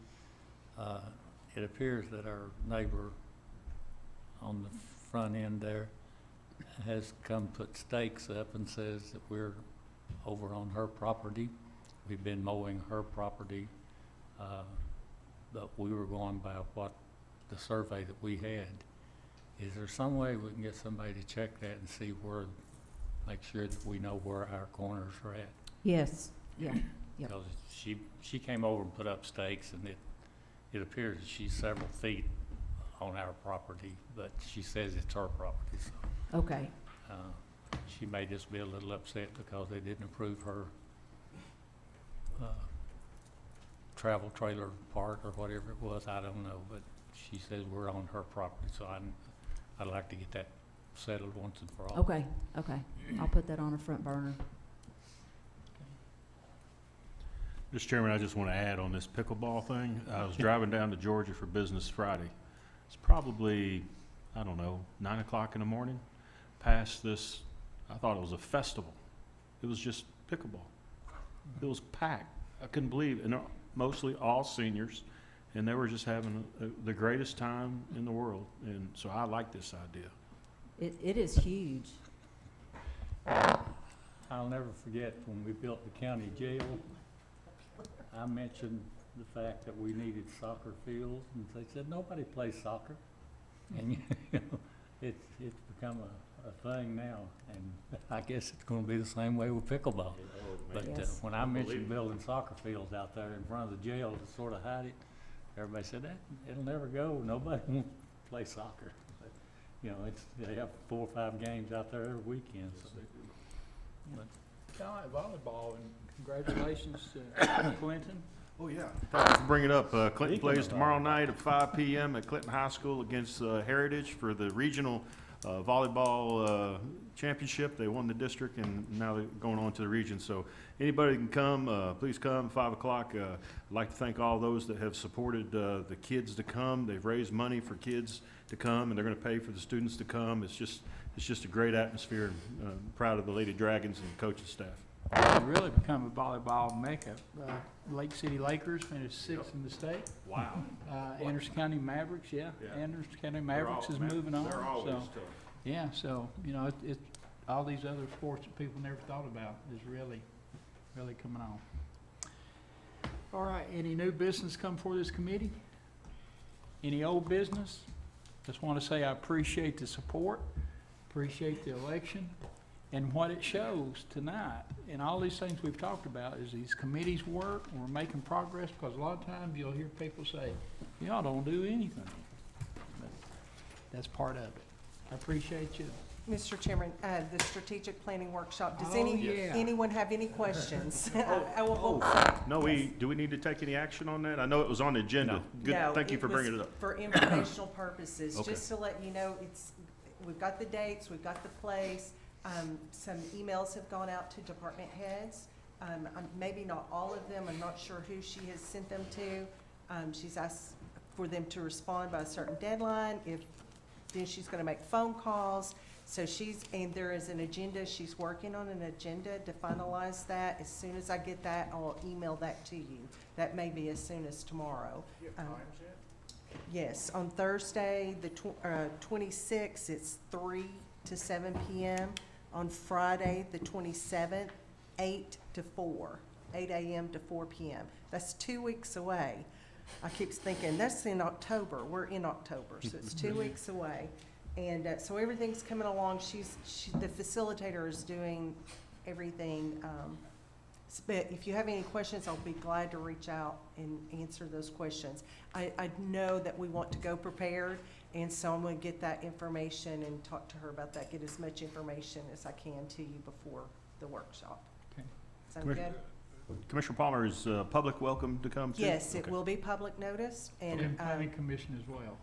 It appears that our neighbor on the front end there has come put stakes up and says that we're over on her property. We've been mowing her property, but we were going by what the survey that we had. Is there some way we can get somebody to check that and see where, make sure that we know where our corners are at? Yes, yeah, yep. Because she came over and put up stakes, and it appears that she's several feet on our property, but she says it's her property, so. Okay, She may just be a little upset because they didn't approve her travel trailer park or whatever it was, I don't know, but she says we're on her property, so I'd like to get that settled once and for all. okay, I'll put that on a front burner. Mr. Chairman, I just want to add on this pickleball thing. I was driving down to Georgia for business Friday. It's probably, I don't know, 9 o'clock in the morning. Past this, I thought it was a festival. It was just pickleball. It was packed. I couldn't believe it. And mostly all seniors, and they were just having the greatest time in the world. And so I like this idea. It is huge. I'll never forget when we built the county jail, I mentioned the fact that we needed soccer fields, and they said, nobody plays soccer. And, it's become a thing now, and I guess it's gonna be the same way with pickleball. But Yes. when I mentioned building soccer fields out there in front of the jail to sort of hide it, everybody said that, it'll never go, nobody wants to play soccer. But, you know, they have 4 or 5 games out there every weekend, so. But Kind of like volleyball, and congratulations to Clinton. Oh, yeah. Thank you for bringing it up. Clinton Speaking plays of tomorrow volleyball. night at 5 p.m. at Clinton High School against Heritage for the regional volleyball championship. They won the district, and now they're going on to the region. So anybody can come, please come, 5 o'clock. I'd like to thank all those that have supported the kids to come. They've raised money for kids to come, and they're going to pay for the students to come. It's just a great atmosphere, and proud of the Lady Dragons and coaching staff. It's really become a volleyball mecca. Lake City Lakers finished 6th in the state. Wow. Anderson County Mavericks, yeah. Yeah. Anderson County Mavericks is moving on. They're always So, tough. yeah, so, you know, it's all these other sports that people never thought about is really coming on. All right, any new business come before this committee? Any old business? Just want to say I appreciate the support, appreciate the election, and what it shows tonight, and all these things we've talked about, is these committees work, and we're making progress, because a lot of times you'll hear people say, y'all don't do anything. But that's part of it. I appreciate you. Mr. Chairman, the strategic planning workshop, does Oh, yeah. anyone have any questions? I will hold. No, do we need to take any action on that? I know it was on the agenda. Good, No, thank you for was bringing it up. For informational purposes, Okay. just to let you know, we've got the dates, we've got the place. Some emails have gone out to department heads. Maybe not all of them, I'm not sure who she has sent them to. She's asked for them to respond by a certain deadline. Then she's gonna make phone calls. So and there is an agenda, she's working on an agenda to finalize that. As soon as I get that, I'll email that to you. That may be as soon as tomorrow. Yes, on Thursday, the 26th, it's 3 to 7 p.m. On Friday, the 27th, 8 to 4, 8 a.m. to 4 p.m. That's 2 weeks away. I keep thinking, that's in October. We're in October, so it's 2 weeks away. And so everything's coming along. The facilitator is doing everything. But if you have any questions, I'll be glad to reach out and answer those questions. I know that we want to go prepared, and so I'm going to get that information and talk to her about that, get as much information as I can to you before the workshop. Okay. Sound good? Commissioner Palmer, is public welcome to come too? Yes, it Okay. will be public notice, and, And planning commission as well.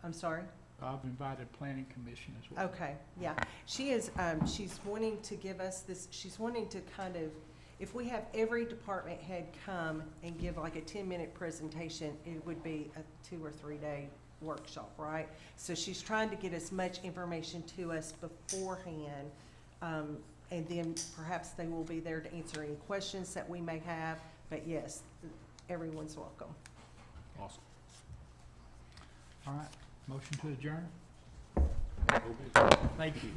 I'm sorry? I've invited planning commission as well. Okay, yeah. She is, she's wanting to give us this, she's wanting to kind of, if we have every department head come and give like a 10-minute presentation, it would be a 2 or 3 day workshop, right? So she's trying to get as much information to us beforehand, and then perhaps they will be there to answer any questions that we may have. But yes, everyone's welcome. Awesome. All right, motion to adjourn? Thank you.